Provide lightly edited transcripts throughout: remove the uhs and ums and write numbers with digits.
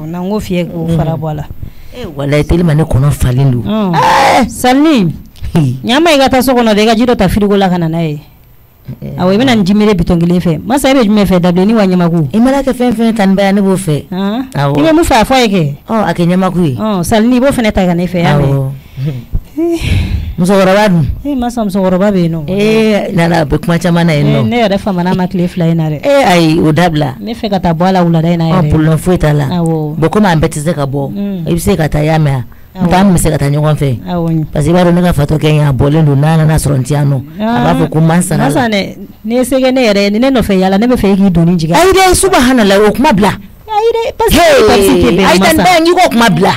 nango fie ko fara bola wala telima ne kono falindu salni nyama igata so kono de ga jido ta frigo la kana nae awo ibena njimire bitongile fe masa ibe jume fe dable ni wanyama ku imala ke fen tan ba ne bo fe awo ibe mu fa yake akenyama ku salni bo fene ta kana fe ame musogorobadu masa musogoroba be no nana be kuma chama na eno ne yare fa mana makle fly na re ai udabla ne fe kata bola ulada na yare pulo fuita la boko ma mbetize ka bo ibise kata yame Tam se kata nyongo fe. Parce baro ne ka fato Kenya bolendo nana na sorontiano. Abapo kumansa na. Masa ne sege ne yere ne no fe yala ne be fe ki doni jiga. Aide subhanallah o kuma bla. Aide parce que be masa. Aide ben ngi ko kuma bla.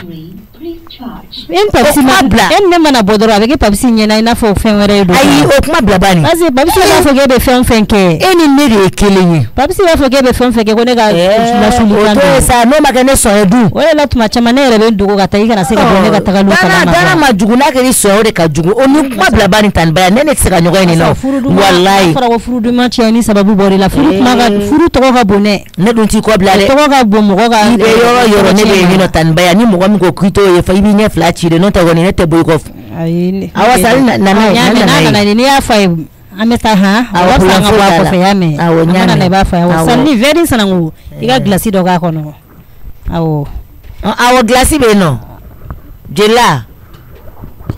Pepsi mabla ne mana bodoro avec Pepsi nyena ina fo fen were do ayi o kuma bla bani parce que Pepsi la fo gebe fen ke eni ne de kelenye Pepsi la fo gebe fen ko ne ga la sulu kan to sa no magane so edu wala la tuma chama ne rebe ndugo ga tayi kana se ga ne ga tagalu kana ma dara ma jugu na ke ri so de ka jugu oni kuma bla bani tan ba ne se ga nyogo ni no wallahi fara wo furu du ma chani sababu bori la furu kuma ga furu to ga bone ne dun ti ko bla le to ga bo mo ga yoro ne be ni no tan ba ya ni mo ga mi ko krito ye fa ibi ne chire non ta woni nete boy kof awa sali na ni ya fa ameta ha awa sanga ba ko fe yame nyana na ba fa awa sali very sanangu iga glasi do ga kono awa glasi be no jela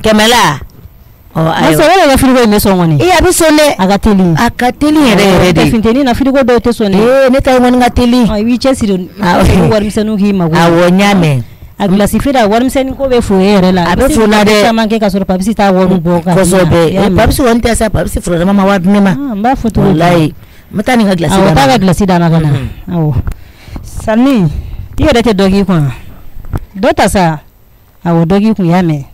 kemela ayo so wala frigo me so ngoni abi sone akateli re de finteni na frigo do te sone ne ta ngoni ngateli ay wi chesi do war misanu hi mago awo nyame aglasi fida war misani ko be fo yere la abe fo na de chama ke ka so Pepsi ta woru boka ko so be Pepsi won te sa Pepsi fro mama wad ne ma mba foto wallahi mata ni glasi da ta glasi da na kana awo sami iyo de te dogi ko do ta sa awo dogi ku yame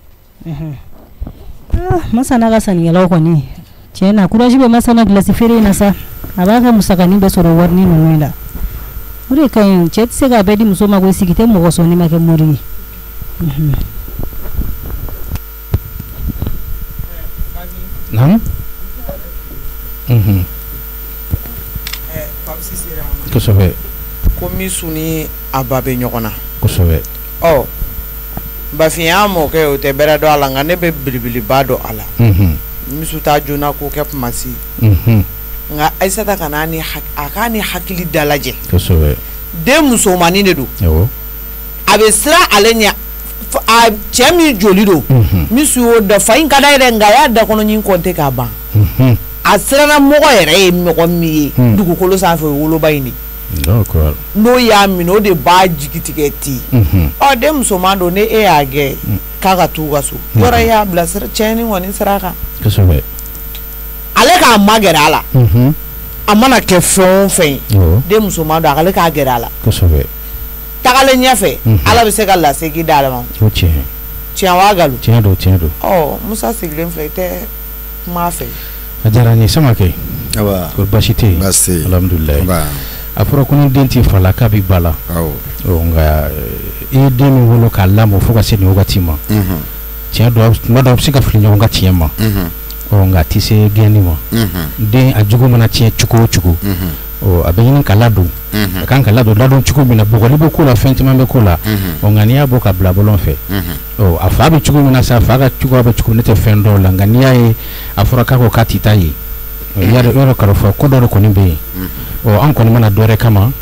masana ga sani yalo ko ni cena kuraji be masana glasi fere na sa abaka musakani be so warni no wela uri kan chet se ga bedi musoma go sikite mo go so ni make muri nam ko sobe ko misuni ababe nyokona ko sobe ba fiamo ke o te bera do ala ngane be bilibili bado ala misu ta jona ko ke pmasi nga aisata kanani akani hakili dalaje kosobe de musomani ne do yo abe sira alenya a chemi jolido misu da fain kada ire nga ya da kono nyin konte ka ban asira na mogo ere mi ko mi dugu kolo sa fe wolo bayini d'accord no ya mi no de ba jikitiketi o de musomando ne e age kaga tuga so yora ya blasira cheni woni siraka kosobe ale ka magera ala amana ke fen de musoma do ale ka gera ala kosobe tagale nyafe ala be se ka la segi dala ma oche chiawagalu tiendo musa siglen flete ma fe ajara ni sama ke aba ko bashite basti alhamdulillah ba afro ko denti fala ka bi bala nga e de mi wolo ka lamo fuka se ni wogati ma tiendo ma do sika fili nyonga tiema nga tise geni mo den ajugo mana tie chuko abenyin kalado kan kalado lado chuko mina bogoli boko la fenti mambe kola ngania boka bla bolon fe afa be chuko mina sa faga chuko ba chuko nete fendo la ngania e afura ka ko katita yi yaro karofa ko do ko nimbe an ko mana dore kama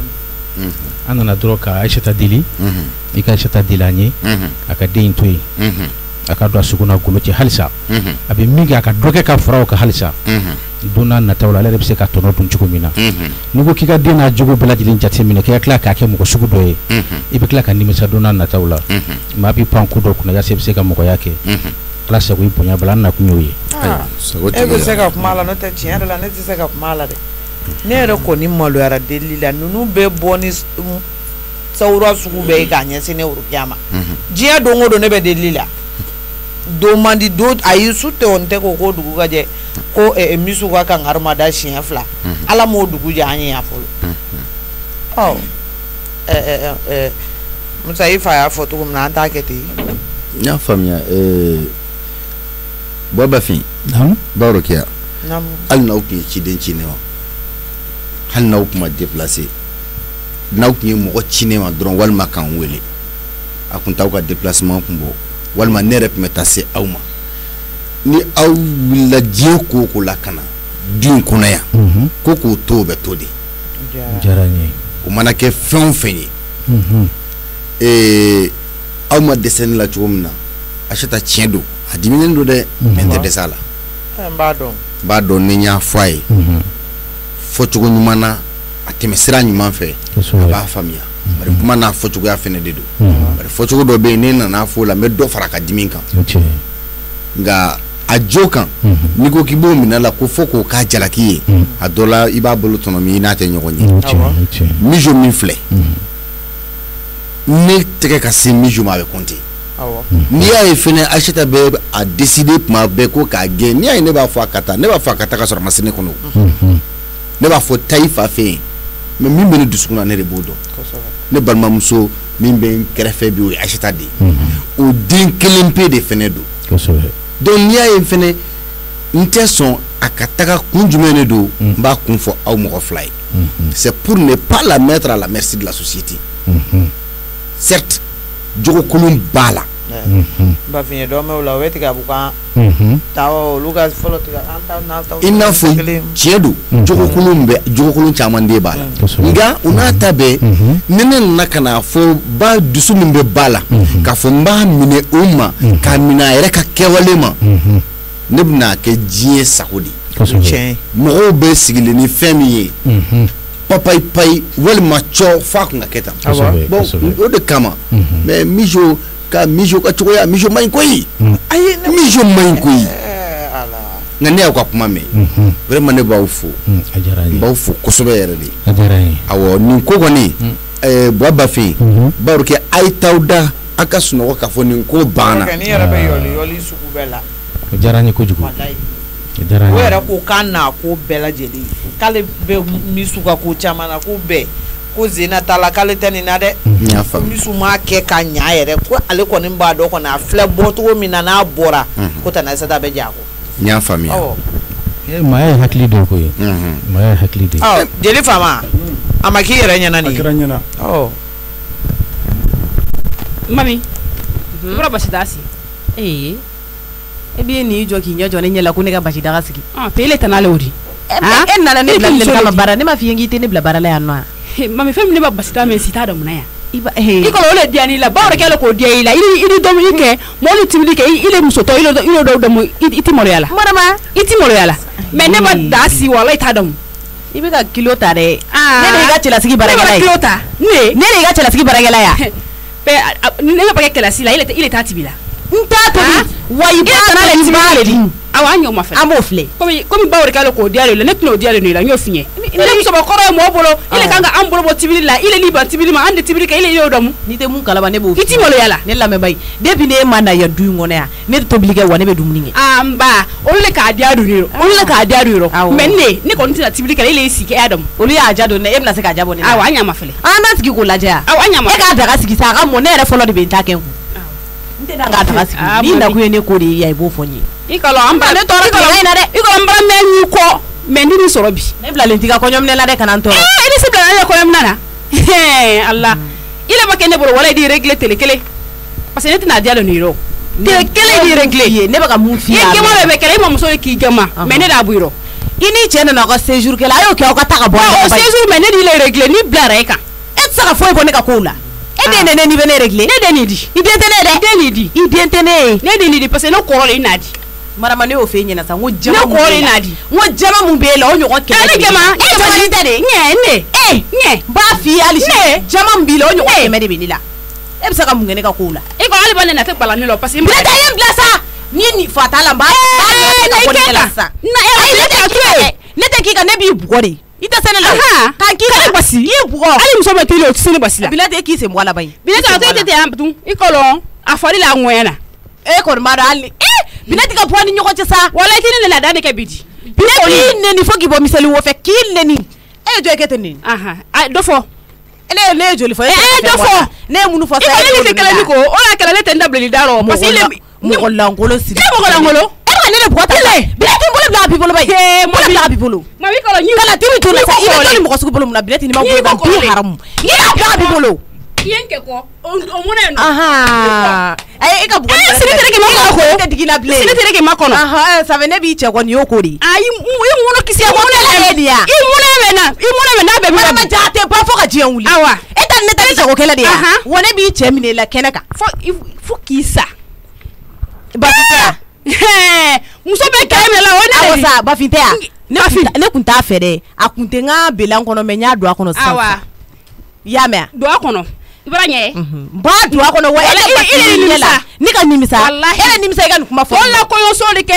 anana droka aishata dili ika aishata dilanye aka dein toyi aka do suguna guluti halisa abi migi aka doke ka faraw ka halisa duna na tawla le bse ka tono dun chugo mina nugo kika dina jugo belajilin jati mina ke kla ka ke mo sugu doye ibe kla ka nimisa duna na tawla ma bi pan ku do kuna ya sebse ka mo yake kla se ko iponya bala na kunyoyi ebe se ka mala no te tiere la ne se ka mala de ne ro ko ni malo ara delila nunu be boni saura sugu be ka nyese ne uru kyama jia dongo do ne be delila do mandi do ayi sute onte ko dugu gaje ko misu ka kan armada shin fla ala mo dugu ja anya ya folo musa ifa ya foto ko na ta kete nya famia baba fin baro kia al na uki chiden chinewa hal na ukuma déplacer n'aw kun ye mɔgɔ ciné ma dɔrɔn walima k'an wele a kun t'aw ka déplacement kun bɔ walima ne yɛrɛ tun bɛ taa se aw ma ni aw wulila diɲɛ ko o ko la ka na du in kɔnɔ yan ko k'o to o bɛ to de diyara n ye o mana kɛ fɛn o fɛn ye aw ma dɛsɛ ne la cogo min na Acheta tiɲɛ don a diminen don dɛ mais n tɛ dɛsɛ a la n b'a dɔn ni n y'a fɔ a ye fɔcogo ɲuman na a tɛmɛ sira ɲuman fɛ a b'a faamuya bari kuma n'a fɔcogoya fɛnɛ de don bari fɔcogo dɔ bɛ yen ne nana fɔ o la n bɛ dɔ fara a ka dimi kan nka a jo kan n'i ko k'i b'o minɛ la ko fɔ k'o k'a jalaki ye a dɔ la i b'a bolo tɔnɔ min i n'a tɛ ɲɔgɔn ye mijo min filɛ ne tɛgɛ ka se mijo ma a bɛ compter n'i y'a ye fɛnɛ Acheta bɛ a décider tuma bɛɛ ko k'a gɛn n'i y'a ye ne b'a fɔ a ka taa ne b'a fɔ a ka taa ka sɔrɔ a ma se ne kɔnɔ ne b'a fɔ taa i fa fɛ yen mais min bɛ ne dusukun na ne de b'o dɔn ne balimamuso min bɛ n kɛrɛfɛ bi o ye Acheta de ye o den kelen pe de fɛnɛ don donc n'i y'a ye fɛnɛ n tɛ sɔn a ka taga kun jumɛn de don n b'a kun fɔ aw mɔgɔ fila ye c'est pour ne pas la mettre à la merci de la société certes jogo kolon b'a la ba fiɲɛ dɔ mɛ o la o bɛ tigɛ a b'u kan tawa olu ka fɔlɔ tigɛ an ta n'a ta i n'a fɔ tiɲɛ don jogo kolon caman de b'a la nka o n'a ta bɛɛ ni ne nana ka na fɔ ba dusu min bɛ ba la k'a fɔ n b'a minɛ o ma k'a minɛ a yɛrɛ ka kɛwale ma ne bɛna kɛ diɲɛ sago de mɔgɔw bɛ sigilen ni fɛn min ye papayi payi walima cɔ f'a kun ka kɛ tan bon o de kama mais mijo ka cogoya mijo man ɲi koyi ayi mijo man ɲi koyi nka ne y'aw ka kuma mɛn vraiment ne b'aw fo n b'aw fo kosɛbɛ yɛrɛ de awɔ nin ko kɔni Buwa Bafin baro kɛ a ye t'aw da a ka sunɔgɔ k'a fɔ nin ko banna ni yɛrɛ bɛ yɔli sugu bɛɛ la o diyara n ye kojugu o yɛrɛ ko k'a n'a ko bɛɛ lajɛlen k'ale bɛ misu ka ko caman na ko bɛɛ ko Zena t'a la k'ale tɛ nin na dɛ ko misu m'a kɛ ka ɲa yɛrɛ ko ale kɔni b'a dɔn kɔni a filɛ bɔcogo min na n'a bɔra ko tana Acheta bɛ ja ko n y'a faamuya maa ye hakili de ko ye maa ye hakili de jeli faama a ma k'i yɛrɛ ɲɛna nin ye a kɛra ɲɛna mami bɔra basi daga sigi e b'i n'i jɔ k'i ɲɛ jɔ ne ɲɛ la ko ne ka basi daga sigi pele tɛ n'ale o di e nana ne bila ne kama baara ne ma f'i ye k'i tɛ ne bila baara la yan nɔ mami fɛn min ne b'a basi daga mɛ si t'a dɔn mun na yan i kɔrɔ o le diya n'i la bawo de kɛlen k'o diya i la i ni dumuni kɛ mɔlu tibili kɛ i le musotɔ i le dɔw dɔn i ti maloya la marama i ti maloya la mais ne ma da si wala i t'a dɔn i bɛ ka kilo ta dɛ ne de y'i ka cɛlasigi baarakɛla ye kilo ta ne de y'i ka cɛlasigi baarakɛla ye ne bɛ kɛ cɛlasigi la i le t'a tibi la n t'a tobi wa i b'a le tibi ale di awɔ an y'o ma fɛ an b'o filɛ komi bawo de kɛlen k'o diya le la ne tɛna o diya le la n y'o f'i ye ne musokɔrɔ ye mɔgɔ bolo i le kan ka an bolo bɔ tibili la i le n'i ban tibili ma an de tibili kɛ i le y'o dɔn n'i tɛ mun kalama ne b'o f'i ye i ti maloya la ne lamɛnba ye depuis ne ma na yan du in kɔnɔ yan ne tɛ tobili kɛ wa ne bɛ dumuni kɛ n ba olu le k'a diya don yɔrɔ mais ne kɔni tɛna tibili kɛ i le y'i sigi e y'a dɔn olu y'a ja don ne e bɛna se k'a ja bɔ ne la awɔ an ɲa ma fɛlɛ an n'a sigi k'o lajɛ yan awɔ an ɲa ma e k'a daga sigi sa a ka mɔ ne yɛrɛ fɔlɔ de bɛ n ta kɛ n kun n tɛ k'a daga sigi n'i nakun ye ne ko de ye yan i b'o fɔ n ye i kɔlɔn an ba ne tɔɔrɔ kɔlɔn in na dɛ i kɔlɔn n bara mɛn y'i kɔ mais n tɛ sɔrɔ bi ne bilalen t'i ka kɔɲɔminɛ la dɛ kana n tɔɔrɔ i bɛ se bilalen ka kɔɲɔminɛ na ala i le ma kɛ ne bolo wala i di régler télé kelen parce que ne tɛna diya le nin yɔrɔ télé kelen di régler ye ne bɛ ka mun f'i ye i gɛnma bɛ kɛlɛ i ma muso ye k'i gɛnma mais ne d'a bu yɔrɔ i ni cɛ nana aw ka séjour kɛ la a y'o kɛ aw ka taa ka bɔ o séjour mais ne de le régler ni bilara e kan e tɛ se ka foyi bɔ ne ka kow la e den ne ni bɛ ne régler ne den nin di i den tɛ ne dɛ i den nin di i den tɛ ne ye ne den nin di parce que ne kɔrɔ de i n'a di marama ne y'o f'e ɲɛna sa n ko jama mun b'e la n ko jama mun b'e la o ɲɔgɔn kɛlɛ de bɛ ne jama ni tɛ de n b'a f'i ye hali sini jama mun b'i la o ɲɔgɔn kɛmɛ de bɛ ne la e bɛ se ka mun kɛ ne ka kow la e ko hali ba ne na tɛ bala ne la parce que ne tɛ ye n bila sa ni nin fata la n b'a bɔ ne la sa ne tɛ k'i kan ne b'i bugɔ de i tɛ se ne la k'an k'i kan basi i ye bugɔ hali muso bɛ teli o tɛ se ne basi la Bineta e k'i sen bɔ a la ba ye Bineta e tɛ yan tun i kɔlɔn a fɔli la a ŋɔɲɛ na e kɔni b'a dɔn hali Bineta ka bɔ ni ɲɔgɔn cɛ sa wala i tɛ ne nana da ne kɛ bi di Bineta k'i neni fo k'i bɔ miseli wo fɛ k'i neni e ye jɔ e kɛ tɛ neni dɔ fɔ ne ye joli fɔ e dɔ fɔ ne ye mun fɔ sa e ne kɛlɛ ni ko o la kɛlɛ ne tɛ n dabila da rɔ parce que mɔgɔ lankolon siri e mɔgɔ lankolon e ma ne de bugɔ ta Bineta bila bibolo ba ye mo bila bibolo ma wi kala ni kala timi to la sa ila to ni mo ko bolo na bileti ni ma bolo ba bi haram ni bila bibolo yenke ko o mona no aha ay e ka bu sini tere ke ma ko ko digina ble sini tere ke ma ko no aha sa vene bi che ko ni o ko ri ay mo kisi ko na le dia i mo na be ma jate ba fo ka jian wuli awa eta ne tare ko kala dia wona bi che mi ne la kenaka fo kisa ba fita muso be ka mi la wona awasa ba fita ne kun ta fere a kun te nga belan kono me nya do akono sa awa ya me do akono ibara nye ba do akono wa ile ni ka nimisa ele nimisa ga kuma fo wala ko yo so le ke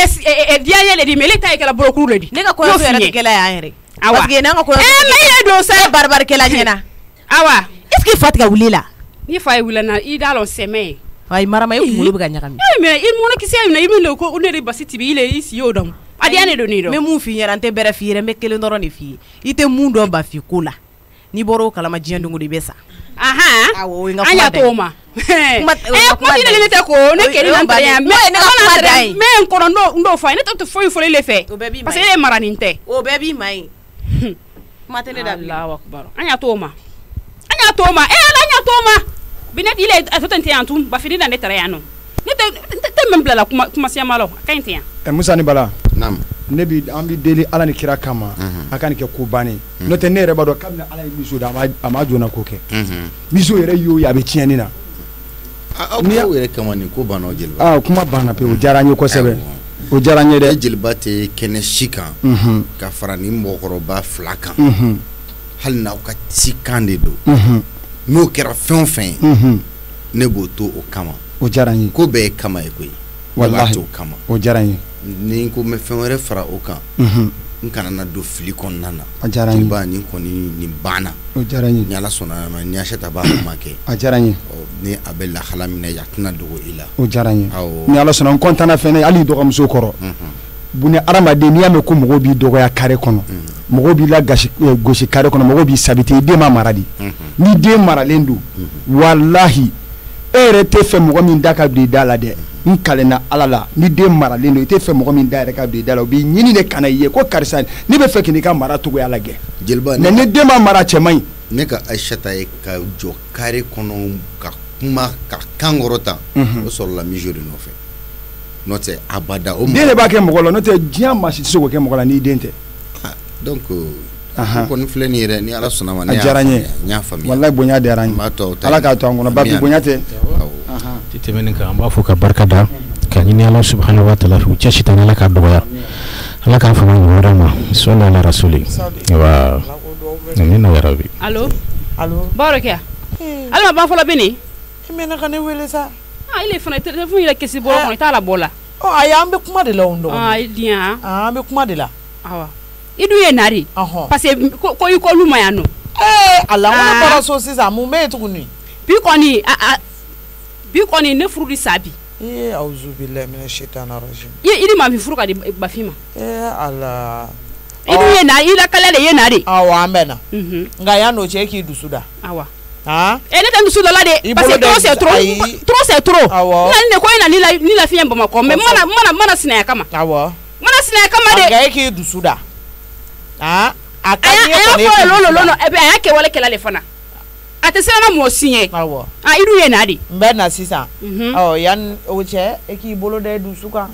dia yele di melita e kala brokuru le di ne ka ko yo so le kala ya here parce que na ko me do sa barbar kala nyena awa est-ce que fatika wulila ni fa wulila na I dalon seme ay marama yo mulu buga nyakami mais il mono ki sey na yimelo ko onere basiti bi ile isi yodam adi ane do ni do me mun fi nyarante bere fi re me kele ndoro ni fi ite mun do ba fi kula ni boro kala ma jiendo ngudi besa aha anya toma kuma dile ne te ko ne kele na ya me nkono ndo fa ne to fo le fe parce que ele maraninte o bebi mai matele da Allahu akbar anya toma anya toma binet ile atotente antum ba fini na ne tare yano ne te membla la kuma sia malo kainte ya Musa ni bala nam ne bi ambi deli ala ni kira kama akani ke ko bani no te ne reba do kamna ala miso da ama jona ko ke miso yere yo ya be tieni na ni yere kama ni ko bana jilba kuma bana pe o jaranye ko sebe o jaranye de jilba te kene shika ka farani mbokoroba flaka hal na ka tikande do no kera fen ne boto o kama o jaranye ko be kama e ko wallahi o kama o jaranye ni ko me fen were fara o kan nkana na do fili kon nana o jaranye ba ni ko ni bana o jaranye ni ala sona ma ni ashata ba make o jaranye ni abella khalamina yakna dogo ila o jaranye ni ala sona kontana fene ali dogo muso koro buni aramade ni ame ko mogo bi dogo ya kare kono mogo bi la goshi kare kono mogo bi sabite de ma maradi ni de maralendu wallahi ere te fe mogo min daka bi dala de nkalena alala ni de maralendu te fe mogo min da re ka bi dala bi nyini ne kana ye ko karisa ni be fe kini ka mara to ya lage jelba ne de ma mara chemai ne ka aishata e ka jo kare kono ka kuma ka kangorota o so la mijori no fe note abada o dele ba ke mogolo note dia mashi so ke mogola ni dente donc ko ni fleni re ni ala sona ma ne nya famille wallahi bonya de aranye ala ka to ngona ba bi bonya te tite menen ka amba fuka barkada ka ni Allah subhanahu wa ta'ala fu chashi tan ala ka doya ala ka fa man warama sallallahu ala rasuli wa ni na yarabi allo baraka alma ba fola bini mena ka ne wele sa ile fana telefon ile kesi bolo ko ta la bola ayambe kuma de la ondo dia ambe kuma de la awa idu ye nari parce que ko iko luma ya no ala wona para so sisa mu me tukuni bi koni ne furu di sabi auzu billahi minash shaitani rajim idi ma bi furu ka di bafima ala idu ye na ila kala de ye nari awa ambena nga ya no cheki dusuda awa ne tan dusu la de parce que trop c'est trop na ne ko ina ni la fiyen bama ko mais mana sina kama awa mana sina kama de nga yeki dusuda akanye ko lo ebe ayake wala kala le fana atesana mo sinye awo idu ye nadi mbena sisa yan oche eki bolo de dusuka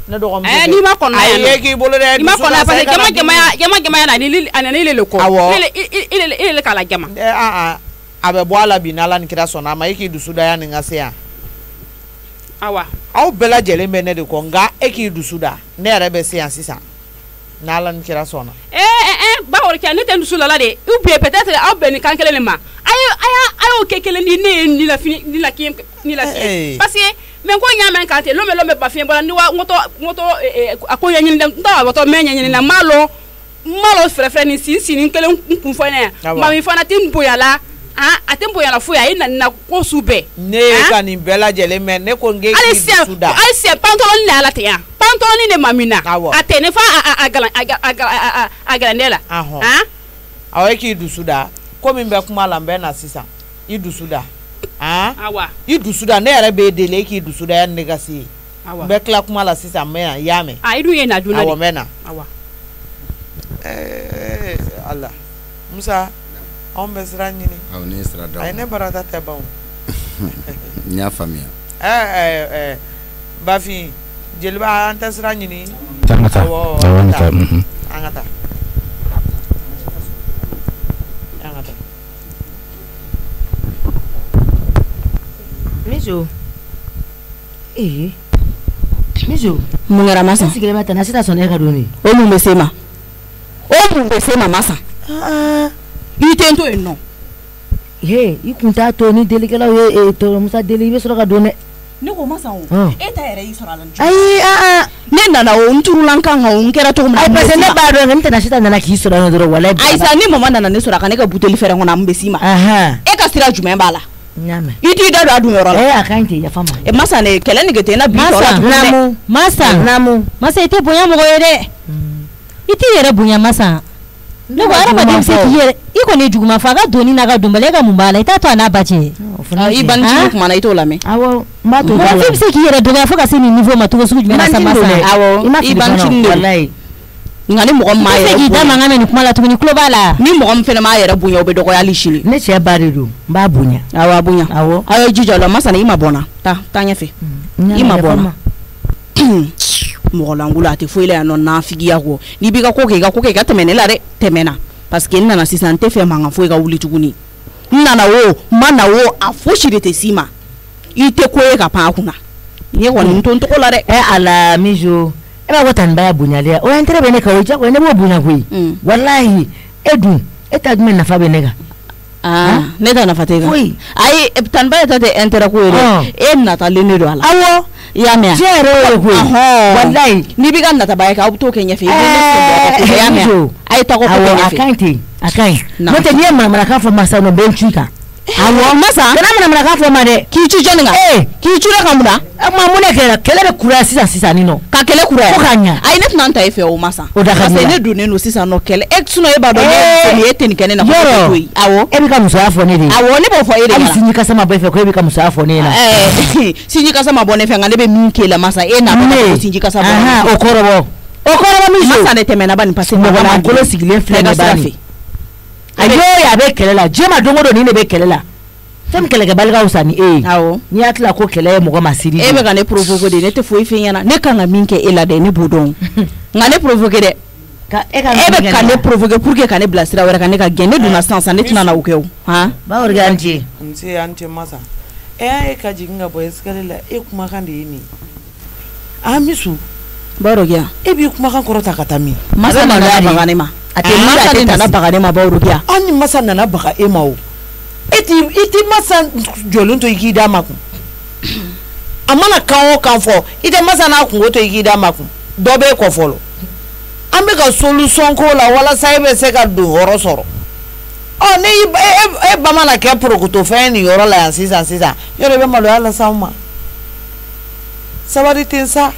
ne do gom ni ma kono ya eki bolo de ni ma kono parce que gema na ni anani le ko ile kala gema abe bo ala binala ni kira sona ma eki dusuda ya ngase ya awa aw bela jele mene de ko nga eki dusuda ne rebe se sisa nala ni kira sona ba wor ke ne tendu sulala de ou bien peut-être aw ben kan kele ma ayo kekele ni la fini ni la kiem ni la parce que men ko nyama kan te lo me ba fien bola ni wa ngoto akoya nyin dem nda wa to menya nyin na malo frefre ni sin kele kun fo na ma mi fana tin boyala atembo yala fu ya ina na ko sube ne ka ni bela jele men ne ko nge suda alse pantalon na ala te ya pantalon ni mamina atene fa agalanela awe ki dusuda ko mi be kuma lambe na sisa i dusuda awa i dusuda ne re be dele ki dusuda ya negasi bɛɛ tila kuma la sisan n bɛ na i y'a mɛn. I dun ye na joona de. awɔ n bɛ na. Awɔ. Ala Musa anw bɛ sira ɲini. awɔ ne ye sira d'aw ma. ayi ne barata tɛ ban o. n y'a faamuya. Bafin jeliba an tɛ sira ɲini. An ka taa. Awɔ an ka taa. An ka taa. Mijo. Mijo. Mun kɛra Masa? Sigilen bɛ tan na sisan sɔnni e ka don ne. O mun bɛ se ma? O mun bɛ se ma Masa? I tɛ n to yen nɔ. I kun t'a to ni delikɛlaw ye Musa deli i bɛ sɔrɔ ka don dɛ. Ne ko Masa o. E ta yɛrɛ y'i sɔrɔ a la. Ayi ne nana o n turulan kan o n kɛra cogo min na. Ayi parce que ne b'a dɔn n tɛna sisan nana k'i sɔrɔ yan dɔrɔn walayi. Ayisa ni mama nana ne sɔrɔ a ka ne ka buteli fɛrɛ kɔnɔ a mun bɛ s'i ma. E ka sira jumɛn b'a la? Nyame. I t'i da don a dun yɔrɔ la. A kan tɛ yafa ma. Masa ne kɛlɛ nege tɛ na bi tɔ la tuguni dɛ. Masa i tɛ bonya mɔgɔ ye dɛ. I t'i yɛrɛ bonya Masa. Ne ko adamaden bɛ se k'i yɛrɛ i kɔni ye juguman fɔ a ka doni n'a ka donbali e ka mun b'a la i t'a to a n'a ba cɛ. I banicinin kumana i t'o lamɛn. Awɔ n b'a to. Mɔgɔ bɛ se k'i yɛrɛ dɔgɔya fo ka se nin niveau ma cogo sugu jumɛn na sa Masa. Awɔ i banicinin de walayi. Nka ni mɔgɔ min m'a yɛrɛ bonya. I tɛ se k'i da mankan mɛn nin kuma la tuguni tulo b'a la. Ni mɔgɔ min fana m'a yɛrɛ bonya o bɛ dɔgɔya hali sini. Ne cɛ ba de don n b'a bonya. Awɔ a bonya. Awɔ. A ye jija o la Masa i ma bɔ n na taa ɲɛfɛ. I ma bɔ n na. Mɔgɔ lankolon a tɛ foyi la yan nɔ nafigiya kɔ n'i b'i ka ko kɛ i ka tɛmɛ ne la dɛ tɛmɛ na parce que n nana sisan n tɛ fɛ mankan foyi ka wuli tuguni n nana o n ma na o a fosi de tɛ s'i ma i tɛ ko ye ka pan a kunna n ye kɔni n to n tɔgɔ la dɛ. Ala Mijo e b'a fɔ tan ba ya bonyalen o intérêt bɛ ne kan o jagoya ne b'o bonya koyi walahi e dun e ta jumɛn nafa bɛ ne kan. Ne ta nafa tɛ kan ayi tan ba yɛrɛ tɛ intérêt ko ye dɛ e natalen de don a la. Awɔ i y'a mɛn. Diɲɛ yɛrɛ y'o ye koyi walayi n'i b'i ka nataba ye k'aw bɛ t'o kɛ ɲɛfɛ i bɛ ne sɔrɔ i y'a mɛn a ye tɔgɔ ko kɛ ɲɛfɛ. A ka ɲi ten a ka ɲi n'o tɛ n'i ye maramarakan fɔ Masa nɔ bɛ n ci kan. Awɔ Masa kana maramarakan fɔ ma dɛ k'i ci jɔnni kan k'i ci ka mun na mun de kɛra kɛlɛ bɛ kuraya sisan nin nɔ ka kɛlɛ kuraya fo k'a ɲa ayi ne tɛna n ta e fɛ o Masa o da ka di parce que ne donnen don sisan nɔ kɛlɛ e b'a dɔn ne e tɛ nin kɛ ne na ko koyi awɔ e bɛ ka musoya fɔ ne de ye awɔ ne b'o fɔ e de ɲɛna hali sinji kasa ma bɔ e fɛ ko e bɛ ka musoya fɔ ne ɲɛna sinji kasa ma bɔ ne fɛ nka ne bɛ min k'e la Masa e n'a bɔ sinji kasa bɔ o kɔrɔbɔ Mijo Masa ne tɛmɛna ba nin parce que mɔgɔ lankolon sigilen filɛ ne ba nin a bɛ kɛlɛ la diɲɛ ma don o don nin de bɛ kɛlɛ la fɛn min kɛlɛkɛbalikaw sa ni e ye awɔ n'i y'a tila ko kɛlɛ ye mɔgɔ ma siri e bɛ ka ne provoquer de ne tɛ foyi f'i ɲɛna ne kan ka min kɛ e la dɛ ne b'o dɔn nka ne provoquer dɛ e bɛ ka ne provoquer pour que ka ne bila sira wɛrɛ kan ne ka gɛn ne donna sisan ne tɛna na o kɛ o bawo de an ce an ce Masa e y'a ye ka jigin ka bɔ escalier la e kumakan de ye nin Misu bawo de e b'i kumakan kɔrɔta ka taa min Masa nana baga ne ma Masa de nana baga ne ma bawo de an ni Masa nana baga e ma o e ti Masa jɔlen to i k'i d'a ma kun a mana kan o kan fɔ i tɛ Masa n'a kungo to i k'i d'a ma kun dɔ b'e kɔ fɔlɔ an bɛ ka solution k'o la walasa e bɛ se ka don yɔrɔ sɔrɔ ni e ba mana kɛ porokotofɛn nin yɔrɔ la yan sisan yɔrɔ bɛ maloya lase anw ma sabari tɛ sa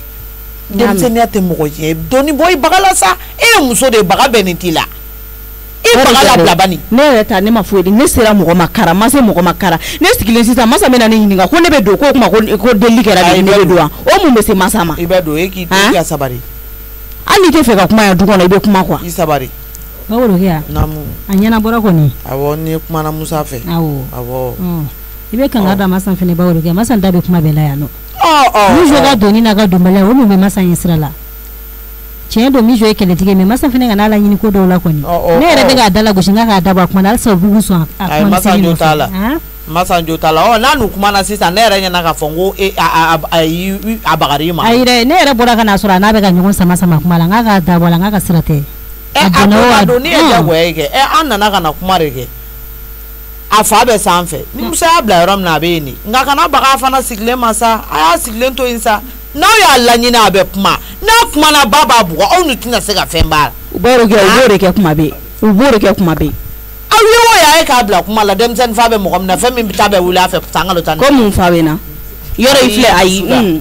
denmisɛnniya tɛ mɔgɔ ɲɛ dɔnni bɔ i baga la sa e ye muso de baga bɛ nin t'i la i baga la bila bani ne yɛrɛ ta ne ma foyi de ne sera mɔgɔ ma kara ma se mɔgɔ ma kara ne sigilen sisan Masa bɛ na ne ɲininka ko ne bɛ don ko kuma ko deli kɛra de ne bɛ don wa o mun bɛ se Masa ma i bɛ don e k'i ka sabari hali n'i tɛ fɛ ka kuma yan du kɔnɔ i bɛ kuma quoi i sabari bawo de kɛ naamu a ɲɛnabɔra kɔni awɔ ni kumana Musa fɛ awɔ i bɛ kanga da Masa fɛnɛ bawo de kɛ Masa da bɛ kuma bɛɛ la yan nɔ Mijo ka doni n'a ka donbali o mun bɛ Masa ɲɛ sira la tiɲɛ don Mijo ye kɛlɛtigi mais Masa fɛnɛ ka n'a la ɲini ko dɔw la kɔni ne yɛrɛ bɛ k'a da la gosi n k'a dabɔ a kuma na halisa u b'u sɔn a kuma Masa jo t'a la Masa jo t'a la n'a n'u kumana sisan ne yɛrɛ ɲɛna k'a fɔ n ko a bagari ma ayi dɛ ne yɛrɛ bɔra ka n'a sɔrɔ a n'a bɛ ka ɲɔgɔn sama kuma la n k'a dabɔ la n k'a ka sira tɛ a don ni ye jagoya ye kɛ an nana ka na kuma de kɛ a fa bɛ sanfɛ ni Musa y'a bila yɔrɔ min na a bɛ yen de nka kana baga fana sigilen ma sa a y'a sigilen to yen sa n'aw y'a laɲini a bɛ kuma n'a kumana ba b'a bugɔ aw ni tɛna se ka fɛn baara u b'o de kɛ kuma bɛɛ aw ye o y'a ye k'a bila kuma la denmisɛnnin fa bɛ mɔgɔ min na fɛn min ta bɛ wuli a fɛ sanga dɔ ta ko mun fa bɛ na yɔrɔ i filɛ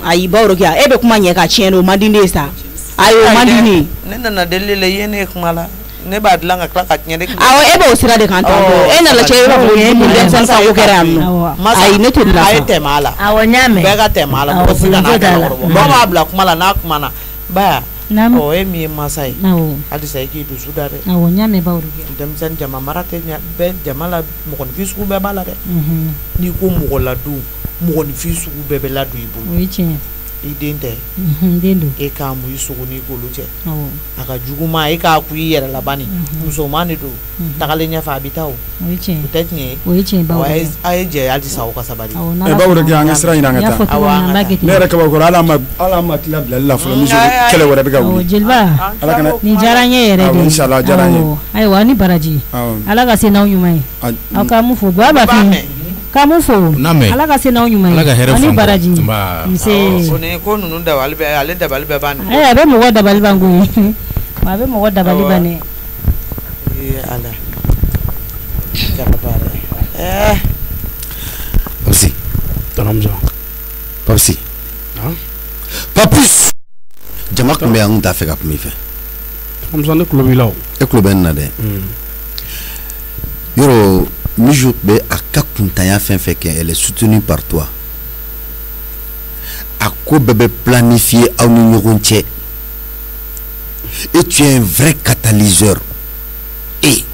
ayi bawo de e bɛ kuma ɲɛ ka tiɲɛ o man di ne ye sa ayi o man di ne ne nana deli la i ye ne kuma la ne b'a dilan ka tila ka tiɲɛ de kɛ. Awɔ e b'o sira de kan tan. E nana cɛ e b'a fɔ ni denmisɛnnin ka ko kɛra yan nɔ. Ayi ne tɛ dilan. A ye tɛmɛ a la. Awɔ n y'a mɛn. Bɛɛ ka tɛmɛ a la. Mɔgɔ si kana kɛ kɔrɔbɔ. Dɔw b'a bila kuma la n'a kuma na. Ba e min ye masa ye. Halisa i k'i dusu da dɛ. Awɔ n y'a mɛn Bawodo kɛ. Denmisɛnnin jama mara tɛ ɲɛ bɛɛ jama la mɔgɔninfin sugu bɛɛ b'a la dɛ. N'i ko mɔgɔ ladon mɔgɔninfin sugu bɛɛ bɛ ladon i bolo. O ye tiɲɛ. I den tɛ. Den don. E k'a mu i sogo n'i k'olu cɛ. A ka juguman e k'a ku i yɛrɛ laban ni. Musoman de don. Tagalen ɲɛfɛ a bɛ taa o. O ye tiɲɛ. O tɛ tiɲɛ ye. O ye tiɲɛ Bawodo kɛ. A ye jɛ halisa aw ka sabali. Bawodo kɛ an ka sira ɲini an ka taa. Ne yɛrɛ kabakɔrɔ ala ma tila bilali la fɔlɔ muso kɛlɛ wɛrɛ bɛ ka wuli. Jeliba nin diyara n ye yɛrɛ de. Inshallah diyara n ye. Ayiwa ni baraji. Ala ka se n'aw ɲuman ye. Aw ka mun fɔ Baba Fini. Ka mun fɔ. Ala ka se n'aw ɲuman ye. Ala ka hɛrɛ fɔ. Ani baraji. Nse. Ko ninnu dabali bɛ ale dabali bɛ ban. A bɛ mɔgɔ dabali ban koyi. A bɛ mɔgɔ dabali ban dɛ. Ala. Papsi. Papsi. Papus. Jama kun bɛ yan n kun t'a fɛ ka kuma i fɛ. Ne tulo b'i la o. E tulo bɛ n na dɛ. Yɔrɔ Mijo bɛ a ka kuntanya fɛn fɛn kɛ elle est soutenue par toi. A ko bɛɛ bɛ planifié aw ni ɲɔgɔn cɛ. Et tu es un vrai catalyseur. Et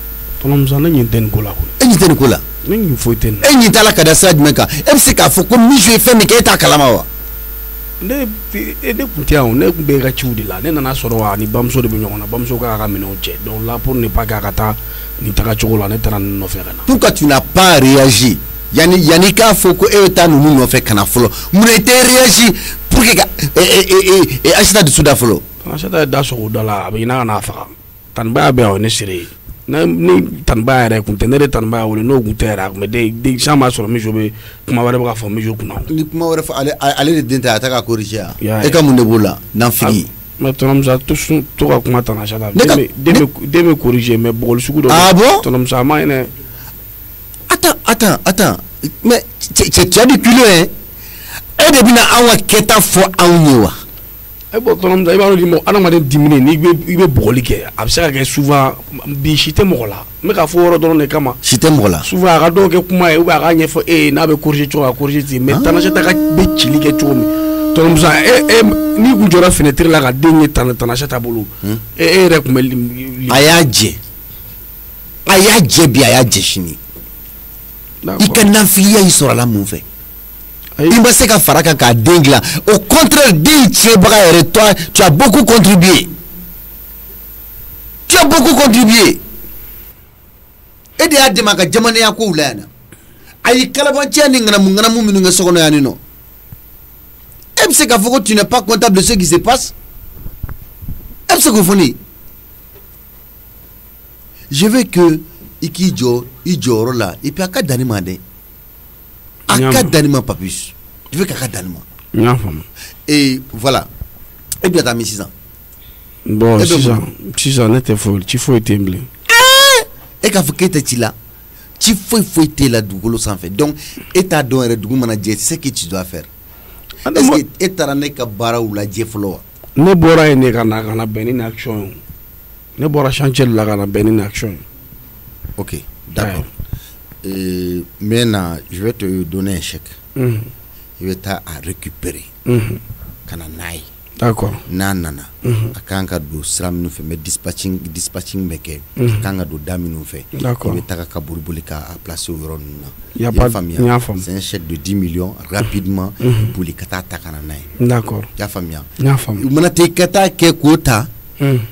Tɔnɔmusa ne ɲin tɛ nin ko la koyi. E ɲin tɛ nin ko la. Ne ɲin foyi tɛ nin. E ɲin t'a la ka da sira jumɛn kan? E bɛ se k'a fɔ ko Mijo ye fɛn min kɛ e t'a kalama wa? Ne kun tɛ yan o, ne kun bɛ e ka ciw de la. Ne nana sɔrɔ wa ni bamuso de bɛ ɲɔgɔn na. Bamuso k'a ka minɛnw cɛ. Donc là pour ne pas k'a ka taa nin taga cogo la ne taara nin nɔfɛ ka na. Pourquoi tu n'as pas réagi? Yani k'a fɔ ko e bɛ taa ninnu nɔfɛ ka na fɔlɔ. Munna i tɛ réagi pour que ka Asita dusu da fɔlɔ? Asita ye da sɔgɔ o da la a bɛ ɲin'a ka n'a faga. Taniba bɛ yan o ye ne seere ye. Ni Taniba yɛrɛ kun tɛ ne de Taniba wele n'o kun tɛ yɛrɛ a kun bɛ den san b'a sɔrɔ Mijo bɛ kuma wɛrɛ bɛ ka fɔ Mijo kunna. Ni kuma wɛrɛ fɔ ale de den tɛ a t'a ka corriger yan. E ka mun de b'o la? Nanfigi. Mais Tɔnɔmusa to ka kuma tan Asita. Den bɛ corriger mais bɔgɔli sugu dɔ. Ah bon? Tɔnɔmusa a ma ɲinɛ. Attends. Mais tu as du culot hein? E de bɛna anw ka kɛta fɔ anw ye wa? Bon Tɔnɔmusa i b'a dɔn adamaden diminen n'i bɛ bɔgɔli kɛ a bɛ se ka kɛ souvent bi si tɛ mɔgɔ la n bɛ k'a fɔ yɔrɔ dɔrɔn de kama. Si tɛ mɔgɔ la. Souvent a ka dɔw kɛ kuma ye ou bien a ka ɲɛfɔ e ye n'a bɛ corriger cogo a corriger ten mais Tanasɛta ka bɛ cili kɛ cogo min Tɔnɔmusa n'i kun jɔra fenêtre la ka den ye Tanasɛta bolo e yɛrɛ kun bɛ. A y'a jɛ bi a y'a jɛ sini. I ka nafigiya y'i sɔrɔ a la mun fɛ? I ma se ka fara kan k'a den dilan au contraire den tiɲɛbaga yɛrɛ toi tu as beaucoup contribué. E de y'a dɛmɛ a ka jamanaya kow la yan a y'i kalabanciya ni ŋanamu minnu kɛ so kɔnɔ yan nɔ e bɛ se k'a fɔ ko tu n'es pas comptable de ce qui se passe e bɛ se k'o fɔ ne ye. Je veux que i k'i jɔ i jɔyɔrɔ la et puis a ka danni ma dɛ. A ka danni ma Papus. Je veux k'a ka danni ma. N y'a faamu. Et voilà. E bɛna taa min sisan. Bon sisan ne tɛ foyi ci foyi tɛ n bilen. E k'a fɔ k'e tɛ ci la ci foyi t'e la dugukolo sanfɛ donc e t'a dɔn yɛrɛ dugu mana jɛ c'est ce que tu dois faire. Est-ce que e taara ne ka baaraw lajɛ fɔlɔ wa? Ne bɔra yen de ka na bɛn ni action ye. Ne bɔra chantier la ka na bɛn ni action ye. Ok, d'accord. Maintenant, je vais te donner un chèque. Je vais t'à récupérer. Kana naï. D'accord. Nana. A kan ka do sira minnu fɛ mais dispatching bɛ kɛ. A kan ka do da minnu fɛ. D'accord. I bɛ taga ka boli ka placer o yɔrɔ ninnu na. Il y a pas faamuya. C'est un chèque de 10 millions rapidement boli ka taa ta kana n'a ye. D'accord. I y'a faamuya. N y'a faamu. U mana taa ka taa kɛ k'o ta.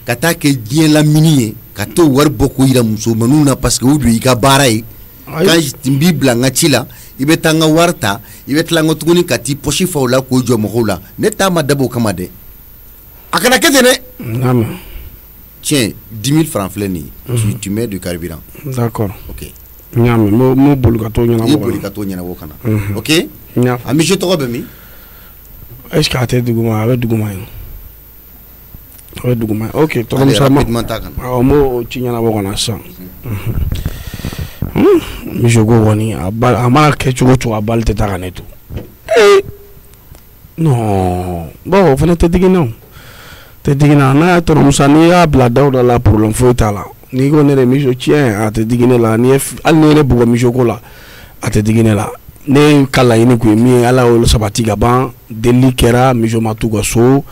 Ka taa kɛ diɲɛ lamini ye ka t'o wari bɔ k'o yira musomaninw na parce que o dun y'i ka baara ye. Quand n b'i bila n ka ci la i bɛ taa n ka wari ta i bɛ tila n kɔ tuguni ka t'i poche fa o la k'o jɔ mɔgɔw la ne taa ma dabɔ o kama dɛ a kana kɛ ten dɛ. Tiens 10 000 francs filɛ nin ye tu mets du carburant. D'accord. Ok. N y'a mɛn n b'o boli ka t'o ɲɛnabɔ. I boli ka t'o ɲɛnabɔ ka na. Ok. A monsieur tɔgɔ bɛ min? Est ce que a tɛ duguma a bɛ duguma yen. A bɛ duguma yen. Ok Tɔnɔmusa ma awɔ n b'o ci ɲɛnabɔ ka na sisan. Mijo ko kɔni a mana kɛ cogo o cogo a bali tɛ taa ka ne to. Non bon o fana tɛ digi na o tɛ digi na n'a ye Tɔnɔmusa n'i y'a bila Dawuda la problème foyi t'a la Ni ko ne de miso tiɲɛ a tɛ digi ne la ni hali ni ne bugɔ miso ko la a tɛ digi ne la ne ka laɲini kun ye min ye ala y'o sabati ka ban delili kɛra miso ma t'u ka so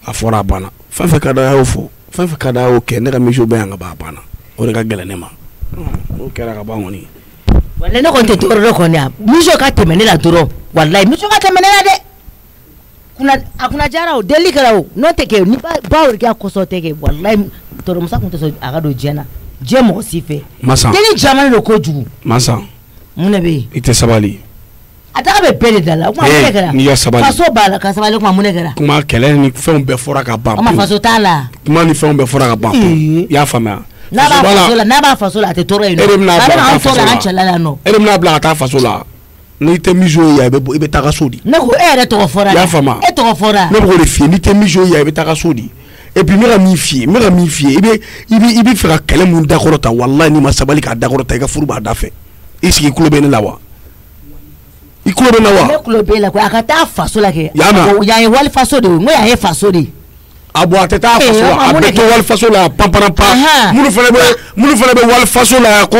a fɔra a banna fɛn fɛn ka d'a y'o fɔ fɛn fɛn ka d'a y'o kɛ ne ka miso bɛ yan ka ban a banna o de ka gɛlɛn ne ma o kɛra ka ban kɔni. walayi ne kɔni tɛ tɔɔrɔ dɔ kɔni yan miso ka tɛmɛ ne la dɔrɔn walayi miso ka tɛmɛ ne la dɛ. A kuna jara o deli kɛra o n'o tɛ kɛ ni ba o de kɛ kɔsɔ tɛ kɛ walayi tɔrɔmusa kun tɛ sɔn a ka don diɲɛ na diɲɛ mɔgɔ si fɛ. Masa deli caman de don kojugu. Masa mun de bɛ yen. I tɛ sabali. A taga bɛ bɛɛ de da la o kuma mun de kɛra. N'i ka sabali faso b'a la ka sabali o kuma mun de kɛra. kuma kɛlɛ ni fɛnw bɛɛ fɔra ka ban. o ma faso t'a la. kuma ni fɛnw bɛɛ fɔra ka ban. i y'a faamuya. n'a b'a faso la a tɛ tɔɔrɔ yen nɔ. e de bɛna bila ka taa faso la an cɛla la nɔ. e de bɛna bila ka taa faso la. n'i tɛ miso ye yan i bɛ taa ka so di. ne ko e yɛrɛ tɔgɔ fɔra. i y'a faamuya. e tɔgɔ fɔra. ne bɛ k'o de f'i ye n'i tɛ miso ye yan i bɛ taa ka so di. et puis n bɛ ka min f'i ye i bɛ fɛ ka kɛlɛ mun dakɔrɔ ta walayi n'i ma sabali k'a dakɔrɔ ta i ka furu b'a da fɛ. i sigi i tulo bɛ ne la wa. i tulo bɛ ne wa. ne tulo b'e la koyi a ka taa faso la kɛ. y'a mɛn. yan ye wali faso de ye n ko yan ye faso de ye. a bɔ a tɛ taa faso la a bɛ to wali faso la panparanpa minnu fana bɛ wali faso la ko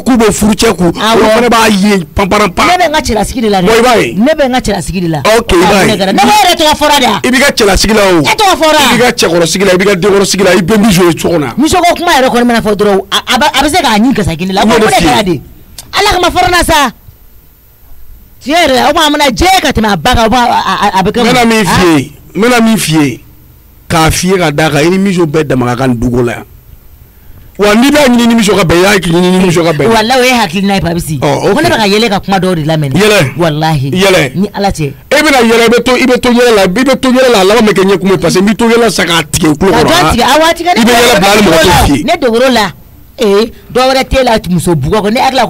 k'u bɛ furu cɛ k'u olu fana b'a ye panparanpa. ne bɛ n ka cɛlasigi de la dɛ. bon i b'a ye. ne bɛ n ka cɛlasigi de la. ok i b'a ye. ne bɛ yɛrɛ tɔgɔ fɔra de yan. i b'i ka cɛlasigi la o. e tɔgɔ fɔra. i b'i ka cɛkɔrɔsigi la i b'i ka denkɔrɔsigi la i bɛ miso ye so kɔnɔ. miso ko kuma yɛrɛ kɔni mana fɔ dɔrɔn a bɛ se k'a ɲi gasaki ne la. o ko ne kɛra de. ala kama fɔra na sa. tiɲɛ yɛrɛ o ma mana jɛ ka tɛmɛ a ba kan a bɛ kɛ. n bɛna min f'i ye k'a f'i ye ka d'a kan i ni miso bɛɛ dama ka kan dugu la yan wa n'i b'a ɲini ni miso ka bɛn i y'a ɲini ni miso ka bɛn. walayi o ye hakilina ye Papisi. ko ne bɛ ka yɛlɛ ka kuma dɔw de lamɛn. yɛlɛ walahi. yɛlɛ ni ala cɛ. e bɛna yɛlɛ i bɛ to yɛlɛ la a laban bɛ kɛ ɲɛ kuma ye parce que n'i to yɛlɛ sa k'a tigɛ i tulo kɔrɔ. ka jɔn tigɛ awa tigɛ i bɛ yɛlɛ bila hali mɔgɔ t'o f'i ye. ne dogoro la dɔ wɛrɛ t'e la muso bugɔ kɔ ne hakili la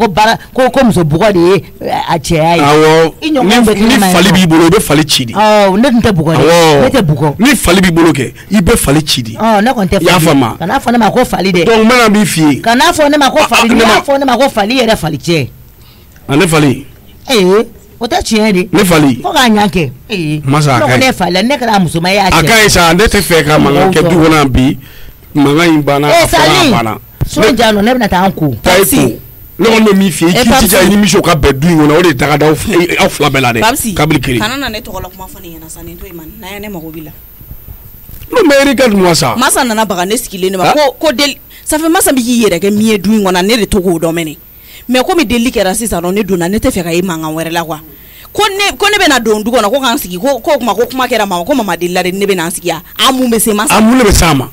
ko muso bugɔ de ye a cɛya ye. awɔ i ɲɔgɔn bɛ kɛ ni fali b'i bolo i bɛ fali ci di. ne tun tɛ bugɔ dɛ ne tɛ bugɔ. ni fali b'i bolo kɛ i bɛ fali ci di. ne kɔni tɛ fali. i y'a faamu. kana fɔ ne ma ko fali dɛ. donc n bɛna min f'i ye. kana fɔ ne ma ko fali n'i y'a fɔ ne ma ko fali yɛrɛ fali cɛ. ne fali. o tɛ tiɲɛ de. ne fali. fo k'a ɲan kɛ. masa a ka ɲi. ne fali la ne kɛra musoman ye a cɛ. a ka ɲi sa ne tɛ fɛ ka mankan kɛ du kɔnɔ yan bi mankan in banna a fɔra a banna. sonja nɔ ne bɛna taa an ko. taa i ko ne kɔni bɛ min f'i ye i k'i jija i ni miso ka bɛn du in kɔnɔ o de daga da aw fila bɛɛ la dɛ. kabili kelen. kana na ne tɔgɔ la kuma fɔ ne ɲɛna sa nin to yen man n'a ye ne mago b'i la. n'o mɛ erika dun wa sa. masa nana baga ne sigilen ne ma ko deli safi masa bɛ k'i yɛrɛ kɛ min ye du in kɔnɔ ne de to k'o dɔn mɛnɛ mais komi deli kɛra sisan nɔ ne donna ne tɛ fɛ ka ye mankan wɛrɛ la quoi ko ne bɛna don du kɔnɔ ko k'an sigi ko kuma kɛra ma ko mama deli la de ne bɛna an sigi yan an mun bɛ se masa. a mun de bɛ s'a ma.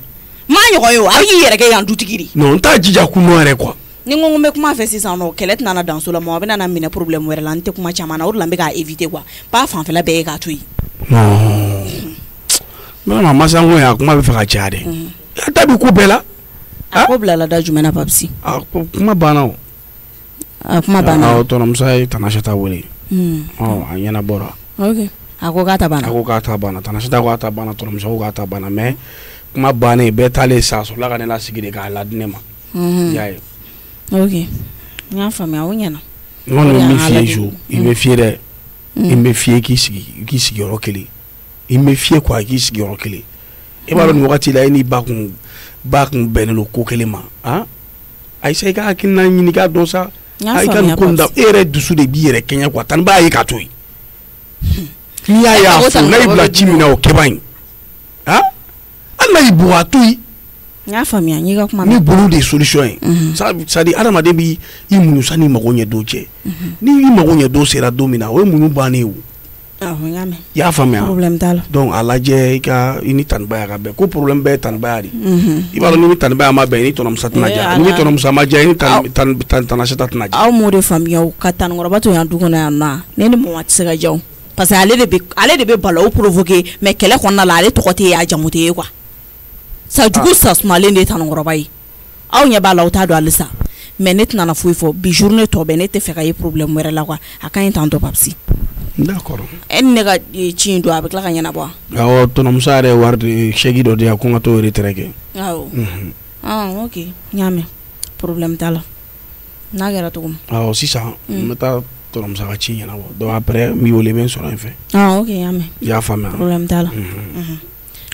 maa ɲɔgɔn ye o a y'i yɛrɛ kɛ yan dutigi de. non n t'a jija kun dɔ yɛrɛ quoi. ni n ko n bɛ kuma fɛ sisan nɔ kɛlɛ tɛna na dan so la mɔgɔ bɛ na minɛ problème wɛrɛ la n tɛ kuma caman na o de la n bɛ k'a éviter quoi pas fanfɛla bɛɛ ye k'a to yen. non masa n ko yan a kuma bɛ fɛ ka caya dɛ. a ta bi ko bɛɛ la. a ko bila la da jumɛn na Papisi. a kuma banna o. a kuma banna. tɔnɔmusa ye Tanasita wele. a ɲɛnabɔra. ok a ko k'a ta banna. a ko k'a ta banna Tanasita ko k'a ta banna tɔnɔmusa ko k'a ta banna mais kuma bannen bɛɛ taalen sa sɔrɔla ka ne lasigi de k'a ladi ne ma. y'a ye. ok n y'a faamuya o ɲɛna. n kɔni bɛ min f'i ye so i bɛ fiyɛ dɛ i bɛ fiyɛ k'i sigi yɔrɔ kelen i bɛ fiyɛ quoi k'i sigi yɔrɔ kelen e b'a dɔn nin wagati la e n'i ba kun bɛnnen don ko kelen ma ayisa i ka hakilina ɲini k'a dɔn sa i ka nin ko nin da e yɛrɛ dusu de b'i yɛrɛ kɛɲɛ quoi tan b'a ye k'a to yen n'i y'a ye a fo n'a y'i bila ci min na o kɛba in hali n'a y'i bugɔ a to yen. n y'a faamuya n y'i ka kuma mɛn. ni bolo de ye solution ye. c'est à dire adamaden b'i muɲu sanni mago ɲɛ don cɛ ni i mago ɲɛ don sera don min na o ye muɲu bannen ye o. n y'a mɛn. i y'a faamuya. problème t'a la. donc a lajɛ i ni tanibaya ka bɛn ko problème bɛɛ ye tanibaya de. i b'a dɔn ni tanibaya ma bɛn i ni tɔnɔmusa tɛna diya ni tɔnɔmusa ma diya i ni Tanasita tɛna diya. aw m'o de faamuya o ka tanikɔrɔba to yan du kɔnɔ yan nɔ ne ni mɔgɔ tɛ se ka diya o parce que ale de bɛ bala o provoquer mais kɛlɛ kɔnɔna la ale tɔgɔ tɛ ye a jamu tɛ ye quoi. sajugu sasumalen de ye tanikɔrɔba ye aw ɲɛ b'a la aw t'a dɔn halisa mais ne tɛna na foyi fɔ bi journée tɔ bɛɛ ne tɛ fɛ ka ye problème wɛrɛ la quoi a ka ɲi tan tɔ Papisi. d'accord. e ni ne ka ci in don a bɛ tila ka ɲɛnabɔ wa. awɔ tɔnɔmusa yɛrɛ ye wari de chèque dɔ di yan ko n ka t'o retrait kɛ. awɔ ok n y'a mɛn problème t'a la n'a kɛra cogo min. awɔ sisan n bɛ taa tɔnɔmusa ka ci ɲɛnabɔ donc après n b'i wele i bɛ n sɔrɔ yen fɛ. ok n y'a mɛn. i y'a faamuya. problème t'a la.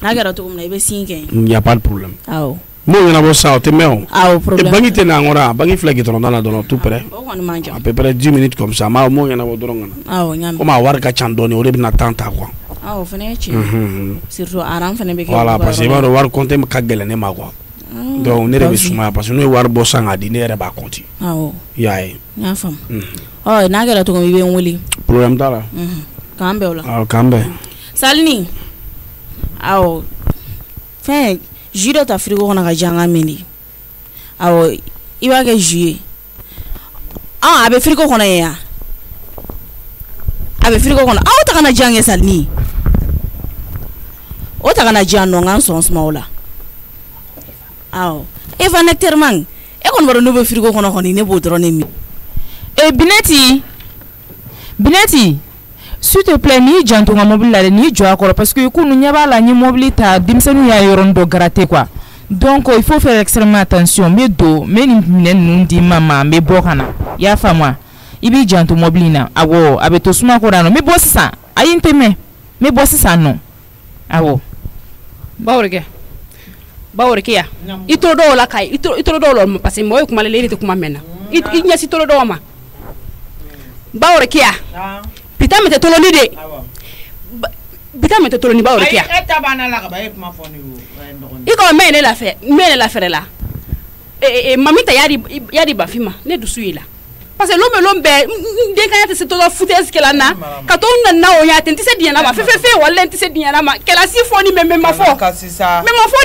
n'a kɛra cogo min na i bɛ sin kɛ. il n'y a pas de problème. awɔ Moi, il y en a ça, tu mets. Ah, au problème. Bangi te n'angora, bangi flagi dans la dans tout près. À peu près 10 minutes comme ça. Ma moi, il y en a d'autres. Ah, on y a. Comme à Warga Chandoni, on est bien attente à quoi. Ah, au fenêtre. Surtout Aram Fenebe. Voilà, parce que va voir compter ma kagel ne ma quoi. Donc, on est revenu sur moi parce que nous, war bossang à dîner et bas conti. Ah, oh. Yaye. N'a femme. Oh, n'a qu'à la tout comme il est en Willy. Problème d'ala. Cambe là. Ah, Cambe. Salini. Ah, oh. Fin. Juillet ta frigo on a janga mini. Awo iba ke juillet. Ah abe frigo kono ya. Abe frigo kono. Ah ta kana janga salni. O ta kana janga ngan son smaula. Awo eva nectar man. E kon baro no be frigo kono kono ne bodro ne mi. Bineti. S'il te plaît, ni janto nga mobile la ni jo akoro parce que kunu nyaba la ni mobile ta dimsenu ya yorondo gratter quoi. Donc il faut faire extrêmement attention. Mais ni nundi mama me bokana. Ya fama. Ibi janto mobile na awo abeto suma ko rano me bosi sa. Ayinte me bosi sa non. Awo. Baworke ya. Ito do la kai. Ito do lo parce que moy kuma le te kuma mena. Inya si to do ma. Baworke ya. Pita mete toloni de. Pita mete toloni ba orikia. Eta bana la ba e kuma foni wo. Iko mene la fe la. Mamita yadi bafima ne dusuila. Parce que l'homme de quand c'est tout foutaise qu'elle a quand on na o ya tenti se diana ba fe wala tenti se diana ma qu'elle a si foni même ma fo. Même ma fo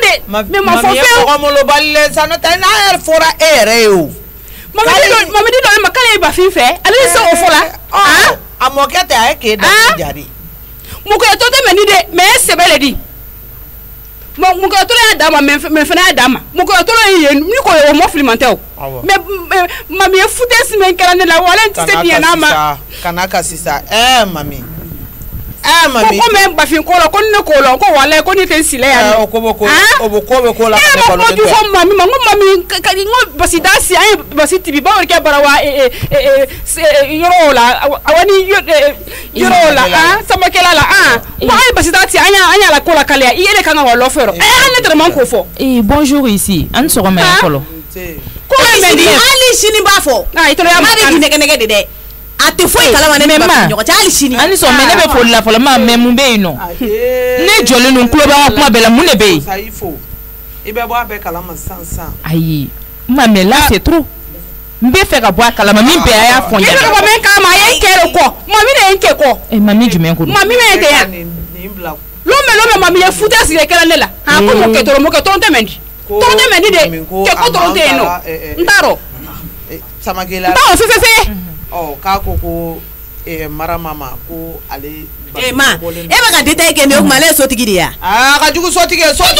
de même ma fo fe. Ko mo lo balle sa no ta na fora ere o. Mamadi do ma kale ba fi fe. Ali so o fola. Ah amokete ake da jari muko to de meni de me sebele di muko to le adama me fena adama muko to le ni ko o mo flimante o me mami e fute si men kala ne la wala ntise di na ma kanaka sisa mami ko me ba fin ko lo ko ne ko lo ko wala ko ni ten sile ya o ko ko la ko mo ju fo mami ka ngo basida si ay basiti bi ba o ke barawa yoro la awani yoro la sama kela la ba ay basida ti anya la ko la kale ile kan wa lo fero ne tre man ko fo bonjour ici an so ma kolo ko me di ali shini ba fo ito ya ma di nege de ate foi kala wane me ba nyoko ali shini ani so me ne be fo la fo la ma me mu be no ne jole no nkulo ba kuma bela mu ne be saifo ibe bo abe kala ma sansan ayi ma me là c'est trop mbe fe ka bo kala ma mi be aya fo nya ko me ka ma ye kero ko ma mi ne nke ko mami jume ko mami me ke ya lo me mami ye futa si kala ne la ha ko mo ke to mendi de ke ko to no ndaro samagela ndaro fe oh ka ko mara mama ko ale ma ba ka detail ke me o male so tigidi ya ka jugu so tigidi kana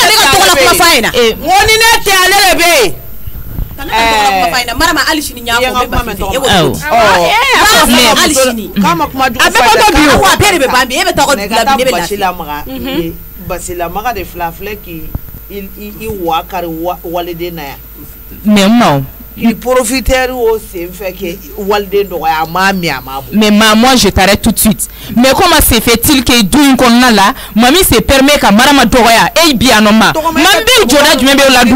ne ka to la kuma faina woni ne te ale be mara ali shini nya ko be ba ali shini kama kuma jugu abe ko to bi o apere be bambi e be to ko la bi ne be la basila maga de flafle ki il wa kar walide na ya mais il profiter au c'est fait que walide do ya mami amabo mais moi je t'arrête tout de suite mais comment se fait-il que douin qu'on a là mami se permet ka marama do ya e bien no ma mambe jona du membe la du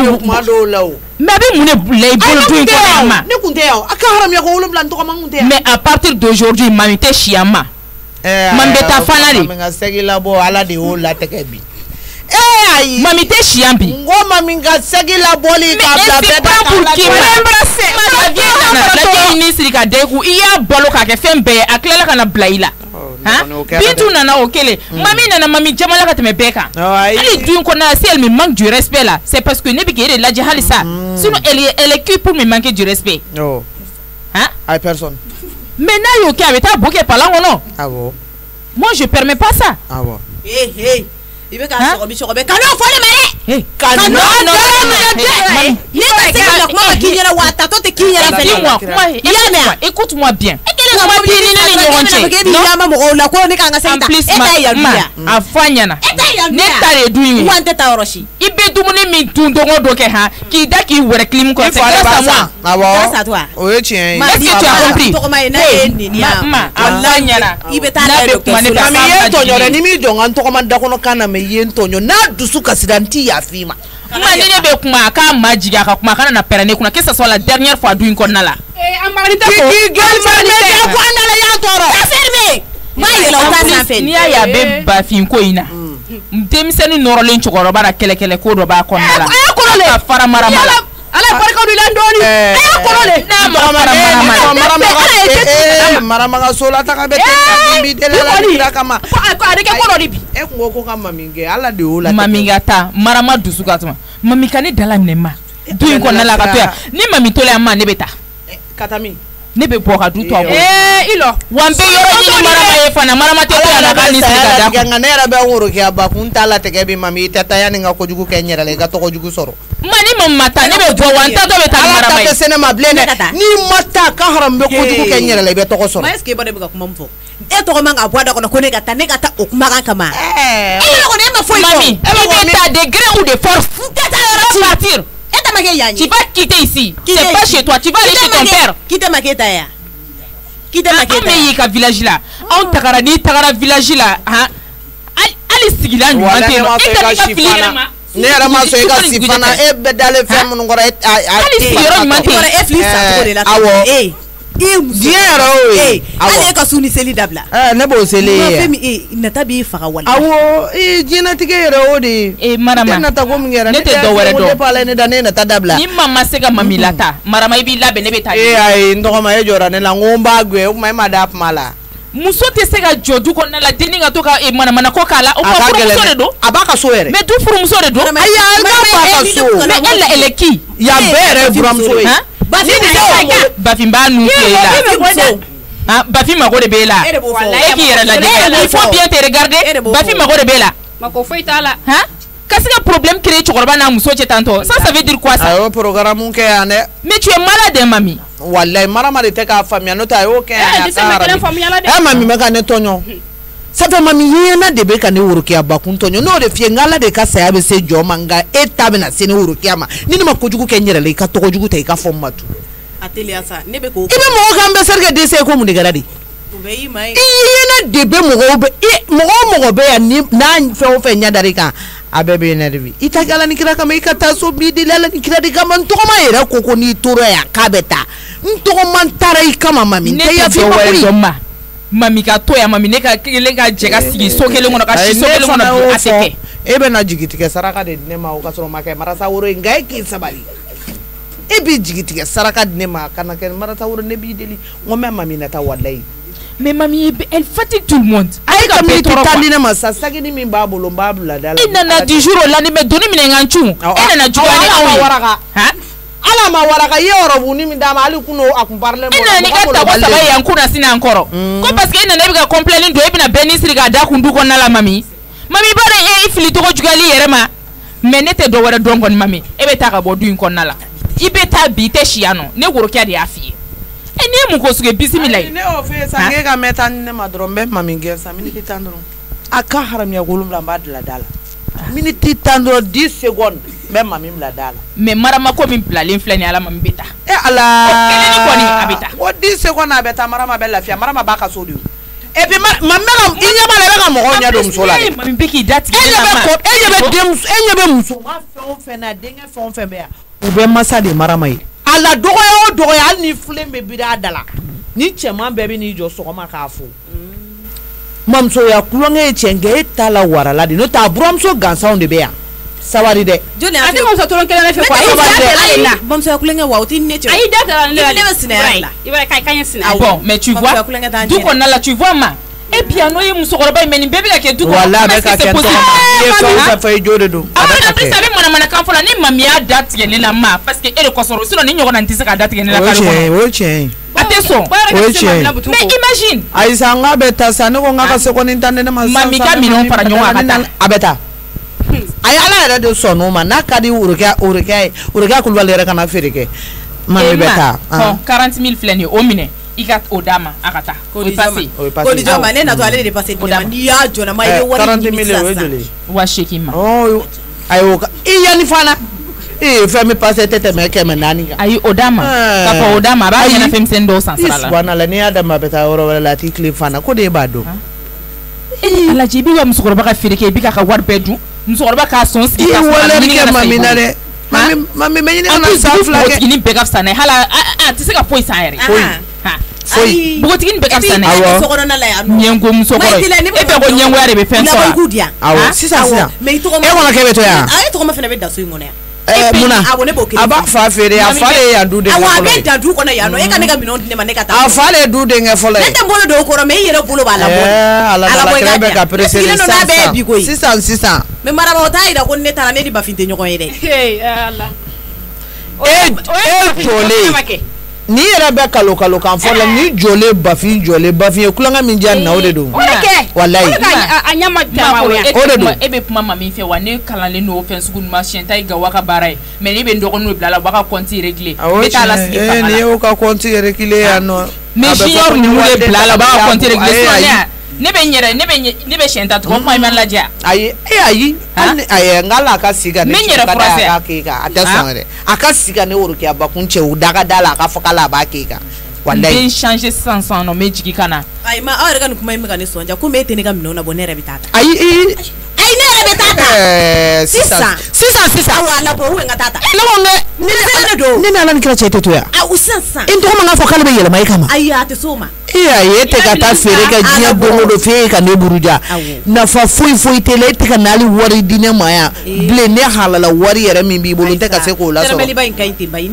mabe mune lay bol douin qu'on ma ne kunte ya aka haram ya ko wolum lan to ko mangunte mais à partir d'aujourd'hui mami te chiama mambe ta fanale menga segila bo ala de o la tekebi ayi mami te chiambi ngoma minga segila boli ka bla bla pour qui la ministre ka deku iya bolo ka ke fembe aklela kana blaila bintu nana okele mami nana mami jamala ka teme beka ali duin ko na si elle me manque du respect là c'est parce que ne bi kere la jahali ça sinon elle est qui pour me manquer du respect oh ay personne maintenant yo ki avec ta boke parlant non ah bon moi je permets pas ça ah bon ibe ka so bi so be kanu fo le mare kanu no ni ba se ka kuma kinyera wa ta to te kinyera fe écoute-moi bien ɲɔgɔn cɛ en plus a fɔ an ɲɛna ne ta de dun ye i bɛ dumuni min dun don o don kɛ han k'i da k'i wɛrɛ kilim kɔ c'est grâce à moi o ye tiɲɛ ye est-ce que tu as compris ma a fɔ an ɲɛna n'a bɛ kuma ne bɛ mami ye tɔɲɔ dɛ ni min jɔ n ka n tɔgɔma da kɔnɔ kan na mɛ i ye n tɔɲɔ n'a dusu kasira n ti yafa ma ma ni ne bɛ kuma a k'a ma jigin a ka kuma a kana na pɛrɛn ne kunna que ça soit la dernière fois du in kɔnɔna la n'i y'a ye a bɛ bafin ko in na denmisɛnnin nɔrɔlen cɛkɔrɔba la kɛlɛkɛlɛ ko dɔ b'a kɔnɔna la a ka fara marama la ala barika du la dɔɔni a y'a kɔrɔ de n'a maramaga so la taga bɛ tɛ bi deli la kira kama a de kɛ kɔrɔ de bi e kun ko ka mami kɛ ala de y'o la mami ka taa marama dusu ka tuma mami ka ne dala minɛ ma du in kɔnɔna la ka to yan ni mami tola yan ma ne bɛ taa ka taa min ne bɛ bɔ ka du to a bolo ilo wa n bɛ yɔrɔ ɲini marama ye fana marama tɛ to yan na k'a ni sigi ka da kun nka ne yɛrɛ bɛ n woro kɛ a ba kun t'a la tigɛ bi mami i tɛ taa yanni n ka kojugu kɛ n yɛrɛ la i ka tɔgɔ jugu sɔrɔ ma ni mami ma taa ne bɛ bɔ wa n tatɔ bɛ taa ni marama ye ala ta tɛ se ne ma bilen dɛ n'i ma taa ka haram bɛ kojugu kɛ n yɛrɛ la i bɛ tɔgɔ sɔrɔ est-ce que e ba de bɛ ka kuma min fɔ e tɔgɔ man ka bɔ a da kɔnɔ ko ne ka taa o kumakan kama e kɔni e ma foyi fɔ mami i bɛ taa de gré ou de force n tɛ taa yɔrɔ partir e tɛ ma kɛ yan tu vas quitter ici c'est pas chez toi tu vas aller chez ton père qui tɛ ma kɛ ta yan an bɛ y'i ka village la anw tagara n'i tagara village la hali sigilan ɲuman tɛ yen nɔ e tɛ n'i ka fili yɛrɛ ma ne yɛrɛ ma sɔn i ka si fana e bɛ dalen fɛn minnu kɔrɔ hali sigiyɔrɔ ɲuman tɛ yen e fili sacogo de la awɔ diɲɛ yɛrɛ o ye hali e ka su ni seli dabila ne b'o seli ye fɛn min nata b'i faga wali awɔ diɲɛlatigɛ yɛrɛ o de ye marama nata ko min yɛrɛ ne tɛ dɔ wɛrɛ dɔn ne pa ne da ne nata dabila ni maa ma se ka mami lata marama i b'i labɛn ne bɛ taa ayi n tɔgɔma e jɔra ne la n ko n b'a gɛn o kuma e ma da kuma la muso tɛ se ka jɔ du kɔnɔna la denni ka to ka manamana ko k'a la o ka furumuso de don a b'a ka so yɛrɛ mais du furumuso de don ayi ale b'a ka so mais elle est qui yan bɛɛ yɛrɛ ye buramuso ye Bafin b'a nu fiyɛ la Bafin mago de b'e la e k'i yɛrɛ lajɛ il faut bien te regarder Bafin mago de b'e la mako foyi t'a la ka se ka problème créer cɛkɔrɔba n'a muso cɛ tantɔ ça veut dire quoi ça a y'o programme kɛ yan dɛ mais tu es malade mami wallahi marama de tɛ k'a faamuya n'o tɛ a y'o kɛ yan mami bɛ ka ne tɔɲɔ ça fait mami yena de bɛ ka ne worokiya bakun tɔɲɔ n'o de fiyɛ n k'ala de ka saya bɛ se jɔ ma nka e ta bɛna se ne worokiya ma ni ne ma kojugu kɛ n yɛrɛ la i ka tɔgɔ jugu ta i ka fɔ n ma tu a teliya sa ne bɛ k'o i bɛ mɔgɔ kan bɛ serikɛ dɛsɛ ko mun de kɛra de i yena de bɛ mɔgɔ bɛ yan n'a fɛn o fɛn ɲɛ dar'i kan a bɛɛ bɛ ne de bi i ta kɛ ala ni kira kama i ka taa so bi deli ala ni kira de kama n tɔgɔma yɛrɛ ko n'i tora yan k'a bɛ taa n tɔgɔma taara i kama mami ne tɛ dɔ wɛrɛ dɔn ma mami ka to yan mami ne ka kelen ka jɛ ka sigi so kelen kɔnɔ ka si so kelen kɔnɔ bi a tɛ kɛ e bɛ na jigitigɛ saraka de di ne ma o ka sɔrɔ ma kɛ marasa woro ye nka e k'i sabali e b'i jigitigɛ saraka di ne ma ka na kɛ marasa woro ne b'i deli n ko mɛ mami na taa walayi mais mami elle fatigue tout le monde ayi ka miniti tan di ne ma sa sagini min b'a bolo n b'a bila da la i nana 10 jours o la ni mɛ doni minɛ n ka n cun e nana juguya ni anw ye ala ma waraka i ye ɔrɔbuni min d'a ma hali kun a kun parilen bɔ e nana ni ka tabɔ saba ye yan kun na sini an kɔrɔ ko parce que e nana e bɛ ka compléni don e bɛna bɛɛ ni siri k'a da kun du kɔnɔna la mami mami i b'a dɔn e fili tɔgɔ juguyali yɛrɛ ma mais ne tɛ dɔ wɛrɛ dɔn kɔni mami e bɛ taa ka bɔ du in kɔnɔna la i bɛ taa bi i tɛ si yan nɔ ne worokiya de y'a f'i ye e n'i ye mun ko sugu ye bisimila ye ne y'o f'i ye sa k'e ka mɛn tan ni ne ma dɔrɔn n bɛ mami gɛn sa miniti tan dɔrɔn a ka haramiya wolonwula n b'a bila da la miniti tan dɔrɔn 10 secondes n bɛ mami bila da la mais marama ko min bilalen filɛ nin ye ala mami bɛ taa ala o kelen kɔni a bɛ taa o 10 secondes a bɛ taa marama bɛ lafiya marama b'a ka so de et puis mami bɛ ka i ɲɛ b'a la i bɛ ka mɔgɔw ɲɛ don muso la dɛ mami bɛ k'i da tigɛ e ɲɛ bɛ muso ma fɛn o fɛn na denkɛ fɛn o fɛn bɛ yan u bɛ masa de marama ye a la dɔgɔya o dɔgɔya hali ni filen bɛ biri a da la ni cɛman bɛɛ bɛ n'i jɔ sɔgɔma k'a fo mamusoya kulonkɛ ye tiɲɛ kɛ e t'a la warala de n'o tɛ a buramuso gansanw de bɛ yan sabari dɛ joli a tɛ mamuso tɔrɔ kelen ne fɛ quoi ayi bamusoya kulonkɛ wa o tɛ ne cɛ ayi da tɛ ne la ne bɛ sinaya la i b'a k'a ɲɛ sinaya bon mais tu vois du kɔnɔna la tu vois ma et puis n'o ye musokɔrɔba in mais nin bɛɛ bɛ ka kɛ du kɔnɔ wala bɛ ka kɛ tɔgɔ i ye fɛn o fɛn fɔ i jo de don a bɛ ka kɛ a bɛ manamanakan fɔ la ni mami y'a da tigɛ ne la ma parce que e de kɔsɔrɔ sinon ni ɲɔgɔn na n tɛ se k'a da tigɛ ne la kalo kɔnɔ o ye tiɲɛ ye a tɛ sɔn mais imagine ayisa n k'a bɛ taa sa ne ko n k'a ka seconde tan di ne ma mami ka minɛnw fara ɲɔgɔn kan a ka taa a bɛ taa ayi ala yɛrɛ de sɔnn'o ma n'a ka di worokiya Kulibali yɛrɛ kana feere kɛ mami bɛ taa 40 000 filɛ nin ye o minɛ ikat odama akata o passé ko di jama ne na to ale de passer ni ya jona ma ye wari 40 millions we joli wa shekima oh ayo yani fana femi passé tete me keme nani ayi odama kafa odama ba yana fem sendo sansala subhanallah ni adama beta woro wala ti clip fana ko de bado ala jibi wa musukoroba ka firike bi ka war bedu musukoroba ka son ski ka wala ni ke mamina de mami me ni na safla ke ni backup sana hala ti se ka foi saire foi bugoti ni backup sana sokoro na la ya no nyengo musokoro e be ko nyengo ya be fen so awo sisa me to ko e wala ke beto ya ay to ko ma fena be da so ngone muna aba fa fere afale ya dude awa be da du ko na ya no e ka ne ka minon ne ma ne ka ta afale dude nge fole ne ta bolo do ko ro me yere bolo ba la bolo ala la be ka presele sisa me mara ba ta ida ko ne tara ne di ba finte nyoko yede Allah jole ni yɛrɛ bɛ kalo kan fɔlɔ ni jole bafin ye kulanga min diya na o de don wallahi a ɲama tama o de don e bɛ kuma ma min fɛ wa ne kalanlen n'o fɛn sugu ma siyɛn ta i ga waka baara ye mais ne bɛ n dɔgɔninw bila la wa ka compte régler ne t'a la sigi fanga la ni y'o ka compte régler yan nɔ mais junior ninnu de bila la wa ka compte régler sinon ne bɛ siyɛn ta tugun kuma in ma lajɛ ayi ngala ka siga ne yɛrɛ furasɛ a tɛ sɔn yɛrɛ a ka siga ne woro kɛ bakun cɛ u daga da la a ka fɔ k'ala a b'a kɛ kan wallahi den changer sisan no me jigi kana ayi ma aw yɛrɛ ka nin kuma in bɛ ka ne sɔnja ko me tɛ ne ka minɛnw na bɔ ne yɛrɛ bɛ taa ta ayi ne yɛrɛ bɛ taa ta sisan awa ala bɔ n ka taa ta ne don ne ala ni kira cɛ tɛ to yan u sisan n tɔgɔ man ka fɔ k'ale bɛ yɛlɛma e kama ayi a tɛ s'o ma e tɛ ka taa feere kɛ diɲɛ don o don f'e ka ne buruja nafa foyi tɛ la e tɛ ka n'ale wari di ne ma yan bilen ne halala wari yɛrɛ min b'i bolo n tɛ ka se k'o lasɔrɔ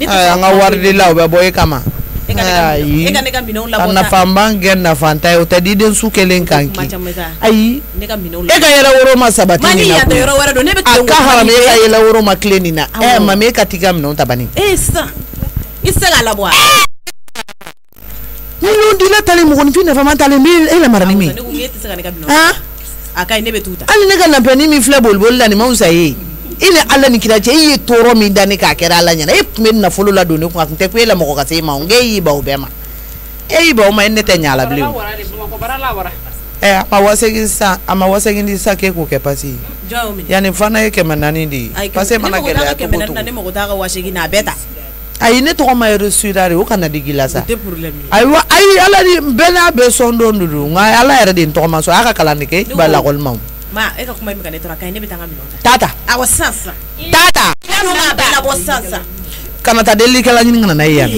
an ka wari de la o bɛ bɔ e kama ayi a nafa man kɛ nafanta ye o tɛ diden su kelen kan ki ayi e ka yɛlɛ woro ma sabati nin na a ka haram e ka yɛlɛ woro ma tile nin na mami e ka t'i ka minɛnw ta bani sisan i tɛ se k'a labɔ ni y'o dila tali mɔgɔninfin nafa man tali e lamara ni min hali ne ka napɛni min filɛ boliboli la nin ma wusa ye e ni ala ni kira cɛ e ye tɔɔrɔ min da ne k'a kɛra ala ɲɛna e tun bɛ nafolo la don ne kun a tun tɛ ko e la mɔgɔ ka se e ma o e y'i ban o bɛɛ ma e y'i ban o ma e ne tɛ ɲa la bilen a ma wasegin di sisan k'e k'o kɛ pasi yanni fana ye 400 de ye pasi mana gɛlɛya cogo o cogo ayi ne tɔgɔ ma reçu o kana digi la sa ayiwa ayi ala ni bɛɛ n'a bɛɛ sɔn don nka ala yɛrɛ de tɔgɔ ma sɔn a ka kalan de kɛ ba lakɔli ma ma e ka kuma min ka ne tora kan ne bɛ taa ka minɛn tata awa sisan tata n'a bɛɛ labɔ sisan kana taa delikɛla ɲini kana na ye yan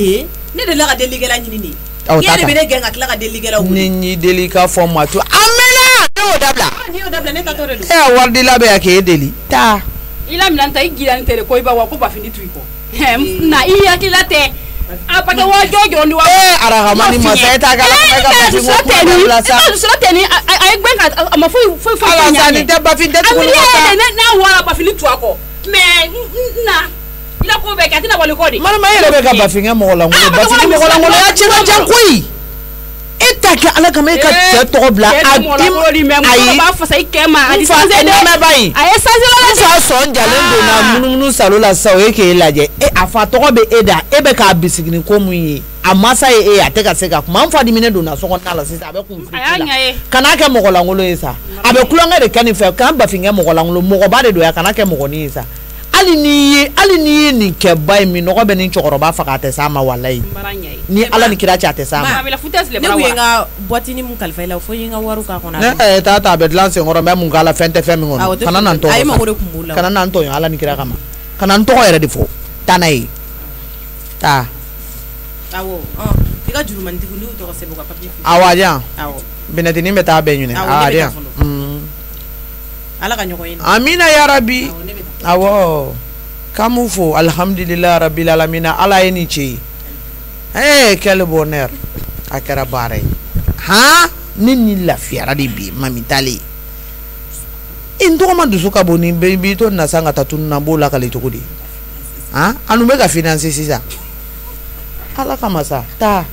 ne de la ka delikɛla ɲini de awɔ tata ne bɛ ne gɛn ka tila ka delikɛla wuli ni deli ka fɔ ma to amina ne y'o dabila n'i y'o dabila ne ta tɔ de don e wari di la bɛ yan k'e deli taa i la minɛn ta i gilani tɛ de ko i ba wa ko bafini tu i kɔ na i hakilila tɛ a parce que wa jɔjɔ ni wa arahamani masa e t'a kala ka bafin ko kuma dabila sa sɔrɔ tɛ ni a ye gbɛn ka a ma foyi ala sa nin tɛ bafin tɛ tuguni ka taa n'a wara bafini tu a kɔ mais na i la ko bɛɛ kɛ a tɛna wale kɔ de marama e yɛrɛ bɛ ka bafin kɛ mɔgɔ lankolon bafin mɔgɔ lankolon y'a cɛ ka jan koyi e t'a kɛ ala kama e ka cɛ tɔgɔ bila a ayi b'a fasa i kɛ ma a di sanse dɛ a ye sanse la dɛ fa sɔn jalen donna munumunu salo la sisan o ye k'e lajɛ a fa tɔgɔ bɛ e da e bɛ k'a bisigi ni ko mun ye a masa ye e a tɛ ka se ka kuma an fa dimine donna so kɔnɔna la sisan a bɛ kun fili la kana kɛ mɔgɔ lankolon ye sa a bɛ kulonkɛ de kɛ nin fɛ k'an bafin kɛ mɔgɔ lankolon mɔgɔba de don ya kana kɛ mɔgɔnin ye sa hali n'i ye nin kɛ ba ye min nɔgɔ bɛ nin cɛkɔrɔba faga a tɛ s'a ma walayi ni ala ni kira cɛ a tɛ s'a ma ne kun ye n ka boîtini mun kalifa i la fo n ye n ka wariw k'a kɔnɔ ne taa a bɛ dilan senkɔrɔ mɛ mun k'a la fɛn tɛ fɛn min kɔnɔ kana na n tɔgɔ a ye mago de kun b'o la kana na n tɔɲɔ ala ni kira kama kana n tɔgɔ yɛrɛ de fɔ taa n'a ye taa awɔ i ka jurumanitigi n'u tɔgɔ sɛbɛn u ka papier awɔ a di yan binɛtinin bɛ taa bɛɛ ɲini a di yan ala ka ɲɔgɔn ye amina yarabi awɔ k'an fo alhamdulilayi rabil alamina ala ye nin cɛ ye quel bonheur a kɛra baara ye ne ni lafiyara de bi mami tale n tɔgɔ ma dusu ka bon nin bɛɛ b'i to na san ka taa tunu na n b'o lakale cogo di anu bɛ ka finance sisan ala kama sa taa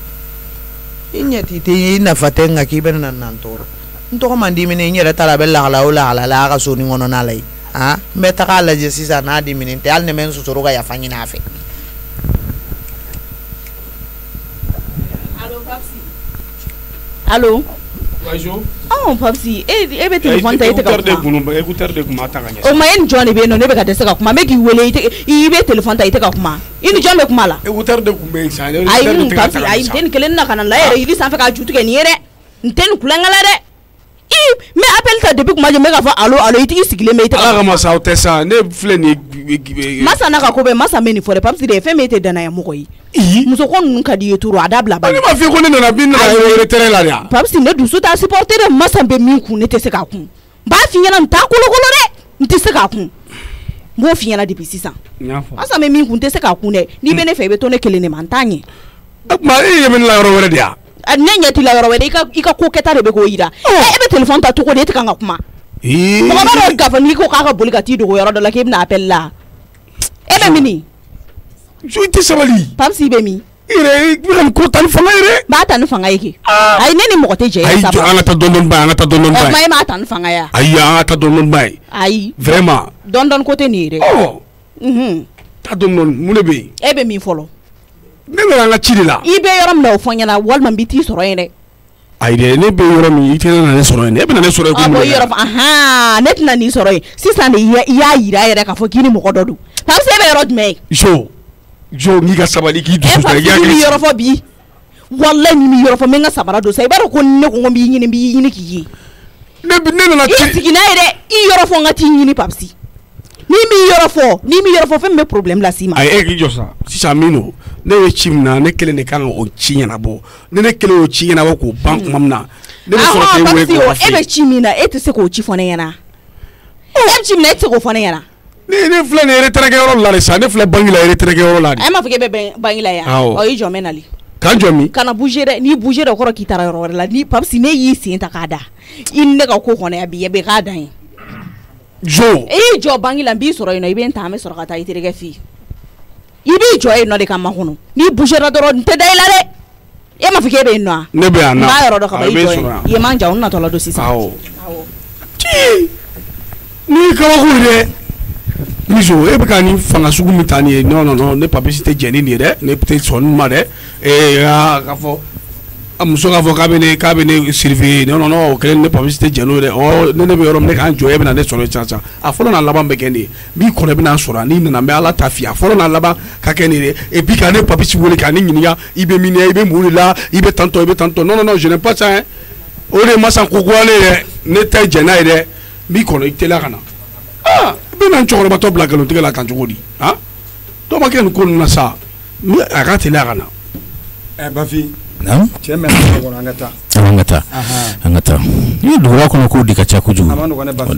i ɲɛ t'i tɛ i nafa tɛ nka k'i bɛ na n tɔɔrɔ n tɔgɔ man di minɛ n yɛrɛ ta la a bɛ lahala o lahala la a ka so ni kɔnɔna la ye n bɛ taga lajɛ sisan n'a di minɛ tɛ hali ne bɛ n sosoro ka yafa ɲini a fɛ Allo. Bonjour. Oh papsi, e be téléphone ta ite ka kuma. Écouteur de kuma ta ganya. O ma en John be no ne be ka dese ka kuma me ki wele ite i be téléphone ta ite ka kuma. Ini John be kuma la. Écouteur de kuma isa. Ai papsi ai den kelen na kana la ere ili san fa ka jutu ke ni ere. Nten kulanga la de. Me appelle ta depuis kuma je me ka fa allo ite isigile me ite. Ala ma sa otesa ne fle ni masa na ka ko be masa me ni fore papsi de fe me ite dana ya mokoyi. Muso ko nun ka di yeturu adabla ba. Ni ma fi ko ne na bin na retere la ya. Papsi ne dusu ta supporter masa be min ku ne te se ka kun. Ba fi yana nta kolo de. Nti se ka kun. Mo fi yana depuis 6 ans. Masa me min ku nte se ka kun ne. Ni be ne fe be to ne kele ne mantanye. Ma e min la ro were dia. Nenya ti la ro were ika ko keta de be ko ira. E be telephone ta to ko de te kan kuma. Mo ba ro ka fa ni ko ka boli ka ti do yoro de la ke na appel la. E be mini. Jo ite sabali. Papsi be mi. Ire biram ko tan fanga ire. Ba tan fanga yake. Ai ne ni mo te je sa. Ai anga ta don ba, anga ta don ba. Mai ma tan fanga ya. Ai anga ta don ba. Ai. Vraiment. Don côté ni ire. Oh. Ta don mune be. E be mi folo. Ne na nga chiri la. I be yoram na ofonya na walman biti soro ire. Ai de ne be yoram ite na ne soro ine. E be na ne soro ko. Abo yoram aha, net na ni soro. Sisa ne ya ira ire ka fo kini mo kododu. Papsi be yorod me. Jo ni ga sabali ki dusu ta ya ni yoro fo bi wallahi ni yoro fo menga sabara do sai baro ko ne ko ngombi yini ki ne na ti na ire I yoro fo ngati yini papsi ni mi yoro fo fe me problem la sima ay e jo sa si sa mino ne we chimna ne kele ne kan o chinya na bo ne kele o chinya na ko bank mamna ne so te we ko e be chimina e te se ko chi fo ne yana e chimna e te ko fo ne yana ne fle ne retere ke yoro la le sa ne fle bangila retere ke yoro la ay ma fike be bangila ya o yi jo menali kan jo mi kana bouger ni bouger de ko kitara yoro la ni papsi ne yi sin ta kada in ne ka ko hono ya bi be kada yin jo jo bangila bi soro ino ibe nta me soro kata itere ke fi ibi jo e no de kama hono ni bouger do nte dai la de e ma fike be no ne be ana ma yoro do ka ba jo ye manja onna to la do sisa ti ni ka ko de Mijo e be kan fanga sugu mitani non ne publicité jeni ni de ne peut-être son ma de e ka fo amuso ka fo ka be ne surveiller non kelen ne publicité jeno de o ne be yoro ne kan jo e be na ne soro chancha a folo na laban be kendi bi ko le be na soro ni na me ala tafia folo na laban ka kendi de et puis kan ne publicité wole kan ni niya ibe mini ibe mulila ibe tanto non je n'aime pas ça hein o le masa ko gwale ne ta jena de bi ko le tela kana bena choro bato blaga lo tigala kan jogodi ha to ma ken ko na sa mi agati la kana bafi nam cheme ko angata ni dura ko ko dika cha kujugu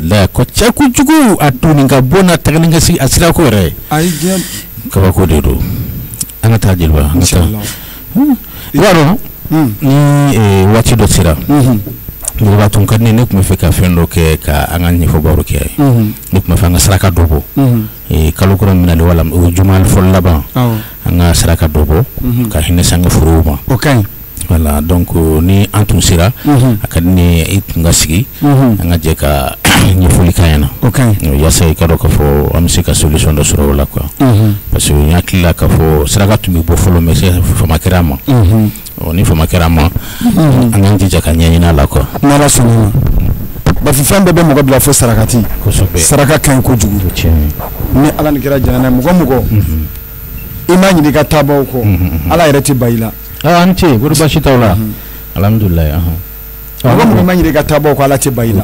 la ko cha kujugu atuni nga bona taganinga si asira ko re ai gem ka ko de do angata jilba angata waro ni wati do sira ni batun kan ne kuma fe ka fendo ke ka angan ni fo baro ke ni kuma fa nga saraka dobo kalo ko min ali wala jumal fol laba nga saraka dobo ka hinne sanga furuma okay voilà donc ni antun sira akadni it nga sigi nga je ka ni foli kayana okay ya sai ka do ko fo amsika solution do sura wala quoi parce que yakila ka fo saraka tumi bo folo mais c'est fo makirama oni fo makirama anganji jaka nyanyina la ko mara sununa ba fi fambe be mo go bla fo sarakati saraka kan ko jugu ni ala ni kira janana mo go imani di ka tabo ko ala ireti bayila anti guru bashi tawla alhamdulillah mo imani di ka tabo ko ala ti bayila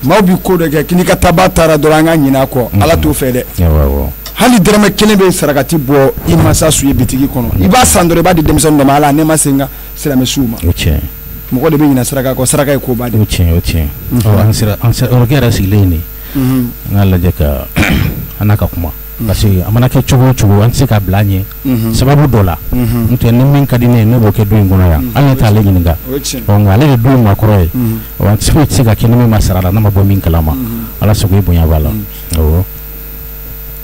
ma bi ko de ke ni ka tabata do ranga nyina ko ala to fede hali drama kene be sarakati bo imasa suye bitigi kono iba sandore ba di demson do mala ne masenga sira mesuma mo ko de be nyina saraka ko saraka ko ba de ansira orgera sileni ngala jeka anaka kuma parce que amana ke chugo anse ka blanye sababu dola mtu ne min kadine ne bo ke do ngona ya ane ta le nyinga o ngale de do makroe o anse se ka kene me masara na mabo min kalama ala so go bunya bala o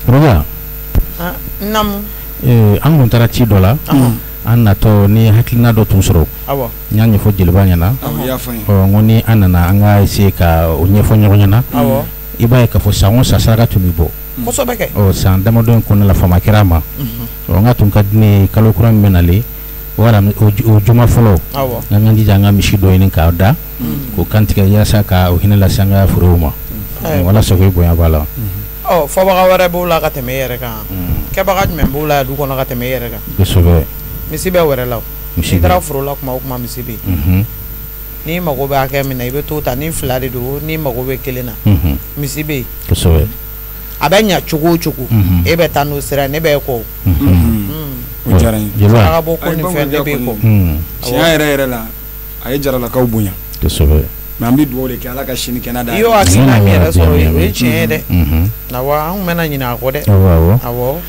roga nam an gon tara ci dola an nato ni haklina do tun soro awa nyanyi fo jilbanya na o ngoni anana anga se ka o nyefo nyonya na awa iba ka fo sango sa saraka tumibo koso beke o san damodon ko na la fama kirama o ngatun kadni kalo kuran menali wala o juma folo nanga di janga mishi do yin ka da ko kantika ya saka o hinala sanga furuma wala so ko boya bala fo baga wara bula ka teme yere ka ke baga men bula du kono ka teme yere ka besobe misibe wara law misi dara furula kuma misibe ni mago ba ka mina ibe to ta ni flade do ni mago be kelena misibe besobe abanya chugu ebe tanu sira ne be ko o jaran jela bo ko ni fende be ko siya yere la ay jarala ka ubunya besobe mambi duole ke ala ka shini Canada yo asina mi era so e chede na wa mena nyina ko de awo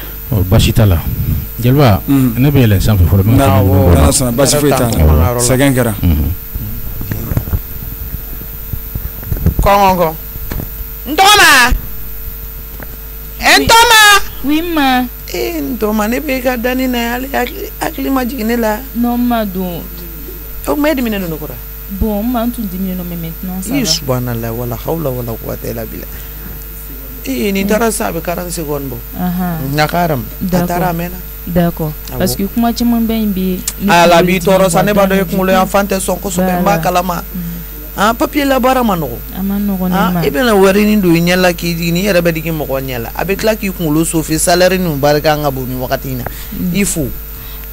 bashitala jelba ne be le sanfe foro me na wo na sana bashi fita second kara kongo ndoma oui ma ndoma ne be ka dani na ale akli majigine la non ma do o me de mineno ko bon ma tu diminuer no maintenant ça va subhanallah wala hawla wala quwwata illa billah ni dara sabe 40 secondes bo nakaram atara mena d'accord parce que kuma ci mon ben bi ala bi toro sane ba do yekulo enfante sonko so be ba kalama papier la bara manogo amanogo ni ma ibena wari ni do nyala ki ni yere be digi mo ko nyala avec la ki kulo so fi salaire ni barka nga bo ni wakati na il faut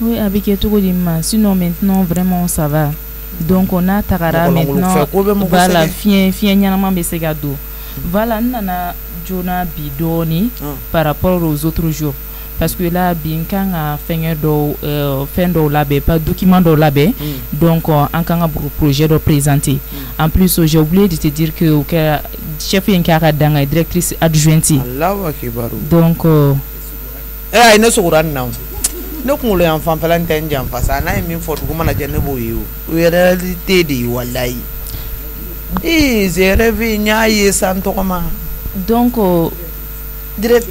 oui avec tout di ma sinon maintenant vraiment ça va donc on a tagara maintenant voilà fien nyama be sega do voilà nana jona bidoni par rapport aux autres jours parce que là bien quand a fin do labé pas document do labé donc en quand a projet de présenter en plus j'ai oublié de te dire que chef Yankara danga directrice adjointe Allahu akbar donc ina suran now ne kunle enfant pelanten jam pasa na mi fotu kuma na jenne boyo reality di wallahi zere vi nyaaye santo kama donc direct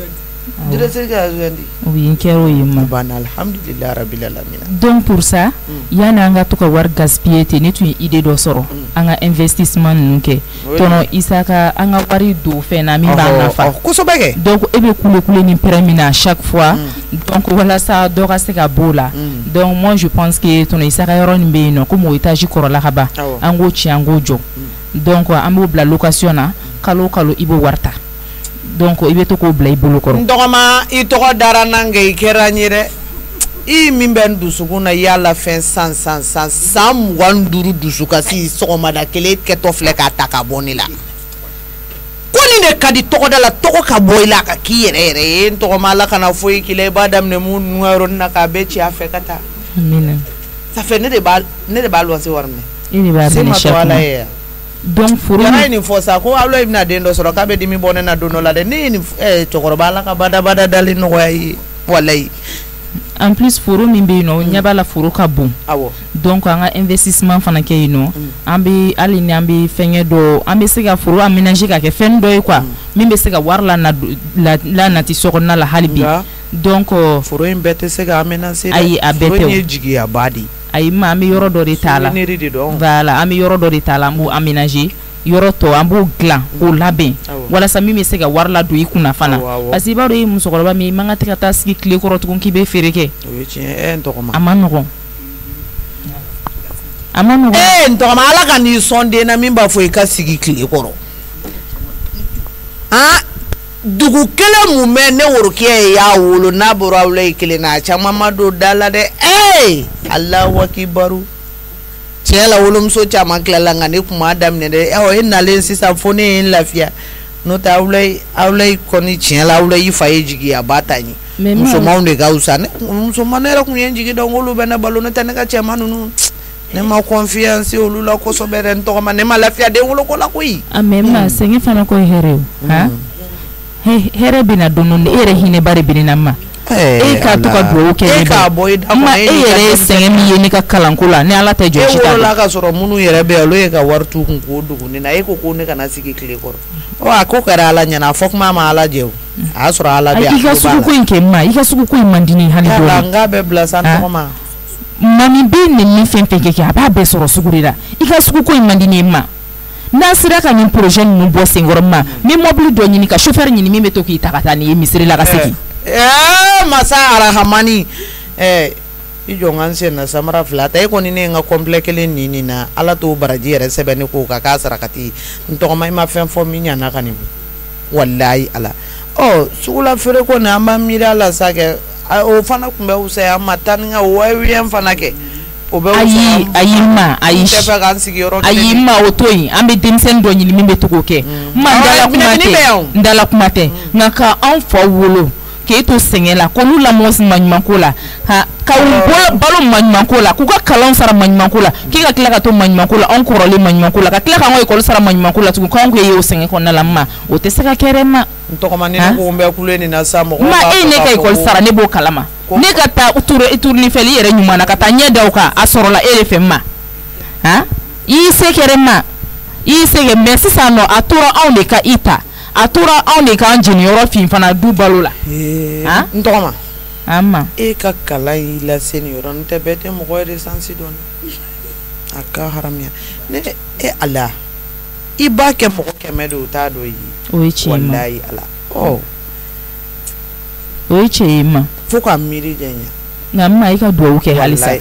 ga zuandi oui nkero yima bana alhamdulillah rabbil alamin donc pour ça yana anga to ka war gaspiller te ne tu idée do soro anga investissement nuke tono isaka anga wari do fe na mi ba na fa ko so bege donc ebe kule ni permis chaque fois donc voilà ça do ka se ka bola donc moi je pense que tono isaka yoro nimbe no comme étage korola haba ango chi ango jo donc ambo bla location na kalo ibo warta donc ibe to ko blay bulu ko ndogama I to dara nange keranyire I mimben dusukuna yalla fin sam wanduru dusuka si sokoma da kele ke to fleka taka bonila koni ne kadi to dala to ka boyla ka kiyere ndogama la kana foyi kile badam ne mu nuero na ka be ci afekata amina ça fait ne de bal wasi warme ini ba ne chef donc furu ni fosa ko alo ibna dendo soro ka be dimi bonne na dono la de ni chokoroba la ka bada dali no way wallahi en plus furu mimbe no nyaba la furu ka bon awo donc anga investissement fana ke ino ambi alini ambi fenye do ambi sega furu aménager ka ke fen do quoi mimbe sega war la na ti soko na la halibi donc furu imbete sega aménager ay abete furu jigi ya badi ay ma ami yoro do tala voilà ami yoro do tala mu aménager yoro to ambu glan ko labin wala sami mi sega warla do ikuna fana parce ba do musokoroba mi manga tekata siki clé ko rotu ki be fereke amanogo ntoma ala kan ni sonde na mimba fo ka sigi clé ko dugu kele mu me ne worke ya wolo na borawle kele na chama mado dala de Allahu akbaru tiela wolum so chama kala ngane kuma adam ne de ina len sisa fone en lafia no ta awlay koni tiela awlay faye jigi abatani muso maunde gausa ne muso manera kunyen jigi dongolu bena balono tanaka chama nunu ne ma confiance olu la ko so beren to ma ne ma lafia de wolo ko la kuyi amema sengi fana ko here here bina dono ne ere hine bare bina ma ka to ka do ke ka boy ma ere sengi mi yeni ka kalankula ne ala te jo chita la ka soro munu yere be lo ye ka wartu kun ko dugu ni na e ko ne kana sigi kle ko o akokara ala nyana fok mama ala jew a soro ala be ika suku ko inke ma ika suku ko mandini hali do nga be blasan to ma mami be ne mi fempe ke aba be soro sugurira ika suku ko mandini ma na sira ka ni projet nu bo sengorma mi mobile do nyini ka chauffeur nyini mi meto ki takata ni misiri la ka seki masa arahamani I jongan sen na samara flata e koni ne nga complexe le nini na ala to baraji yere sebeni ko ka sarakati nto ma ma fen fo minya na kanimi wallahi ala sugula fere ko na ma mira la sake o fana kumbe usaya matanga wawien fana ke ayima otoyi ambe demsen do nyini mimbe tugoke ndala kumate ngaka an fa wolo ke to sengela ko nu la mos manmankola ha ka balo manmankola ku ka kalon sara manmankola ki ka kila ka to manmankola on korole manmankola ka kila ka ngoy ko sara manmankola tu ko ko ye senge ko na lamma o te seka kerema to ko manini ko mbe kuleni na samo ma ne ka ko sara ne bo kalama ne ka ta tourni feli yere nyumana ka ta nyeda ka asorola elefemma ha yi sekerema yi sege merci sano atura on de ka ita atura on de ka junior fin fana du balola ha ndoma amma e ka kala ila senior on te bete mo ko resansi don aka haramia ne e ala iba ke mo ke medo ta do yi wallahi ala chema fuko amiri jenya ngamma ika duwa ke halisa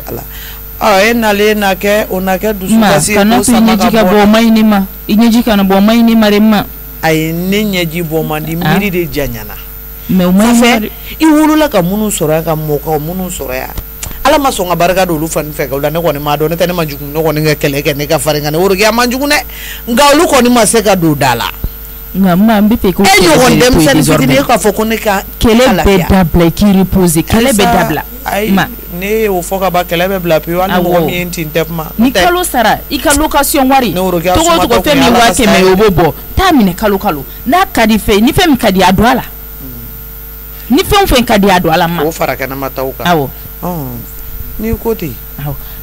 nale na ke onake dusu kasi ko sama ka bo maini ma inyeji kana bo maini marema ay nenyeji bo mandi miri de janyana me umari I wulula ka munu sora ka moka munu sora ya ala masonga baraka do lu fan fe ka ne ko ni ma do ne tane manjugu ne ko ne kele ke ne ka faringa ne wurgi manjugu ne nga lu ko ni maseka do dala ngamma mbipe ko e yo dem sen fitini ka foko ne ka kele be dabla ki repose kele be dabla ma ne o foka ba kele be bla pi wala mo mi entintep ma ni kalo sara i ka location wari to fe mi wa ke me obobo ta mi ne kalo na kadi fe ni fe mi kadi adwala ni fe kadi adwala ma o fara kana matauka ni koti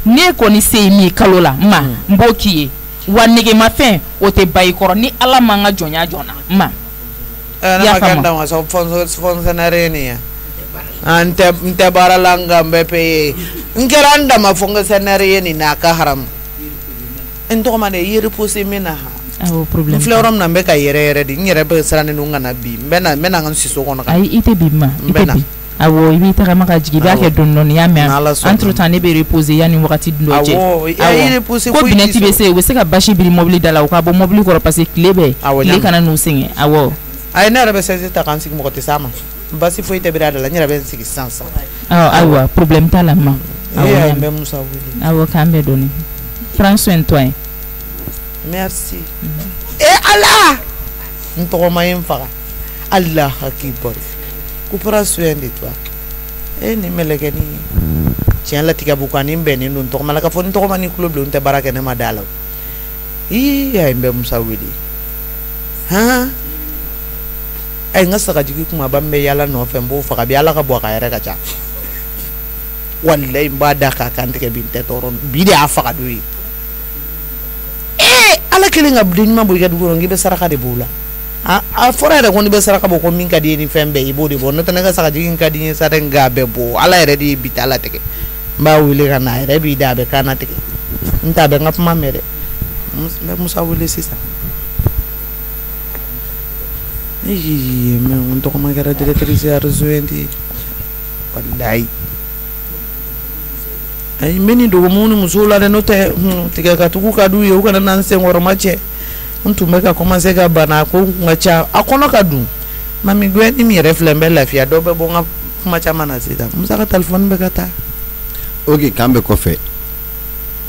ne ko ni se mi kalo la ma mbokiye wanige ma fe o te bayikoro ni ala manga jonya jona ma ya maganda wa so fonzanare ni ya ante baralanga mbepe ngeranda mafonga senare ni na ka haram ento ma ne yiri posi mina ha problem fleurom na mbeka yere di nyere be sarane nunga na bi mena ngan siso kono ka ai ite bi ma ite bi awo ibi ta maka jigi ba ke donno ni ya me entre temps ne be reposer yani wakati ndoje ko bineti be se we se ka bashi bi mobile dala ko bo mobile ko passer clé le kana no singe awo ay na rebe se ta kan sik mo ko te sama basi foi te birada la nyere be sik sansa awa problème ta la ma awo me musa wuli awo kambe doni prends soin toi merci Allah nto ma yemfaka Allah akbar kupara soin de toi ni melekeni tiens la tiga bukani mbeni nun to malaka fon to mani club lu te baraka ne madala ay mbe musa wili ha ay ngasa ka jigi kuma bambe yala no fembo faka bi ala ka bo ka yere ka cha wallahi mbada ka kan te binte toron bi de afaka doyi ala kelinga bdin ma bo ga dugoro ngi be saraka de bula a fora da koni be saraka bo ko min ka di ni fembe ibodi bo nata naga saka jigin ka di ni sarenga be bo ala ere di bitala teke ba wile kana ere bi da be kana teke nta be ngap ma mere musa wile sisa me un to kuma gara direttrice a rezuenti wallahi ay meni do munu musula de note tiga ka tuku ka du yo kana nan sen woro mache untu meka commencer ka bana ko ngacha akono ka du mami gweni mi reflembe la fia do be bonga macha mana sita musa ka telephone be kata okay kambe ko fe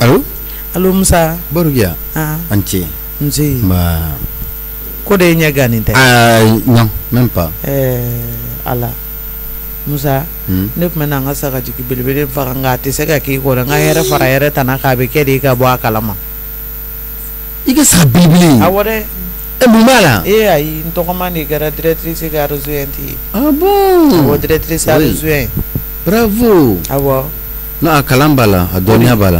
allo musa borugia anchi nzi ba ko de nyaga ni te non même pas ala musa ne kuma na ngasa ka jiki belbele fa ngati se ka ki ko nga yere fara yere tanaka be kedi ka bo akalama ika sa bilbili awore mumala ay nto komani gara directrice ga rezuenti bon o directrice a rezuen bravo awo no akalambala adonia bala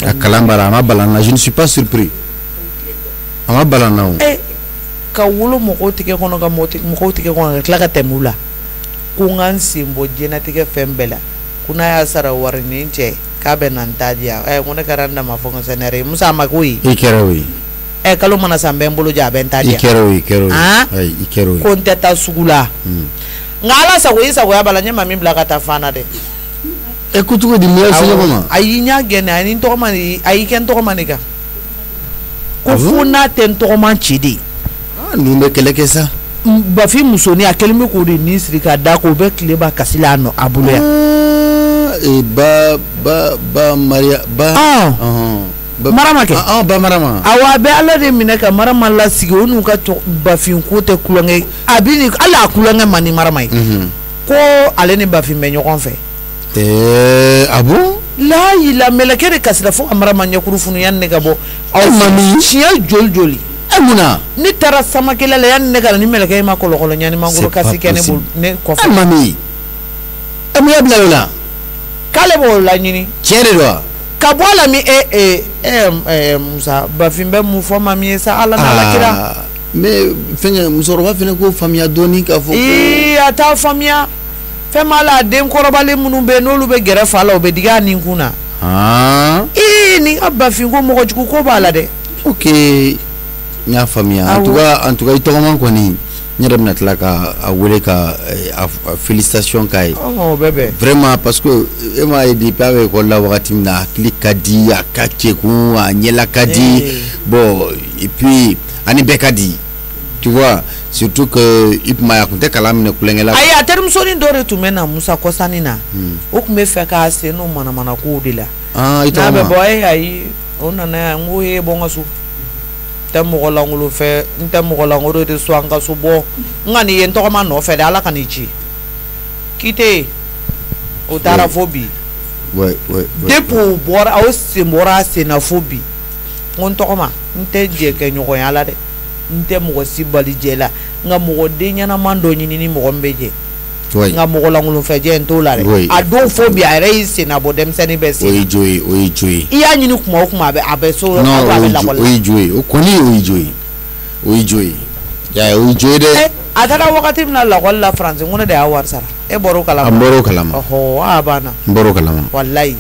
akalambala amabala na je ne suis pas surpris amabala na ka wulo moko tike kono ka moko tike kono ka ka temula kungan simbo jena tike fembela kuna ya sara warni nje ka benantadia ngone karanda mafongo senere musa makui ikerewi kalo mana sambe mbulu jabe ntadia ikerewi ay ikerewi konteta sugula ngala sa ko isa ko ya balanya mami blaka ta fana de Écoute, tu dis moi c'est comment? Ayi nya gene ani tokoma ni ayi ken tokoma ni ka. Ko funa ten tokoma chidi. Ah, nous me keleke ça. Bafi musoni akelme ko de ni sirika da ko be kleba kasila no abuloya. Et ba Maria ba marama ke ba marama awa be ala de mineka marama la sigi onu ka to bafin ko te kulonge abini ala kulonge mani marama ko ale ni bafin be nyokon fe bon la ila meleke de kasila fo marama nyakuru funu yan ne gabo aw mami chiya joli amuna ni tara sama kele le yan ne kala ni meleke ma ko lokolo nyani mangoro kasi kene bul ne ko fa mami amuya blawla kale bo la nyini chere do kabwala mi Musa bafimbe mu foma mi sa ala na la kira mais fenga musoro wa fene ko famia doni ka fo ata famia fe mala dem korobale munu be no lu be gere fala o be diga ni kuna ni abafingo mo ko bala de OK nya famia en tout cas itoman ko ni ñere na tlaka a wele ka félicitations kay bébé vraiment parce que ema edi pawe ko la wakati na klikadi akache ku anyela kadi bon et puis ani bekadi tu vois surtout que ipma ya kunte kalam ne kulengela ay aterum soni dore tu mena Musa kosani na o kume feka se no mana ko dila ito na boy ay ona na ngoye bonga su tamo la ngolo fe ntamo la ngoro de swanga subo ngani yento kama no fe ala kanichi kite utara phobie depo bora au simbora xenophobie ngonto kama nte je ke nyoko yala de nte mo sibali jela ngamo de nyana mando nyini ni mo mbeje ngamo la ngolo fe je ntolare ado phobie are sena bodem seni besi oyi joy iya nyini kuma be abeso abe la bola oyi joy okoni oyi joy ya oyi joy de atara wakati na la wala France ngone de awar sara e boro kalama oho abana boro kalama wallahi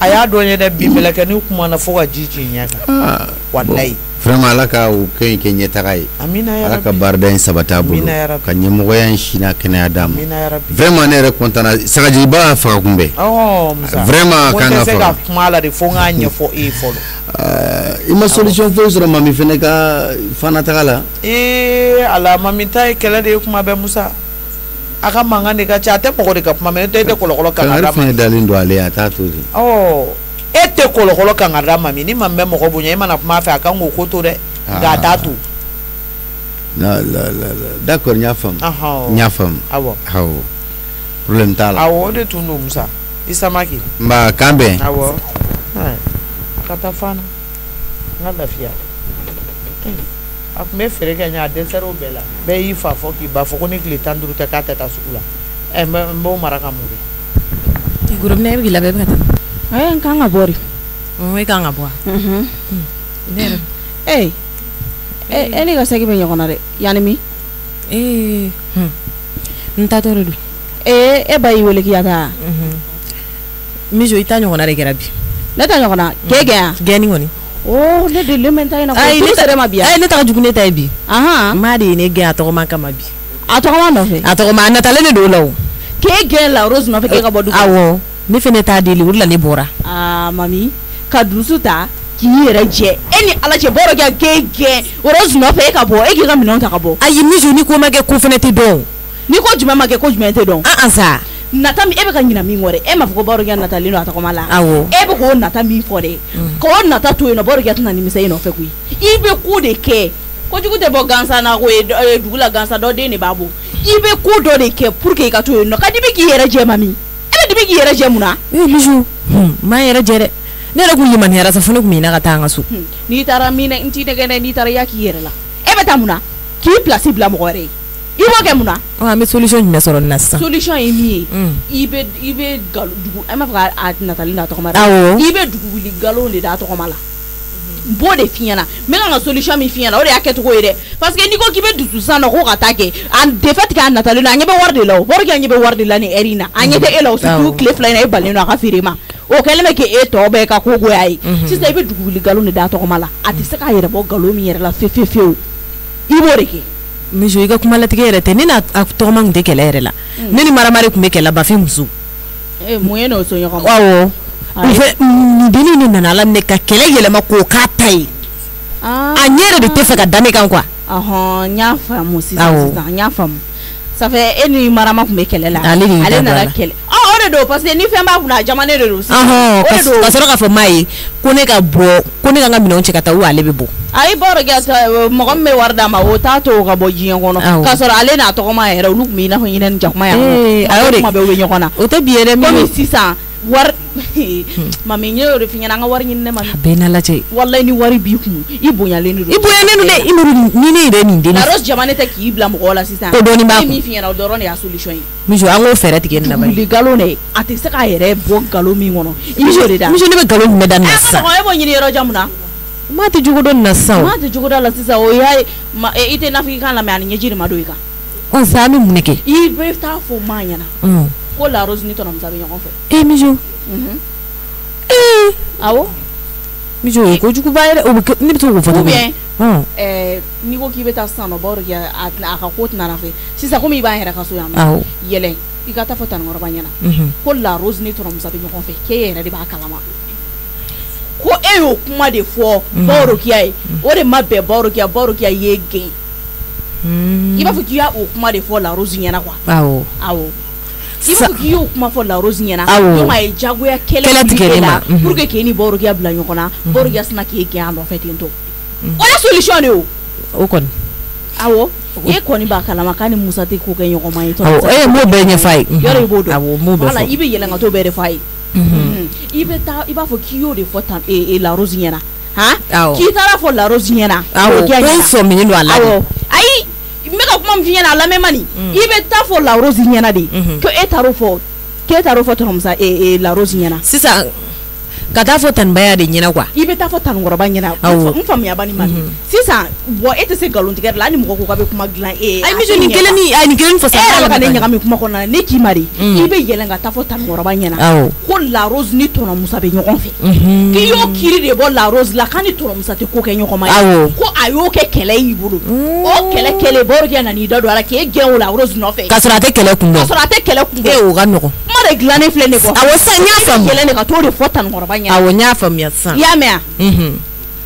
aya donye de bimbele ke ni kuma na foga jichi nyaka wallahi vraiment alaka o ken nyeta kai amina ya alaka barda sabata bulu kan nyemo yan shina kena adam vraiment ne rekontana sagaji ba fa kumbe vraiment kan fa mala de fonga nye fo e folo ima solution fo sura mami feneka fana tagala ala mami tay kala de kuma be Musa aka mangane ka chate poko de ka mami tete kolokolo kan adam fa dalindo ale atatu ete kolokolo kan adam mami ni mambe mo ko bunya mana ma fa kan go koto de ga tatu la d'accord nya fam awo problem tala awo de tunu Musa isamaki mba kambe awo katafana ngada fia me fere kanya desero bela be ifa foki ba foko ni klitanduru te kata ta sukula mbo maraka mube ti groupe ne bi la be kata ay kanga bori we kanga bo nere eni ga segi be nyona de yani mi nta toro du bayi wele kiyata mi jo ita nyona de gerabi neta nyona kege geni ngoni ne de lementa ina ko tu sere mabia ne ta jugune ta bi ma de ne ge atoko man kama bi atoko man no fe atoko man natale ne do lawo kege la rose no fe ke ga bodu awo ne fe ne ta de li wurla ne bora mami ka dusuta ki yere je eni ala je boro ga kege rose no fe ka bo e ki ga minon ta ka bo ayi mi jo ni ko mage ko fene te don ni ko juma mage ko juma te don sa natami ebe kan nyina mi ngore e ma fuko boro ga natali no atako mala awo ebe ko natami fode ko nata to no boro ga tana ni misai no fe ku ibe ku de ke ko jugu de bo gansa na ko dugula gansa do de ne babu ibe ku do de ke pour que ka to no ka dibe ki yere je mami ebe dibe ki yere je muna biju ma yere je de ne ra ku yimani yara sa funu ku mi na ka tanga su ni tara mina inti de gene ni tara ya ki yere la ebe tamuna ki place bla mo gore ibo ke muna me solution me soro nassa solution e mi ibe galo dugu ama fa natali na to mara ibe dugu wili galo ne da to mala bo de fiana me nga solution mi fiana o de aketo ko ide parce que niko kibe dusu sana ko attaquer en défaite ka natali na nyebe warde law bor ke nyebe warde la ni erina anyete elo surtout cliff line e balino ka firima o keleme ke e to be ka ko go ai sista ibe dugu wili galo ne da to mala ati se ka yere bo galo mi yere la fefefeu ibo de ke mi joiga kuma la tigere te nina a to mang de kelere la nini maramare kuma kela ba fi musu mun no so ɲɔgɔn awɔ nin dennin ne nana ala minɛ ka kɛlɛ yɛlɛma k'o k'a ta ye a ɲɛ yɛrɛ de tɛ fɛ ka da ne kan quoi n y'a faamu sisan n y'a faamu ça fait e ni marama tun bɛ kɛlɛ la ale nana kɛlɛ o de don parce que ni fɛn b'a kunna jama ne de don sisan o de don ka sɔrɔ k'a fɔ maa ye ko ne ka bɔ ko ne ka n ka minɛnw cɛ ka taa ou ale bɛ bɔ ayi bɔrɔ kɛ mɔgɔ min bɛ wari d'a ma o t'a to ka bɔ diɲɛ kɔnɔ k'a sɔrɔ ale n'a tɔgɔma yɛrɛ olu tun bɛ i n'a fɔ ɲinɛ ni jakuma yan nɔ kuma bɛɛ u bɛ ɲɔgɔn na o tɛ bi yɛrɛ min komi sisan wari mami n y'o de f'i ɲɛna an ka wari ɲini ne ma bɛɛ n'a lajɛ walayi ni wari b'i kun i bonyalen de don i bonyalen don dɛ i muru ni ne yɛrɛ nin den Laros jama ne tɛ k'i bila mɔgɔ la sisan ko dɔɔni b'a kun min f'i ɲɛna o dɔrɔn de y'a solution ye mijo an k'o fɛɛrɛ tigɛ nin na wuli galon dɛ a tɛ se k'a yɛrɛ bɔ galon min kɔnɔ i bɛ de da mijo ne bɛ galon jumɛn da nin na sisan e b'o ɲini yɔrɔ jan mun na maa tɛ jogo dɔ nin na sisan o maa tɛ jogo dɔ la sisan o y'a ye i tɛ n'a fɔ i kan lamɛn ani ɲɛji de ma don i kan ɔ sisan an bɛ mun de kɛ i bɛ taa fɔ maa ɲɛna ko Laros ni tɔnɔmusa bɛ ɲɔgɔn fɛ mijo awɔ mijo o ye kojuguba yɛrɛ o bɛ ne bɛ to k'o fɔ tuguni n'i ko k'i bɛ taa sisan nɔ bawro kɛ a ka ko tɛna na fɛ sisan komi i b'an yɛrɛ ka so yan yɛlɛ i ka taa fɔ Tanikɔrɔba ɲɛna ko Laros ni tɔnɔmusa bɛ ɲɔgɔn fɛ k'e yɛrɛ de b'a kalama ko e y'o kuma de fɔ Bawrokiya ye o de ma bɛn Bawrokiya ye gɛn i b'a fɔ k'i y'a o kuma de fɔ Laros ɲɛna quoi awɔ i b'a fɔ k'i y'o kuma fɔ Laros ɲɛna donc a ye jagoya kɛlɛ tigɛ la pour que k'e ni Bawrokiya bila ɲɔgɔn na Bawrokiya sina k'e gɛn a nɔfɛ ten tɔ o ye solution de o kɔni awɔ e kɔni b'a kalama k'a ni Musa tɛ ko kɛ ɲɔgɔn ma ye e m'o bɛɛ ɲɛf'a ye yɔrɔ i b'o dɔn awɔ m'o bɛɛ fɔ voilà i bɛ yɛlɛn ka t'o bɛɛ de f'a ye i bɛ taa i b'a fɔ k'i y'o de fɔ Laros ɲɛna k'i taara fɔ Laros ɲɛna ko sɔminen don a la ayi n bɛ ka kuma min f'i ɲɛna a lamɛn man di i bɛ taa fɔ Laros ɲɛna de ko e taar'o fɔ tɔnɔmusa Laros ɲɛna sisan ka taa fɔ Tanibaya de ɲɛna quoi i bɛ taa fɔ Tanikɔrɔba ɲɛna n faamuya bani ma sisan bon e tɛ se nkalon tigɛ la ni mɔgɔ ko k'a bɛ kuma dilan ayi mijo nin kelen fɔ sisan ka ne ɲagami kuma kɔnɔ na ne k'i ma de i bɛ yɛlɛn ka taa fɔ Tanikɔrɔba ɲɛna ko Laros ni tɔnɔmusa bɛ ɲɔgɔn fɛ k'i y'o kiiri de bɔ Laros la k'a ni tɔnɔmusa tɛ ko kɛ ɲɔgɔn ma ye ko a y'o kɛ kɛlɛ y'i bolo o kɛlɛ kɛlen Bawrokiya nan'i da don a la k'e gɛn o Laros nɔfɛ k'a sɔrɔ a tɛ kɛlɛ kun dɔn o ka nɔgɔn kuma de dilannen filɛ ne kɔ awɔ sisan n y'a faamu yɛlɛn de ka t'o de fɔ Tanikɔrɔba ɲɛna awɔ n y'a faamuya sisan i y'a mɛn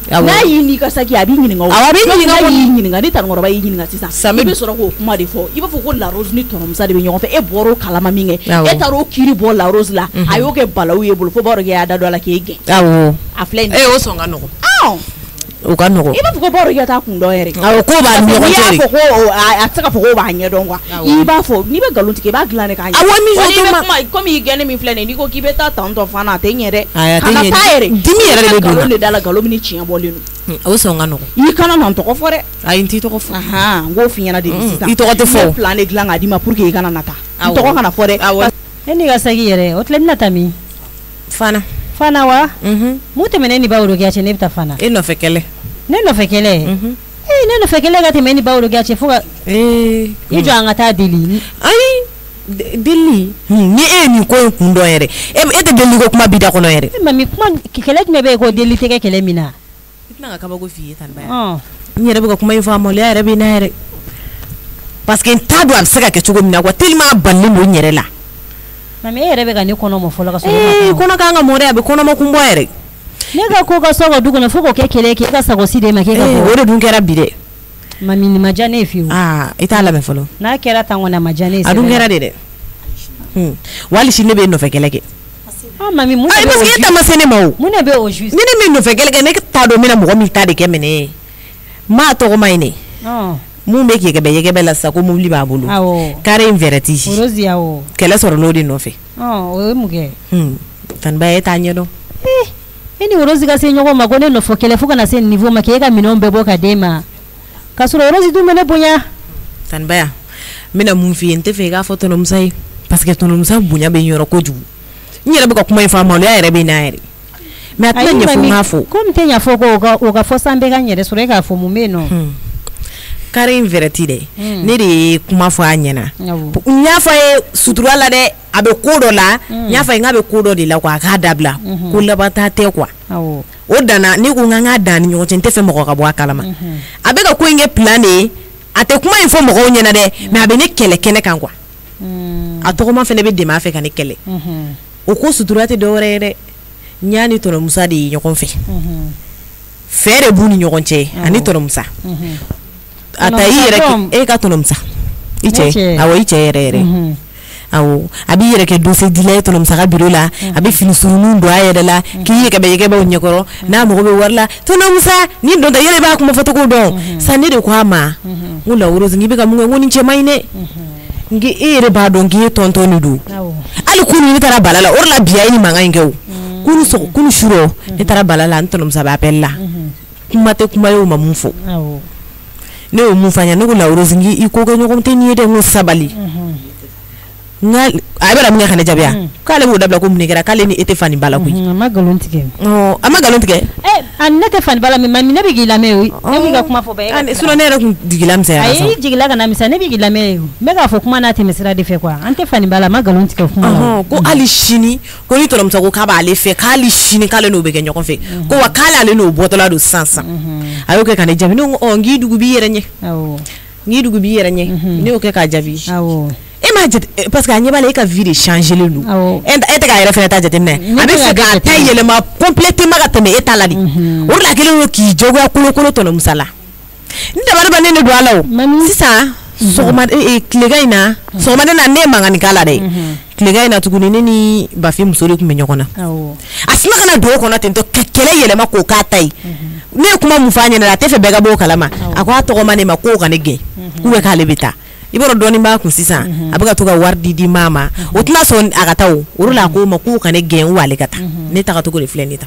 yan n'a y'i ni ka saki a b'i ɲininka a b'i ɲininka ni Tanikɔrɔba y'i ɲininka sisan i bɛ sɔrɔ k'o kuma de fɔ i b'a fɔ ko Laros ni tɔnɔmusa de bɛ ɲɔgɔn fɛ e bɔr'o kalama min kɛ e taar'o kiiri bɔ Laros la a y'o kɛ balawu ye bolo fo Bawrokiya y'a da don a la k'e gɛn awɔ a filɛ nin o sɔn ka nɔgɔn o ka nɔgɔn i b'a fɔ ko Bawrokiya t'a kun dɔn yɛrɛ awɔ ko b'a ni ɲɔgɔn cɛ n'i y'a fɔ ko a tɛ se ka fɔ ko b'a ɲɛdɔn quoi i b'a fɔ n'i bɛ nkalon tigɛ i b'a dilan de k'a ɲɛ awɔ komi i gɛnni min filɛ nin n'i ko k'i bɛ taa tantɔ fana a tɛ ɲɛ dɛ a ka taa yɛrɛ dimi yɛrɛ de bɛ don nkalon de da la nkalon min ni tiɲɛ bɔlen don o sɔn ka nɔgɔn i kana na n tɔgɔ fɔ dɛ ayi n t'i tɔgɔ fɔ n k'o f'i ɲɛna de sisan i tɔgɔ tɛ fɔ n bɛ plan de dilan k'a d'i ma pour que i kana na taa n tɔgɔ kana fɔ dɛ e n'i ka saki yɛrɛ o tila bɛna taa min Fana wa mun tɛmɛnen ni Bawrokiya cɛ ne bɛ taa Fana e nɔfɛ kɛlɛ ne nɔfɛ kɛlɛ ne nɔfɛ kɛlɛ ka tɛmɛ ni Bawrokiya cɛ fo ka i jɔ an ka taa deli ayi deli ni e ye nin ko in kun dɔn yɛrɛ e tɛ deli ko kuma bi da kɔnɔ yɛrɛ mami kuma kɛlɛ jumɛn bɛ yen ko deli tɛ kɛ kɛlɛ min na i tɛna ka kabako f'i ye Tanibaya n yɛrɛ bɛ ka kuma in fɔ a maloya yɛrɛ bɛ na yɛrɛ parce que n t'a dɔn a bɛ se ka kɛ cogo min na quoi tellement a balilen don n yɛrɛ la mami e yɛrɛ bɛ ka ne kɔnɔma fɔlɔ ka sɔrɔ kɔnɔ kan ka mɔ dɛ a bɛ kɔnɔma kun bɔ yɛrɛ ne ka ko ka sɔrɔ ka du kɔnɔ fo k'o kɛ kɛlɛ kɛ i ka sago si de ma k'e ka bɔ o de dun kɛra bi dɛ mami nin ma diya ne ye fiyewu i t'a lamɛn fɔlɔ n'a kɛra tan kɔni a ma diya ne ye a dun kɛra de dɛ wali sini ne bɛ nɔfɛ kɛlɛ kɛ mami mun parce que e ta ma se ne ma o mun de bɛ o juste ni ne bɛ nɔfɛ kɛlɛ kɛ ne t'a dɔn n bɛna mɔgɔ min ta de kɛ minɛ ye maa tɔgɔ ma ɲi ne mun bɛ yɛgɛbɛ la sisan ko mobili b'a bolo carré in vɛrɛti kɛlɛ sɔrɔ n'o de nɔfɛ o ye mun kɛ Tanibaya e t'a ɲɛdɔn e ni Rose ka se ɲɔgɔn ma ko ne nɔfɛ kɛlɛ fo ka na se niveau ma k'e ka minɛnw bɛɛ bɔ ka d'e ma ka sɔrɔ Rose dun bɛ ne bonya Tanibaya n bɛna mun f'i ye n tɛ fɛ i k'a fɔ tɔnɔmusa ye parce que tɔnɔmusa bonya bɛ n yɔrɔ kojugu n yɛrɛ bɛ ka kuma in fɔ a maloya yɛrɛ bɛ n na yɛrɛ mais a tɛna ɲɛfɔ n k'a fɔ ko n tɛ ɲɛfɔ ko o ka fɔ san bɛɛ ka n yɛrɛ sɔrɔ e k'a fɔ mun bɛ yen nɔ carré in vɛrɛti dɛ ne de ye kuma fɔ a ɲɛna n y'a fɔ a ye sutura la dɛ a bɛ ko dɔ la n y'a fɔ a ye n k'a bɛ ko dɔ de la quoi a k'a dabila ko laban ta tɛ quoi o danna ne ko n k'a dan ni ɲɔgɔn cɛ n tɛ fɛ mɔgɔ ka bɔ a kalama a bɛ ka ko in kɛ plan de ye a tɛ kuma in fɔ mɔgɔw ɲɛna dɛ mais a bɛ ne kɛlɛ kɛnɛ kan quoi a tɔgɔma fana bɛ dɛmɛ a fɛ ka ne kɛlɛ o ko sutura tɛ dɔwɛrɛ ye dɛ ɲa ni tɔnɔmusa de ye ɲɔgɔn fɛ fɛɛ de b'u ni ɲɔgɔn cɛ ani tɔnɔmusa a ta i yɛrɛ e ka tɔnɔmusa i cɛ awɔ i cɛ yɛrɛ yɛrɛ awɔ a b'i yɛrɛ kɛ dossier dila ye tɔnɔmusa ka bureau la a bɛ fini suruninw don a yɛrɛ la k'i yɛgɛbɛw ɲɛkɔrɔ n'a mago bɛ wari la tɔnɔmusa ni don ta yɛrɛ b'a kuma fɔcogo dɔn sa ne de ko a ma n ko Lawurozi n k'i bɛ ka mun kɛ n ko nin cɛ man ɲi dɛ n k'i e yɛrɛ b'a dɔn k'i ye tɔntɔn de don hali kunu ne taara bala la o de la bi a ye nin mankan in kɛ o kunu suro ne taara bala la n tɔnɔmusa bɛ appel la kuma tɛ kuma ye o ma mun fɔ ne y'o mun fɔ a ɲɛna ne ko Lawurozi n k'i ko kɛ ɲɔgɔn tɛ nin ye dɛ n ko sabali a bɛ min ka ne jaabi k'ale b'o dabila ko mun kɛra k'ale ni e tɛ fani bala koyi a ma galon tigɛ a ma galon tigɛ ne tɛ fani bala mais ne bɛ k'i lamɛn o ne b'i ka kuma fɔ bɛɛ sinon ne yɛrɛ tun jigila misɛnya ayi jigila kana misɛnya ne bɛ k'i lamɛn o n bɛ k'a fɔ kuma n'a tɛmɛ sira de fɛ quoi an tɛ fani bala a ma galon tigɛ kuma la ko hali sini ko ni tɔrɔmuso ko k'a b'ale fɛ k'ale sini k'ale n'o bɛ kɛ ɲɔgɔn fɛ ko wa k'ale ale n'o bɔtɔla don sisan a y'o kɛ ka ne jaabi ne ko n k'i dugu b'i yɛrɛ ɲɛ n k'i dugu b'i yɛrɛ ɲɛ ne y'o kɛ k'a jaabi e m'a jate parce que a ɲɛ b'a la e ka vie de changer le don e tɛ k'a yɛrɛ fɛnɛ ta jateminɛ a bɛ fɛ k'a ta yɛlɛma complètement ka tɛmɛ e ta la de o de la kelen y'o k'i jagoya kolokolo tɔnɔmusa la ni dabaliban ne don a la o sisan sɔgɔma tilegan in na sɔgɔmada in na ne ye mankanni k'a la dɛ tilegan in na tuguni ne ni Bafi muso de tun bɛ ɲɔgɔn na a sina ka na don o kɔnɔ ten tɔ ka kɛlɛ yɛlɛma k'o k'a ta ye ne ye kuma mun fɔ a ɲɛna a tɛ fɛ bɛɛ ka bɔ o kalama a ko a tɔgɔma ne ma k'o ka ne gɛn ou bien k'ale bɛ taa i b'a dɔn dɔɔnin b'a kun sisan a bɛ ka to ka wari di maa ma o tɛna sɔn a ka taa o de la a ko ma k'o ka ne gɛn ou ale ka taa ne tagacogo de filɛ ne ta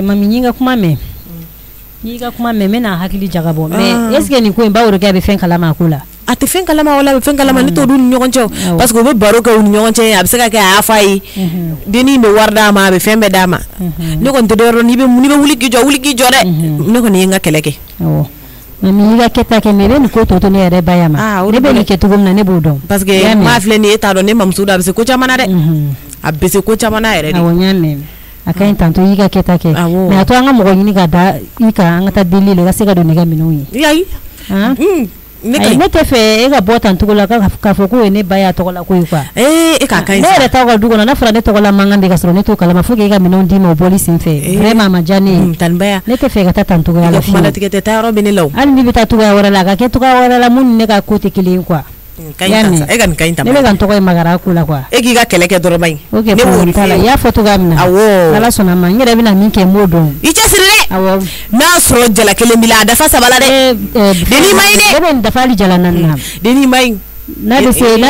mami n y'i ka kuma mɛn n bɛna hakili jagabɔ mais est ce que nin ko in ba woro kɛ a bɛ fɛn kalama a ko la a tɛ fɛn kalama wala a bɛ fɛn kalama ne t'o dun ni ɲɔgɔn cɛ parce que u bɛ baro kɛ u ni ɲɔgɔn cɛ a bɛ se ka kɛ a y'a fɔ a ye dennin bɛ wari d'a ma a bɛ fɛn bɛɛ d'a ma ne kɔni tɛ dɔ yɔrɔ n'i bɛ wuli k'i jɔ dɛ ne kɔni ye n ka kɛlɛ kɛ mami n'i ka kɛta kɛ mais i bɛ nin ko tɔ to ne yɛrɛ ba ya ma ne bɛ nin kɛ cogo min na ne b'o dɔn parce que maa filɛ nin ye e t'a dɔn ne mamuso don a bɛ se ko caman na dɛ a bɛ se ko caman na yɛrɛ de awɔ n y'a mɛn a ka ɲi tantɔ i y'i ka kɛta kɛ mais a to an ka mɔgɔ ɲini ka da i kan an ka taa delili la i ka se ka don ne ka minɛnw ye ayi ne tɛ fɛ e ka bɔ tan cogo la k'a fɔ ko ye ne ba y'a tɔgɔ la ko ye quoi e k'a ka ɲi ne yɛrɛ t'aw ka du kɔnɔ n'a fɔra ne tɔgɔ la mankan bɛ ka sɔrɔ ne t'o kalama faut que e ka minɛnw d'i ma o bɔli sen fɛ vraiment a ma diya ne ye tanibaya ne tɛ fɛ ka taa tan cogoya la kuma latigɛ tɛ taa yɔrɔ bɛ ne la o hali n'i bɛ taa cogoya wɛrɛ la a ka kɛ cogoya wɛrɛ la mun ni ne ka ko tɛ kelen ye quoi e ka nin ka ɲi ne bɛ ka n tɔgɔ ye magara ko la quoi e k'i ka kɛlɛ kɛ dɔrɔn ba in ne b'o t'a la i y'a fɔ cogoya min na awɔ ala sɔnna ma n yɛrɛ bɛna min kɛ n b'o dɔn i cɛsiri dɛ awɔ n'a sɔrɔ jala kelen b'i la a dafa saba la dɛ denni ma ɲi dɛ ne bɛ nin dafa hali jala naani na denni ma ɲi n'a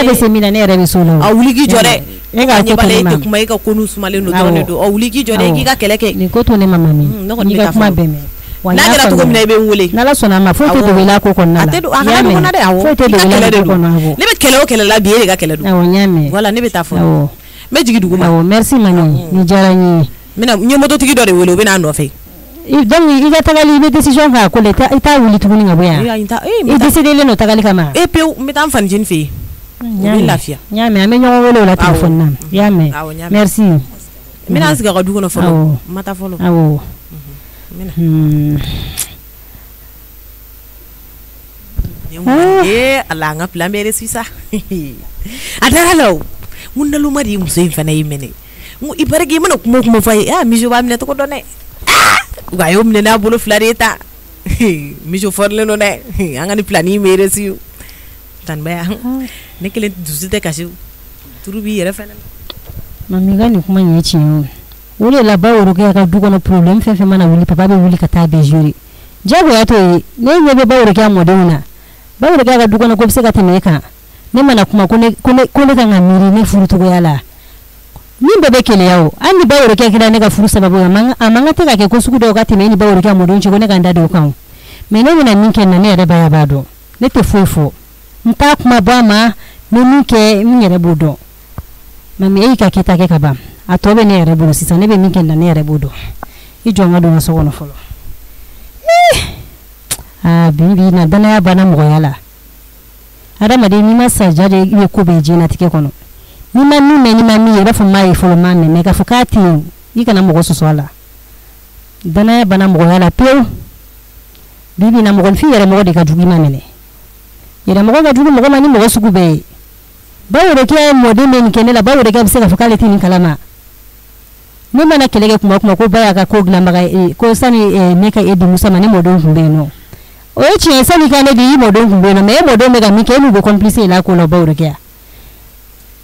bɛ se min na ne yɛrɛ bɛ so la a wuli k'i jɔ dɛ e ka ɲɛ b'a la e tɛ kuma e ka ko n'u sumalen don dɔrɔn de don a wuli k'i jɔ dɛ k'i ka kɛlɛ kɛ nin ko to ne ma mami n'i ka kuma bɛn mɛn n'a kɛra cogo min na i bɛ n wele n'ala sɔnna a ma foyi tɛ dogo i la ko kɔnɔna la a tɛ a kana ɲɔgɔn na dɛ awɔ foyi tɛ dogo i la ko kɔnɔna la ne bɛ kɛlɛ o kɛlɛ la bi e de ka kɛlɛ don awɔ n y'a mɛn voilà ne bɛ taa fɔ n bɛ jigin dugu ma awɔ merci mami ni diyara n ye n ye mototigi dɔ de wele o bɛ n'a nɔfɛ donc i ka tagali i bɛ décision k'a ko la i t'a wuli tuguni ka bɔ yan i décidé len don tagali kama pewu n bɛ taa n fanicini fɛ yen u bɛ lafiya n y'a mɛn an bɛ ɲɔgɔn wele o la téléphone na i y'a mɛn merci n bɛna n sigi a ka du kɔnɔ fɔlɔ n ma taa fɔlɔ awɔ ala an ka plan bɛɛ réussi sa a dara la o n ko naloma de ye muso in fana y'i minɛ n ko i paraît que i mana kuma o kuma fɔ a ye mijo b'a minɛ cogo dɔn dɛ wa a y'o minɛ n'a bolo fila de ye ta mijo fɔrilen don dɛ an ka ni plan in bɛ réussi tanibaya ne kelen dusu tɛ kasi turu b'i yɛrɛ fɛnɛ mami ka nin kuma in ye tiɲɛ o de la ba woro kɛ ka du kɔnɔ problème fɛn fɛn mana wuli papa bɛ wuli ka taa bɛɛ gérer jagoya t'o ye ne ɲɛ bɛ ba woro kɛ a mɔdenw na ba woro kɛ ka du kɔnɔ ko bɛ se ka tɛmɛ e kan ne mana kuma ko ne kan ka miiri ne furu cogoya la min bɛɛ bɛ keleya o hali ni ba woro kɛ kɛra ne ka furu sababu ye a man kan tɛ ka kɛ ko sugu dɔw ka tɛmɛ e ni ba woro kɛ a mɔdenw cɛ ko ne ka n da don o kan mais ne bɛna min kɛ na ne yɛrɛ ba ya b'a dɔn ne tɛ foyi fɔ n t'a kuma bɔ a ma ne min kɛ n yɛrɛ b'o dɔn mami e y'i ka kɛta kɛ ka ban a tɔ bɛ ne yɛrɛ bolo sisan ne bɛ min kɛ na ne yɛrɛ b'o dɔn i jɔ n ka don n ka so kɔnɔ fɔlɔ bi na danaya banna mɔgɔya la adamaden n'i ma sa ja de i bɛ ko bɛɛ diɲɛlatigɛ kɔnɔ n'i ma min mɛn n'i ma min ye i b'a fɔ n m'a ye fɔlɔ n m'a mɛn k'a fɔ k'a tɛ yen i kana mɔgɔ sɔsɔ a la danaya banna mɔgɔya la pewu bi na mɔgɔnifin yɛrɛ mɔgɔ de ka jugu i ma minɛ yɛrɛ mɔgɔ ka jugu mɔgɔ ma ni mɔgɔ sugu bɛɛ ye bawo de ke mode men ke ne la bawo de ke se ka fokale tin kalama ne mana kelege kuma ko baya ka ko gna maga ko sani ne ka edu musa mane modon kumbe no o echi sani ka ne di modon kumbe no me modon mega mi ke mu go complice la ko lo bawo de ke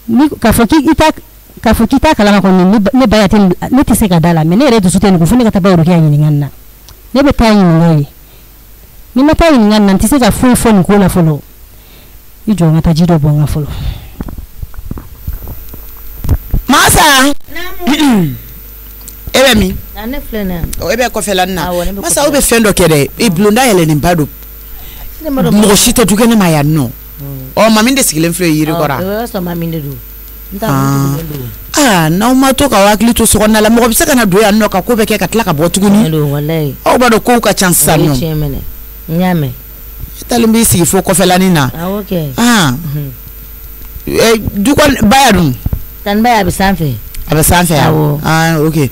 ni ka foki ita kalama ko ne baya tin ne ti se ka dala me ne re du suten ko fune ka tabawo de ke yin nganna ne be tayi ngai ni mata yin nganna ti se ka fu fon ko la folo ijo ngata jido bonga folo masa ebe mi na ne flena o ebe ko felanna masa o be fendo kede e blonda yele ni bado mo shite duke ne maya no o mami de sigile mfre yiri kora o so mami de do na uma to ka wakli to so na la mo bisa kana do ya no ka ko be ke ka tla ka botuguni wallahi o bado ko ka chance no nyame talimbi si fo ko felani na okay du kon bayadum tan baya bisanfe abasanfe okay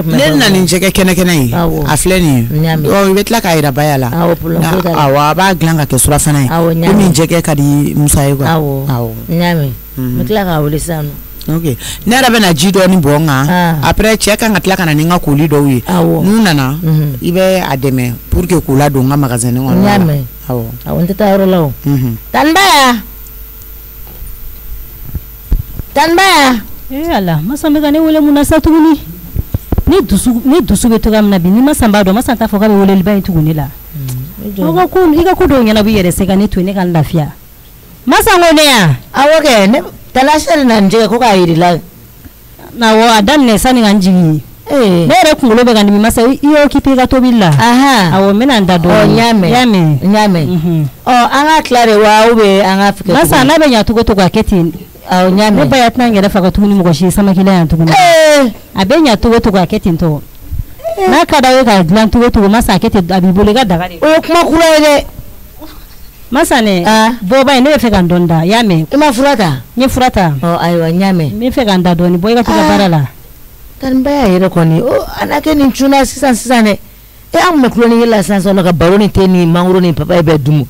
len na ninjeke kene yi afleni o betla ka ira bayala awa ba glanga ke sura fana yi ninjeke ka di musa yi awo nyame metla ka wolisano okay nera bena jido ni bonga après cheka ngatla kana ninga kuli do wi nunana ibe ademe pour que kula do nga magasin ngona nyame awo ntata ro lawo tanbaya ala masamba gane wole munasa tuguni ne dusu be toga mna bi ni masamba do masanta foka be wole liba tuguni la oga ko iga ko do nyana bi yere se gane to ne kan lafia masango ne ya awoke ne talashari na nje ko ka yiri la na wo adan ne sani ganji ne re kungulo be gane mi masa iyo kipi ga to billa awo mena ndado nyame anga klare wa ube anga fike masa na be nya tugo to ga keti aw nyame ba yatna ngere faga tuguni mu goshi sama kila yan tuguni abenya tugo to ga ketin to na kada we ga glan tugo to masa keti abibule ga daga o kuma kula ide masa ne bo ba ne fe ga ndonda yame ima furata ni furata aywa nyame me fe ga ndado ni boy ga tuga barala tan baya yere koni anake ni chuna sisan ne am me kloni yela san so ga baroni teni manguro ni papa be dumu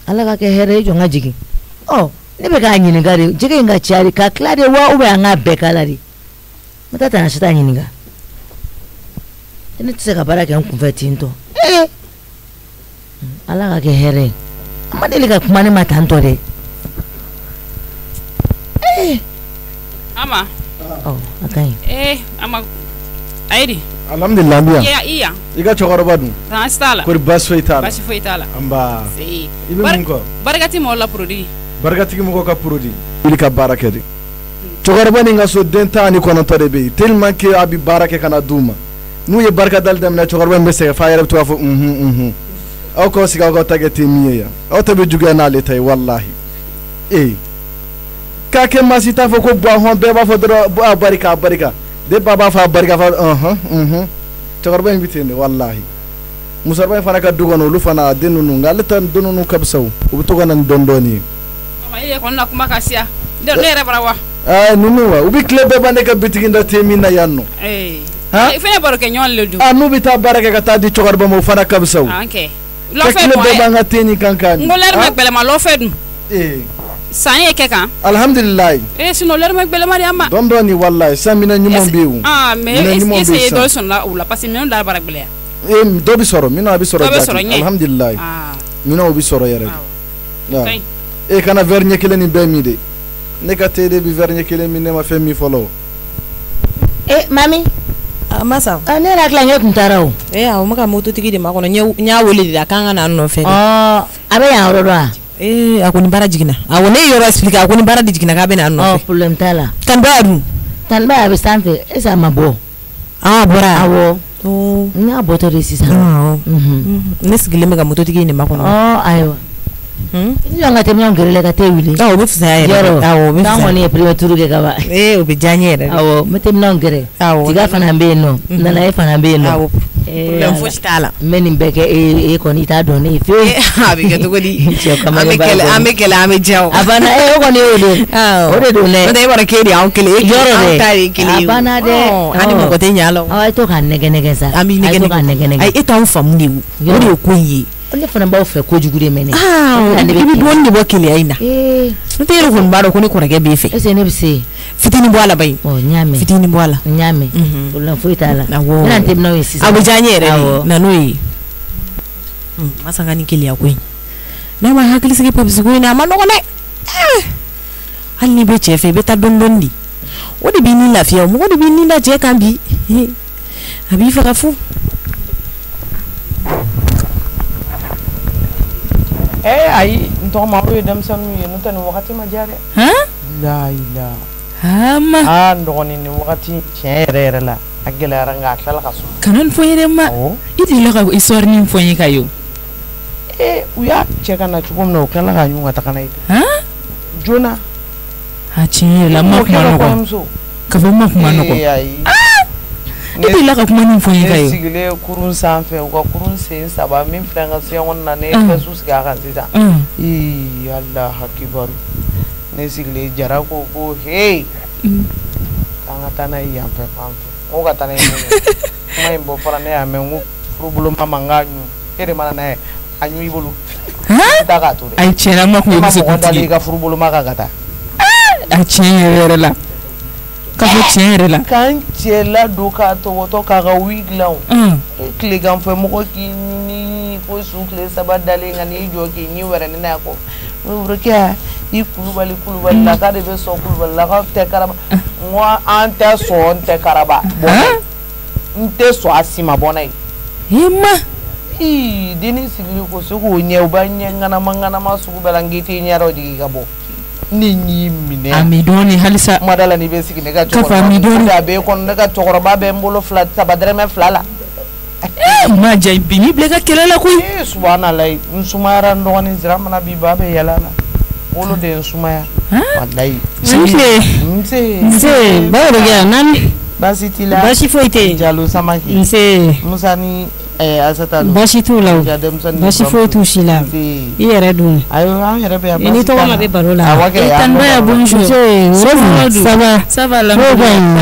ala ga ke here jo ngajigi ne be ka nyini gari jige nga chari ka klade wa ube anga be kalari matata na shita nyini ga ene tse ka baraka nkumfeti nto ala ga ke here amadeli ka kumane matanto de ama akai ama aidi alhamdulillah biya iya iga chogoro badu ta stala ko bas feitala amba ibe munko baragati mo la produit bargatigi mo ka produit ili ka barakedi chogoro bani ngaso denta ni kono tore be tellement que abi barake kana duma nu ye barka dal dem na chogoro be se fa yare to fo aw ko siga ko tageti miya aw to be juga na le tay wallahi ka ke masita fo ko bo hon be ba fo do barika de baba fa barika fa chogoro be bitende wallahi musarba fana ka dugono lu fana denunu ngaletan donunu kabsaw u to ganan dondoni maye ko na kuma kasia de ne re barawa nunu wa ubi club be bande ka bitiginda temina yanno ifene baro ke nyon le du nu bita baraka ka ta di chogor ba mo fana kabsaw okay lo fe club be banga teni kankan ngoler me bele ma lo fe dum sani ke kan alhamdulillah sino ler me bele ma yamba dondoni wallahi samina nyumon bewu mais essayer do son la ou la parce que non dar barak bele do bi soro mina bi soro alhamdulillah mina bi soro yare kana vernya kele ni be mi de ne ka tede bi vernya kele mi ne ma fe mi follow mami masa ne ra kla nge kuntarawo awo maka moto tigi de makono nya wole de kanga na no fe abe ya oro do akoni bara jigina awo ne yoro explique akoni bara jigina ka be na no fe problem tala kan ba du tan ba be sanfe esa mabo bora awo nya boto de sisa ne sigile mega moto tigi ne makono aywa iyo ngate myon gerele ka te wili be fisa ya be tango ni prive turu ke kaba be janyere mete myon gere tiga fana be no nana e fana be no problem fostala meni mbeke ko ni ta do ni fe abi ke to godi amekele amejaw abana ko ni ode do ne ode bara ke di ankele abana de ani mo ko te nyalo to kan nege sa ami nege ai eta un famu ni ode ko yi ne fana b'aw fɛ kojugu de mɛnɛ i bɛ dɔɔnin de bɔ keleya in na n'o tɛ yɛrɛ kɔni b'a dɔn ko ne kɔrɔkɛ b'i fɛ est-ce que ne bɛ se fitinin bɔ a la bayi n y'a mɛn fitinin bɔ a la n y'a mɛn o la foyi t'a la awɔ ne n'an tɛ n'aw ye sisan a bɛ diya n ye yɛrɛ de na n'o ye masa ka nin keleya ko in ne ma hakili sigi papisi ko in na a ma nɔgɔn dɛ hali n'i bɛ cɛ fɛ i bɛ taa dɔɔnin dɔɔnin de o de b'i ni lafiya o mɔgɔ de b'i ni da cɛ kan bi a b'i faga fu ayi n tɔgɔ ma o ye denmisɛnninw ye n'o tɛ nin wagati ma diya dɛ la ilaha n dɔgɔnin nin wagati tiɲɛ yɛrɛ yɛrɛ la a gɛlɛyara nka a tilala ka sɔn kana nin fɔ n ye dɛ ma i delila ka histoire nin fɔ n ye ka ye u y'a cɛ ka na cogo min na o tilala ka ɲun ka taga n'a ye joona a tiɲɛ yɛrɛ la ma kuma nɔgɔ ka fɔ ma kuma nɔgɔ i delila ka kuma nin fɔ n ye ka ye ne sigilen kurun sanfɛ u ka kurun sen 3 min filɛ n ka siɲɛ kɔnɔ na ne ye fɛsu sigi a kan sisan Allahu akibaru ne sigilen Jara ko hey k'an ka taa n'a ye yan fɛ fan fɛ n ko ka taa n'a ye kuma in bɔ fɔra ne y'a mɛn n ko furuboloma ma n k'a ɲun e de mana n'a ye a ɲun i bolo taa k'a to dɛ ayi tiɲɛna ma kun ye muso kuntigi ma mɔgɔ dalen i ka furuboloma kan ka taa a tiɲɛ yɛrɛ la ka fɔ tiɲɛ yɛrɛ la k'an cɛ ladon k'a tɔgɔtɔ k'a ka wi dilan tileganfɛ mɔgɔ k'i ni ko su tile 3 dalen ka n'i jɔ k'i ɲi wɛrɛ ni n'a kɔ Worokiya i kulubali la k'a de bɛ sɔn kulubali la k'aw tɛ karaba n ko an tɛ sɔn n tɛ karaba n tɛ sɔn a si ma bɔ n'a ye ma denni sigilen ko se k'o ɲɛ u b'a ɲɛ ŋanama sugu bɛɛ la n k'i t'i ɲɛ dɔ jigin ka bɔ ne y'i minɛ a mi dɔɔni halisa kuma da la n'i bɛ sigi ne ka cɛkɔrɔba a bɛ kɔnɔ ne ka cɛkɔrɔba bɛ n bolo 3 dɛrɛmɛ 2 la ma ja bi ni bila ka kɛlɛ la koyi subhanallah n sumayara n dɔgɔnin sira mana bi ba bɛ yɛlɛ la wolo de n sumaya wallahi nse Baworokiya nani baasi t'i la baasi foyi tɛ Jalo Samake nse Musa ni Asata baasi t'u la baasi foyi t'u si la i yɛrɛ dun ayo an yɛrɛ bɛ yan i ni tɔgɔ ma bɛ baro la Tanbaya bonjour ça va la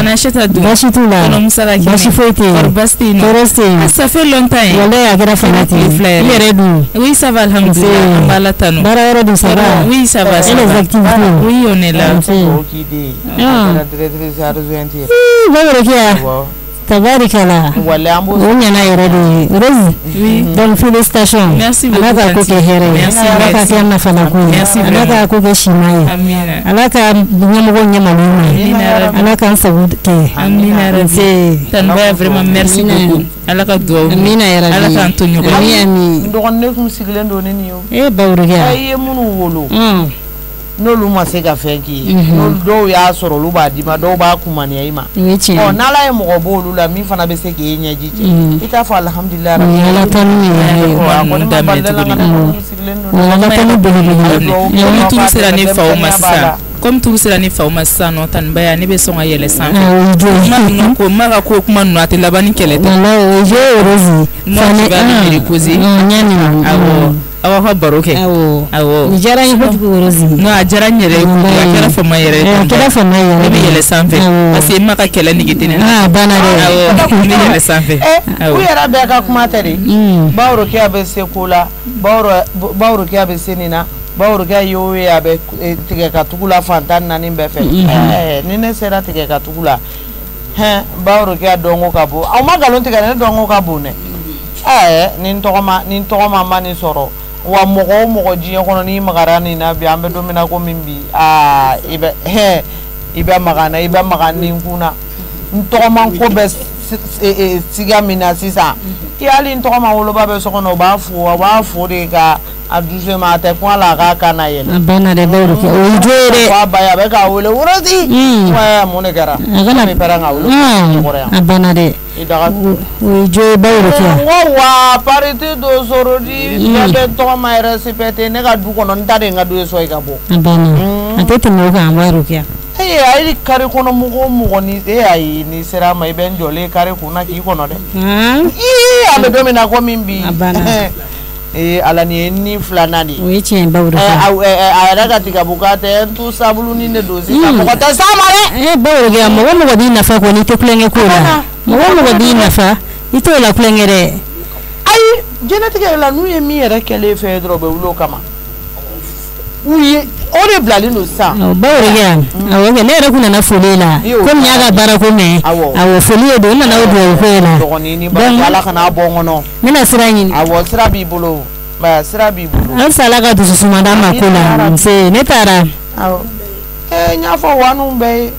Anacheta dun baasi t'u la baasi foyi tɛ tɔɔrɔ tɛ ça fait longtemps walayi a kɛra fana ten i yɛrɛ dun oui ça va alhamdulillah an b'a la tanu baara yɔrɔ dun ça va oui ça va et les activités oui on est là Baworokiya tabarikala o ɲana yɛrɛ de Rose donc félicitations ala ka ko kɛ hɛrɛ ye ala ka kɛ nafala ko ye ala ka ko kɛ sima ye ala ka ɲɛmɔgɔ ɲɛmalen ma ala ka n sago kɛ Tanbaya vraiment merci beaucoup ala ka duwawu ala k'an to ɲɔgɔn ami dɔgɔnin kun sigilen don ne ni yo Baworokiya a ye minnu wolo n'olu ma se ka fɛn k'i ye n'olu dɔw y'a sɔrɔ olu b'a d'i ma dɔw b'a kumaniya i ma n'ala ye mɔgɔ b'olu la min fana bɛ se k'e ɲɛji cɛ i t'a fɔ alhamdulilayi ala tanu ye comme tout sera ni fa ma sisan nɔ Tanbaya ne bɛ sɔn ka yɛlɛ sanfɛ ko ma ka ko kuma ninnu a tɛ laban ni kɛlɛ tɛ moi tu vas me reposer aw ka baro kɛ awɔ ni diyara n ye kojugu Rose non a diyara n yɛrɛ ye a kɛra fama yɛrɛ ye ne bɛ yɛlɛ sanfɛ parce que ma ka kɛlɛ nege tɛ ne na banna dɛ awɔ n bɛ yɛlɛ sanfɛ u yɛrɛ bɛɛ ka kuma tɛ de Baworokiya bɛ se ko la Baworokiya bɛ se nin na Baworokiya y'o ye a bɛ tigɛ ka tugu la fantan 4 bɛɛ fɛ ni ne sera tigɛ ka tugu la Baworokiya dɔnko ka bon aw ma nkalon tigɛ ne dɔnko ka bon dɛ ni tɔgɔma ma nin sɔrɔ wa mɔgɔ o mɔgɔ diɲɛ kɔnɔ n'i magara nin na bi an bɛ don min na ko min bi i bɛ maga na i bɛ maga nin kun na n tɔgɔma ko bɛ siga min na sisan i hali n tɔgɔma woloba bɛ so kɔnɔ o b'a fo de ka a dusu ma a tɛ kuma la a k'a kan na yɛlɛ a banna dɛ Baworokiya o ye jo ye dɛ a ba ye a bɛ k'a wele Rose mun de kɛra a pɛrɛn ka wele a banna dɛ o ye jo ye Baworokiya n ko wa parité dɔ sɔrɔ di ne bɛ tɔgɔma yɛrɛ respecté ne ka du kɔnɔ n ta de n ka du ye sɔn i ka bɔ a banna a tɛ tɛmɛ o kan Baworokiya ayi kari kɔnɔ mɔgɔ o mɔgɔ ni ayi ni sera a ma i bɛ n jɔlen kari kunna k'i kɔnɔ dɛ a bɛ don min na ko min bi ala ni ye ni 2nan de o ye tiɲɛ Baworokiya a yɛrɛ ka tigɛbuka tɛ n tu sabulu ni ne don sisan mɔgɔ tɛ s'a ma dɛ Baworokiya mɔgɔ b'i nafa kɔni i tɛ kulonkɛ ko la mɔgɔ b'i nafa i t'o la kulonkɛ dɛ ayi jɛnatigɛ la n'u ye min yɛrɛ kɛlen fɛ dɔrɔn bɛ wuli o kama u ye o de bilalen don sisan bawrikɛ awɔ ne yɛrɛ kun nana foli la komi y'a ka baara ko mɛn awɔ foli ye don n nana o dugawu ko la dɔgɔnin ni bara Ala kana bɔ n kɔnɔ n bɛna sira ɲini awɔ sira b'i bolo sira b'i bolo halisa Ala ka dususuma d'an ma ko la nse ne taara awɔ n y'a fɔ wanu bɛɛ ye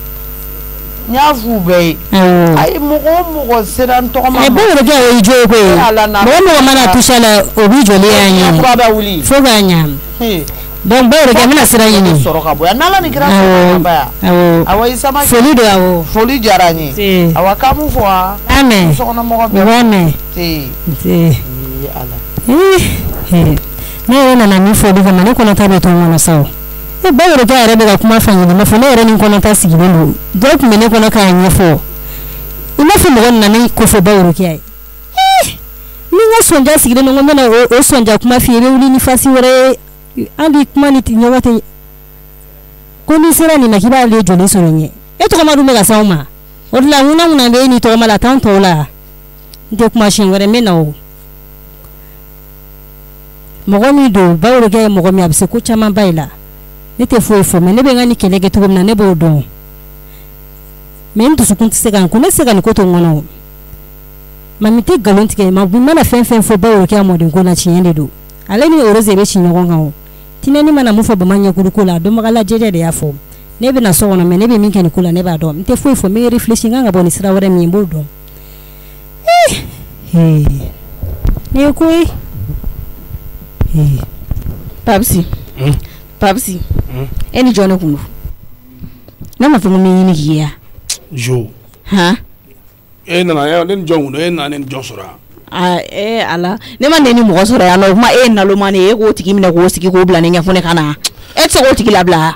n y'a f'u bɛɛ ye ayi mɔgɔ o mɔgɔ sera n tɔgɔ ma bawrikɛ o y'i jo ye koyi mɔgɔ mɔgɔ mana touché la o b'i jɔlen y'a ɲɛ kura bɛ wuli fo k'a ɲa donc bawrikɛ n bɛna sira ɲini sɔrɔ ka bɔ yan n'Ala ni kira sɔrɔ ka bɔ yan awɔ i sama foli don awɔ foli diyara n ye awɔ k'an m'u fɔ wa amɛn sokɔnɔmɔgɔ bɛɛ b'a mɛn ne yɛrɛ nana min fɔ olu kama ne kɔnɔta bɛ to n kɔnɔ sa o bawrikɛ yɛrɛ bɛ ka kuma fɛn ɲini ma fɔ ne yɛrɛ ni kɔnɔta sigilen don dɔw tun bɛ ne kɔnɔ k'a ɲɛfɔ i n'a fɔ mɔgɔ nana ne kofɔ bawrikɛ ye ni n ka sɔnja sigilen don n ko n bɛna o sɔnja kuma f'i ye i bɛ wuli ni fasi wɛrɛ ye hali kuma ni ɲɔgɔn tɛ ko n'i sera nin na k'i b'ale jɔlen sɔrɔ ɲɛ e tɔgɔma dun bɛ ka s'anw ma o de la ŋunanŋunan bɛ e n'i tɔgɔma la t'an tɔw la n tɛ kuma siɲɛ wɛrɛ n bɛ na o mɔgɔ min don bawrikɛ ye mɔgɔ min a bɛ se ko caman ba i la ne tɛ foyi fɔ mais ne bɛ n ka ni kɛlɛ kɛ cogo min na ne b'o dɔn mais n dusukun tɛ se ka n ko ne tɛ se ka nin ko to n kɔnɔ o mami tɛ nkalon tigɛ ma mana fɛn fɛn fɔ bawrikɛ a mɔden ko la tiɲɛ de don ale ni Rose bɛ ci ɲɔgɔn kan o tinɛni mana mun fɔ bama ɲɛkuru ko la a dɔnbagala jɛjɛ de y'a fɔ ne bɛna so kɔnɔ mais ne bɛ min kɛ nin ko la ne b'a dɔn n tɛ foyi fɔ n bɛ réfléchir n kan ka bɔ ni sira wɛrɛ min n b'o dɔn ne ye ko ye Papsi e ni jɔn ne kun don ne ma fɛn ko min ɲini k'i ye jo e nana ne ni jɔn kun don e nana ne ni jɔn sɔrɔ yan ala ne ma ne ni mɔgɔ sɔrɔ yan nɔ o kuma e ye nalomani ye e k'o tigi minɛ k'o sigi k'o bila ne ɲɛ fo ne ka na e tɛ se k'o tigi labila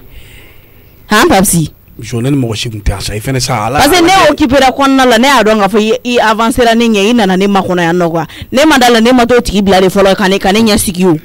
Papsi jo ne ni mɔgɔ si kun tɛ yan sa i fɛnɛ sa ala parce que ne occupera kɔnɔna la ne y'a dɔn k'a fɔ i avancera ne ɲɛ i nana ne ma kɔnɔ yan nɔ quoi ne ma da la ne ma t'o tigi bila de fɔlɔ ka ne ɲɛ sigi o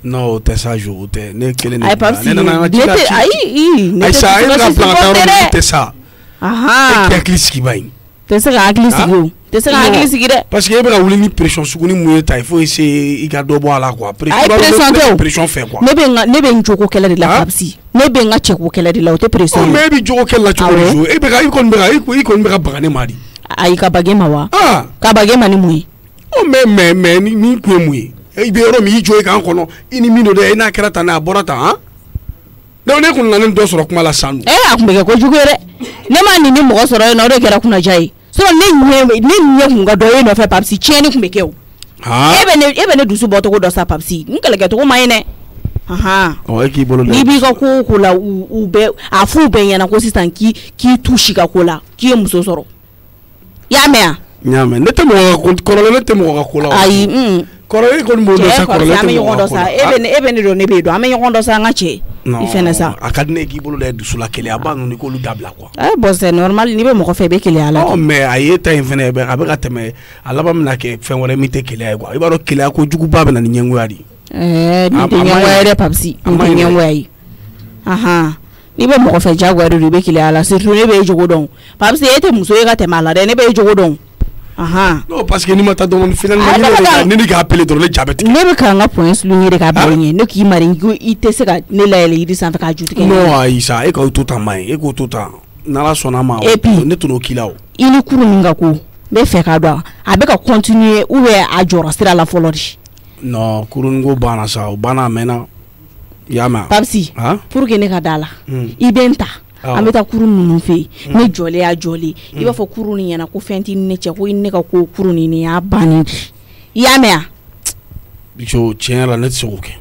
non o tɛ sa jo o tɛ ne kelen de ne nana an ka ci la ci ayi ne tɛ se ka bila ka taa yɔrɔ min tɛ sa e k'i hakili sigi ba in tɛ se ka hakili sigi o tɛ se ka hakili sigi dɛ parce que e bɛ ka wuli ni pression sugu ni mun ye ta il faut essayer i ka dɔ bɔ a la quoi pression fɛ quoi ne bɛ n jogo kɛlɛ de la Papsi ne bɛ n ka cɛko kɛlɛ de la o tɛ pression mais e bɛ jogo kɛlɛ la cogo di jo e kɔni bɛ ka baga ne ma di ayi ka baga e ma wa ka baga e ma ni mun ye mais ni kun ye mun ye i bɛ yɔrɔ min i jɔ i kan kɔnɔ i ni min don dɛ i n'a kɛra tan n'a bɔra tan donc ne kun nana dɔ sɔrɔ kuma la san a kun bɛ kɛ kojugu ye dɛ ne m'a ni mɔgɔ sɔrɔ yen nɔ o de kɛra kunnaja ye sinon ne ɲɛ kun ka dɔ e nɔfɛ Papsi tiɲɛni kun bɛ kɛ o e bɛ ne dusu bɔ cogo dɔ sa Papsi n kɛlɛkɛcogo ma ye dɛ e k'i bolo n'i b'i ka ko ko la u bɛɛ a f'u bɛɛ ɲɛna ko sisan k'i tu si ka ko la k'i ye muso sɔrɔ i y'a mɛn wa. n y'a mɛn ne tɛ mɔgɔ kɔrɔlen ne tɛ mɔgɔ ka ko la. ayi kɔrɔlen kɔni b'o dɔn sa kɔrɔlen tɛ mɔgɔ ka ko la. e bɛ ne dɔn ne b'e dɔn an bɛ ɲɔgɔn dɔn sa an ka cɛ. i fɛnɛ sa. a ka di ne ye k'i bolo da dusu la keleya ba ninnu k'olu dabila quoi. bon c'est normal n'i bɛ mɔgɔ fɛ i bɛ keleya la. mais a ye ta in fɛnɛ a bɛ ka tɛmɛ a laban bɛna kɛ fɛn wɛrɛ min tɛ keleya ye quoi i b'a dɔn keleya ko juguba bɛ na ni ɲɛngoya de. nin tɛ ɲɛngoya ye dɛ Papsi nin tɛ ɲɛngoya ye. n'i bɛ mɔgɔ fɛ jagoya de don i bɛ keleya la surtout ne bɛ e jogo dɔn Papsi e tɛ muso ye ka tɛmɛ a la dɛ ne bɛ e jogo dɔn. non parce que n'i ma taa dɔrɔn finalement ne ni k'a pele dɔrɔn ne ja bɛ tigɛ. ne bɛ ka n ka point souligner de k'a bila i ɲɛ ne k'i mari i tɛ se ka ne layɛlɛn yiri sanfɛ k'a ju tigɛ. non ayi sa e k'o to tan ma ye e k'o to tan n'ala sɔnna ma ne tun n'o k'i la o. i ni kurun min ka ko n bɛ fɛ k'a dɔn a bɛ ka continuer ou bien a jɔra sira la fɔlɔ de. non kurun ko banna sa o banna a mɛnna i y'a mɛn. Papsi pour que ne ka da la i bɛ n ta. an bɛ taa kurun ninnu fɛ yen ne jɔlen y'a jɔlen i b'a fɔ kurun nin ɲɛna ko fɛn tɛ ne cɛ ko i ne ka ko kurun nin y'a bannen de i y'a mɛn wa. biso tiɲɛ la ne tɛ se k'o kɛ.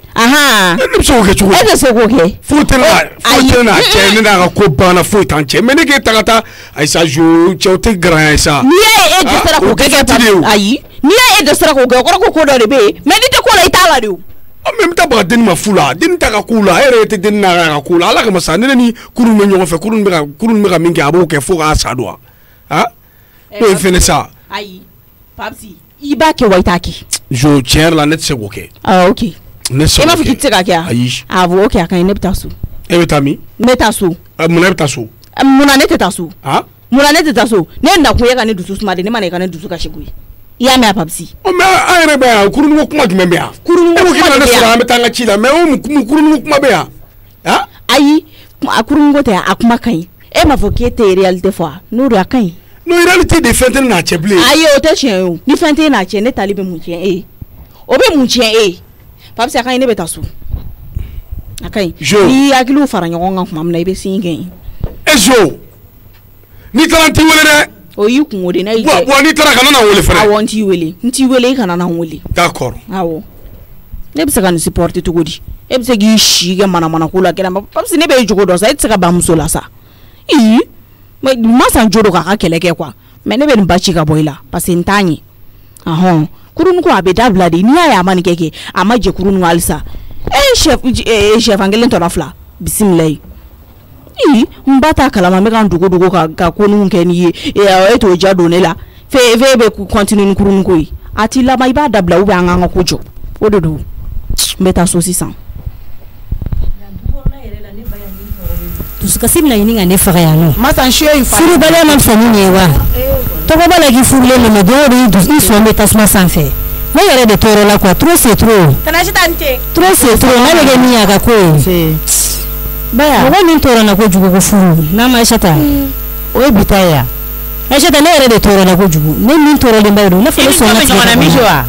ne bɛ se k'o kɛ cogo di. e tɛ se k'o kɛ. foyi tɛ ne na cɛ ne n'a ka ko banna foyi t'an cɛ mais ne k'e ta ka taa ayisa jo cɛw tɛ garanya ye sa. n'i y'a ye e dɛsɛra k'o kɛ ayi n'i y'a ye e dɛsɛra k'o kɛ o kɔrɔ ko dɔ de bɛ yen mais n'i tɛ ko la i t'a la de o. mais n bɛ taa baga denni ma fu la denni ta ka k'u la e yɛrɛ tɛ denni n'a ka k'u la ala kama sa ne ni kurun bɛ ɲɔgɔn fɛ kurun bɛ ka min kɛ a b'o kɛ fo k'a sa don wa n'o ye fɛnɛ sa. ayi Papsi i b'a kɛ wa i t'a kɛ. jo tiɲɛ yɛrɛ la ne tɛ se k'o kɛ. ok ne tɛ se k'o kɛ e m'a fɔ k'i tɛ se k'a kɛ wa. ayi bon ok a ka ɲi ne bɛ taa so. e bɛ taa min. n bɛ taa so. munna e bɛ taa so. munna ne tɛ taa so. munna ne tɛ taa so ne nakun ye ka ne dusu suma de ne ma na i ka ne dusu kasi koyi. ya me papsi o me ayre ba kurunu kuma jumɛn bɛ yan kurunu ko k'i na sɔrɔ an bɛ taa an ka ci la mais o kurunu kuma bɛ yan ha ayi a kurunu ko tɛ a kuma kaɲi e m'a fɔ k'e tɛ réalité fɔ n'o de a kaɲi no réalité de fɛn tɛ n'a cɛ bilen ayi o tɛ tiɲɛ ye o ni fɛn tɛ n'a cɛ ne tali bɛ mun tiɲɛ e ye o bɛ mun tiɲɛ e ye papsi a kaɲi ne bɛ taa so a kaɲi n'i hakiliw fara ɲɔgɔn kan tuma min na i bɛ sin kɛ yen e jo n'i taara n t'i wele dɛ o y'i kungo de n'a y'i kɛ bon n'i taara kana na wele fana awɔ n t'i wele i kana na n wele d'accord awɔ ne bɛ se ka nin supporter cogo di e bɛ se k'i si kɛ manamana ko la kɛnɛma parce que ne bɛ jogo dɔn sa e tɛ se ka ban muso la sa masa jo do k'a ka kɛlɛ kɛ quoi mais ne bɛ nin ba ci ka bɔ i la parce que n t'a ɲɛ ahɔn kurun ko a bɛ dabila de n'i y'a ye a ma nin kɛ a ma jɛ kurun halisa chef kelen tɔnɔ fila bisimilayi n ba t'a kalama n bɛ ka n dogo ka ko ninnu kɛ n'i ye e t'o ja don ne la fɛ bɛ continue ni kurun ko ye a t'i laban i b'a dabila ou bien an k'an ka ko jɔ o de don n bɛ taa so sisan. dusukasi bɛna ɲini ka ne faga yan nɔ. masa n suyo in fa. furubaliya ma fisa ni nin ye wa. tɔgɔ b'a la k'i furulen don mais don o don i sɔn bɛ tasuma sanfɛ. ne yɛrɛ de tɔɔrɔ la quoi trop c'est trop. Tanasi tante. trop c'est trop n'a bɛ kɛ min ye a ka ko ye. baya mɔgɔ min tɔɔrɔ na kojugu ko furu n'a ma Aïssata o ye bi ta ye wa. Aïssata ne yɛrɛ de tɔɔrɔ na kojugu ne min tɔɔrɔlen ba ye don ne fana sɔnna tigɛ ka bɔ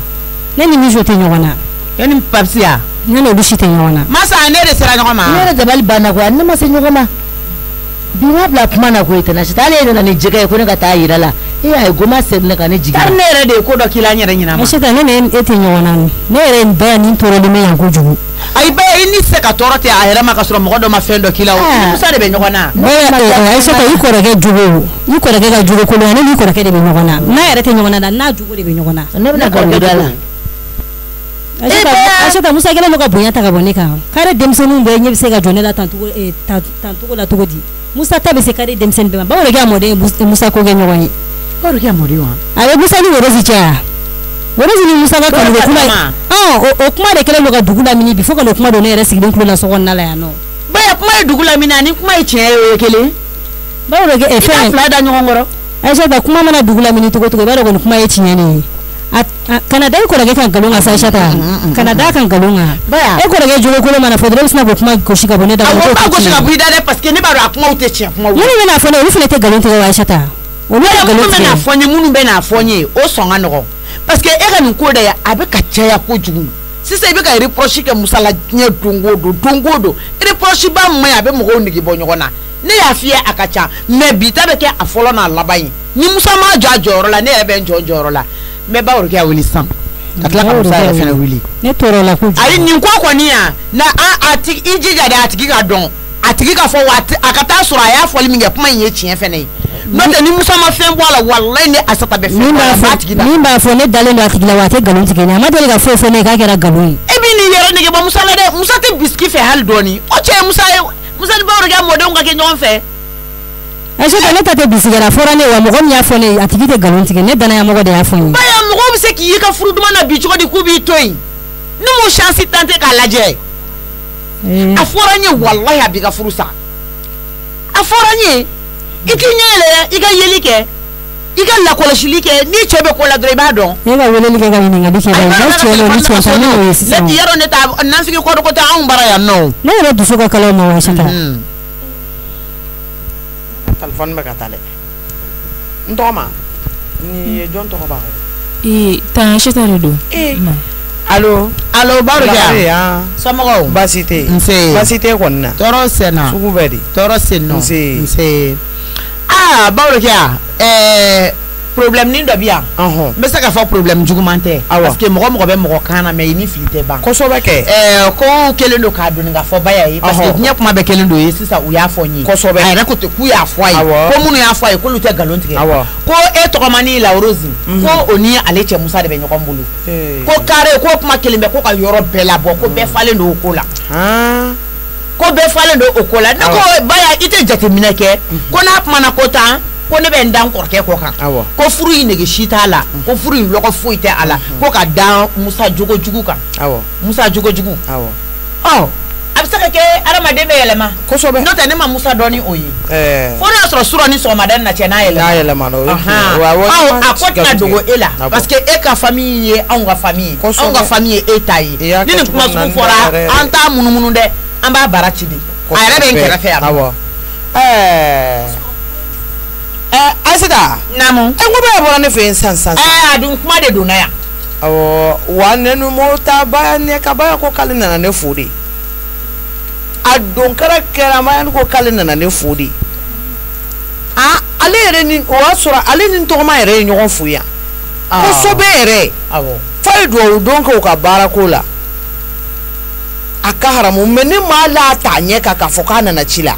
ne ni Mijo tɛ ɲɔgɔn na. e ni Papsi ya. ne n'olu si tɛ ɲɔgɔn na. masa ne de sera ɲɔgɔn ma. ne yɛrɛ dabali banna koyi ne ma se ɲɔgɔn ma. bi ma bila kuma na koyi Tanasi ale yɛrɛ nana ni jɛgɛ ye ko ne ka taa yira la e y'a ye goma sɛbɛn ne ka ne jigin. ne yɛrɛ de ye ko dɔ k'i la n yɛrɛ ɲinɛ ma. Aïssata ne ni e tɛ ɲɔgɔn na ne yɛrɛ bɛɛ ni tɔɔrɔlen bɛ yan kojugu. ayi bɛɛ i ni se ka tɔɔrɔ tɛ a yɛrɛ ma ka sɔrɔ mɔgɔ dɔ ma fɛn dɔ k'i la o musa de bɛ ɲɔgɔn na. Aïssata i kɔrɔkɛ jogo i kɔrɔkɛ ka jogo kolon ne ni kɔrɔkɛ de bɛ ɲɔgɔn na n'a yɛrɛ tɛ ɲɔgɔn na n'a jogo de bɛ ɲɔgɔn na. ne bɛna kɔrɔkɛ da la. Aïssata Musa kelen bɛ ka bonya ta ka bɔ ne kan kare denmisɛnninw bɛɛ ɲɛ bɛ se ka jɔ ne la tancogo la cogo di Musa ta bɛ se kare denmisɛnnin bɛɛ ma bawo de kɛ a mɔden ye Musa ko kɛ ɲɔgɔn ye. bawo de kɛ a mɔden wa. a bɛ Musa ni Worozi cɛ wa Worozi ni Musa ka kanu kuma o kuma de kɛlen don ka dugu lamini bi fo ka n'o kuma don ne yɛrɛ sigilen tulo la so kɔnɔna la yan nɔ. baya kuma ye dugu lamini ani kuma ye tiɲɛ ye o ye kelen. bawo de kɛ fɛn fila da ɲɔgɔn kɔrɔ. Aïssata kuma mana dugu lamini cogo cogo i b'a dɔn kɔni kuma ye tiɲɛ ne ye. kana da i kɔrɔkɛ kan nkalon kan sa Aïssata kana da kan nkalon kan e kɔrɔkɛ jogo kolon mana fɔ dɔrɔn i bɛ sina k'o kuma gosi ka bɔ ne da kɔnɔ. awɔ gosi ka bɔ i da dɛ parce que ne b'a dɔn a kumaw tɛ tiɲɛ kumaw. minnu bɛ n'a fɔ ne olu fana tɛ nkalon tigɛ wa Aïssata. olu tɛ nkalon tigɛ. minnu bɛ n'a fɔ n ye minnu bɛ n'a fɔ n ye o sɔn ka nɔgɔn parce que e ka nin ko dɛ a bɛ ka caya kojugu sisan i bɛ ka reproche kɛ Musa la diɲɛ don o don reproche ba man ɲi a bɛ mɔgɔw nege bɔ ɲɔgɔn na ne y'a f'i ye a ka ca mais bi ta bɛ kɛ a fɔlɔ n'a laban ye ni Musa ma jɔ a jɔyɔrɔ la ne yɛrɛ bɛ n jɔ n jɔyɔrɔ la mais bawo de kɛ a wuli sisan ka tila ka Musa yɛrɛ fana wuli. ne tɔɔrɔ la kojugu. ayi nin ko kɔni yan na a tigi i jija dɛ a tigi ka dɔn a tigi ka fɔ a ka taa sɔrɔ a y'a fɔli min kɛ kuma in ye tiɲɛ fana ye n'o tɛ ni Musa ma fɛn bɔ a la walayi ne Aïssata bɛ fɛn bɔ a la a tigi la. min b'a fɔ ne dalen don a tigi la wa a tɛ nkalon tigɛ ne a ma deli ka foyi fɔ ne ye k'a kɛra nkalon ye. e b'i nin yɛrɛ nege bɔ Musa la dɛ Musa tɛ bisiki fɛ hali dɔɔni o cɛ ye Musa ni bawo de kɛ mɔdenw ka kɛ ɲɔgɔn fɛ. Aïssata ne ta tɛ bisiki la fɔra ne wa mɔgɔ min y'a fɔ ne ye a tigi tɛ nkalon tigɛ ne danaya mɔgɔ de y'a fɔ n ye. baya mɔgɔw bɛ se k'i ye ka furu duman na bi cogo di k'u b'i to yen ne m'o chance tenter k'a lajɛ a fɔra n ye walahi a b'i ka furu sa a fɔra n ye i k'i ɲɛ yɛlɛ i ka yeli kɛ i ka lakɔlɔsili kɛ n'i cɛ bɛ ko la dɔrɔn i b'a dɔn. e ka weleli kɛ ka ɲininkali kɛ ne cɛ lo ni cɛ ta ne y'o ye sisan. ne yɛrɛ ne ta nansigi kɔdɔ ko tɛ anw bara yan nɔ. ne yɛrɛ dusu ka kala o ma wa Aïssata. téléphone bɛ ka taa dɛ n tɔgɔ ma ni ye jɔn tɔgɔ b'a kɔnɔ. tan Aïssata de don. allo bawo de kɛ somɔgɔw. baasi tɛ yen nse baasi tɛ kɔni na. tɔɔrɔ senna sugu bɛɛ de. tɔɔrɔ senna nse. bawo de kɛ problème ni dɔ bi yan n bɛ se ka fɔ problème juguman tɛ parce que mɔgɔ bɛ mɔgɔ kan na mais i ni fili tɛ ban kosɛbɛ kɛ ko kelen don k'a donni ka fɔ Baya ye parce que diɲɛ kuma bɛɛ kelen don ye sisan u y'a fɔ n ye kosɛbɛ a yɛrɛ ko ten k'u y'a fɔ a ye ko minnu y'a fɔ a ye k'olu tɛ nkalon tigɛ ko e tɔgɔmani la Rose ko o ni ale cɛ Musa de bɛ ɲɔgɔn bolo ko carré ko kuma kelen bɛ ko ka yɔrɔ bɛɛ labɔ ko bɛɛ falen don o ko la ko bɛɛ falen don o ko la ne ko Baya i tɛ jateminɛ kɛ ko n'a kumana ko tan ko ne bɛ n da n kɔrɔkɛ kɔ kan ko furu in nege si t'a la ko furu in lɔgɔ foyi tɛ a la ko ka da Musa jogo jugu kan Musa jogo jugu a bɛ se ka kɛ adamaden bɛ yɛlɛma kosɛbɛ n'o tɛ ne ma Musa dɔn ni o ye fo n'a sɔrɔ sura ni sɔgɔmada na cɛ n'a yɛlɛma a ko tɛna dogo e la parce que e ka famille ye anw ka famille ye anw ka famille ye e ta ye ni nin kuma sugu fɔra an t'a munumunu dɛ an b'a bara ci de a yɛrɛ bɛ n kɛrɛfɛ yan Aisata namu ko bɛ bɔra ne fɛ yen san a dun kuma de donna yan wa ne nu mota ba ne ka ba ko k'ale nana ne fo de a don kɛra ma ko k'ale nana ne fo de ale yɛrɛ ni o y'a sɔrɔ ale ni tɔgɔma yɛrɛ ye ɲɔgɔn fo yan kosɛbɛ yɛrɛ f'a ye duwawu don kɛ u ka baarako la a ka haramu mais ne m'a la ta ɲɛ kan k'a fɔ k'a nana ci la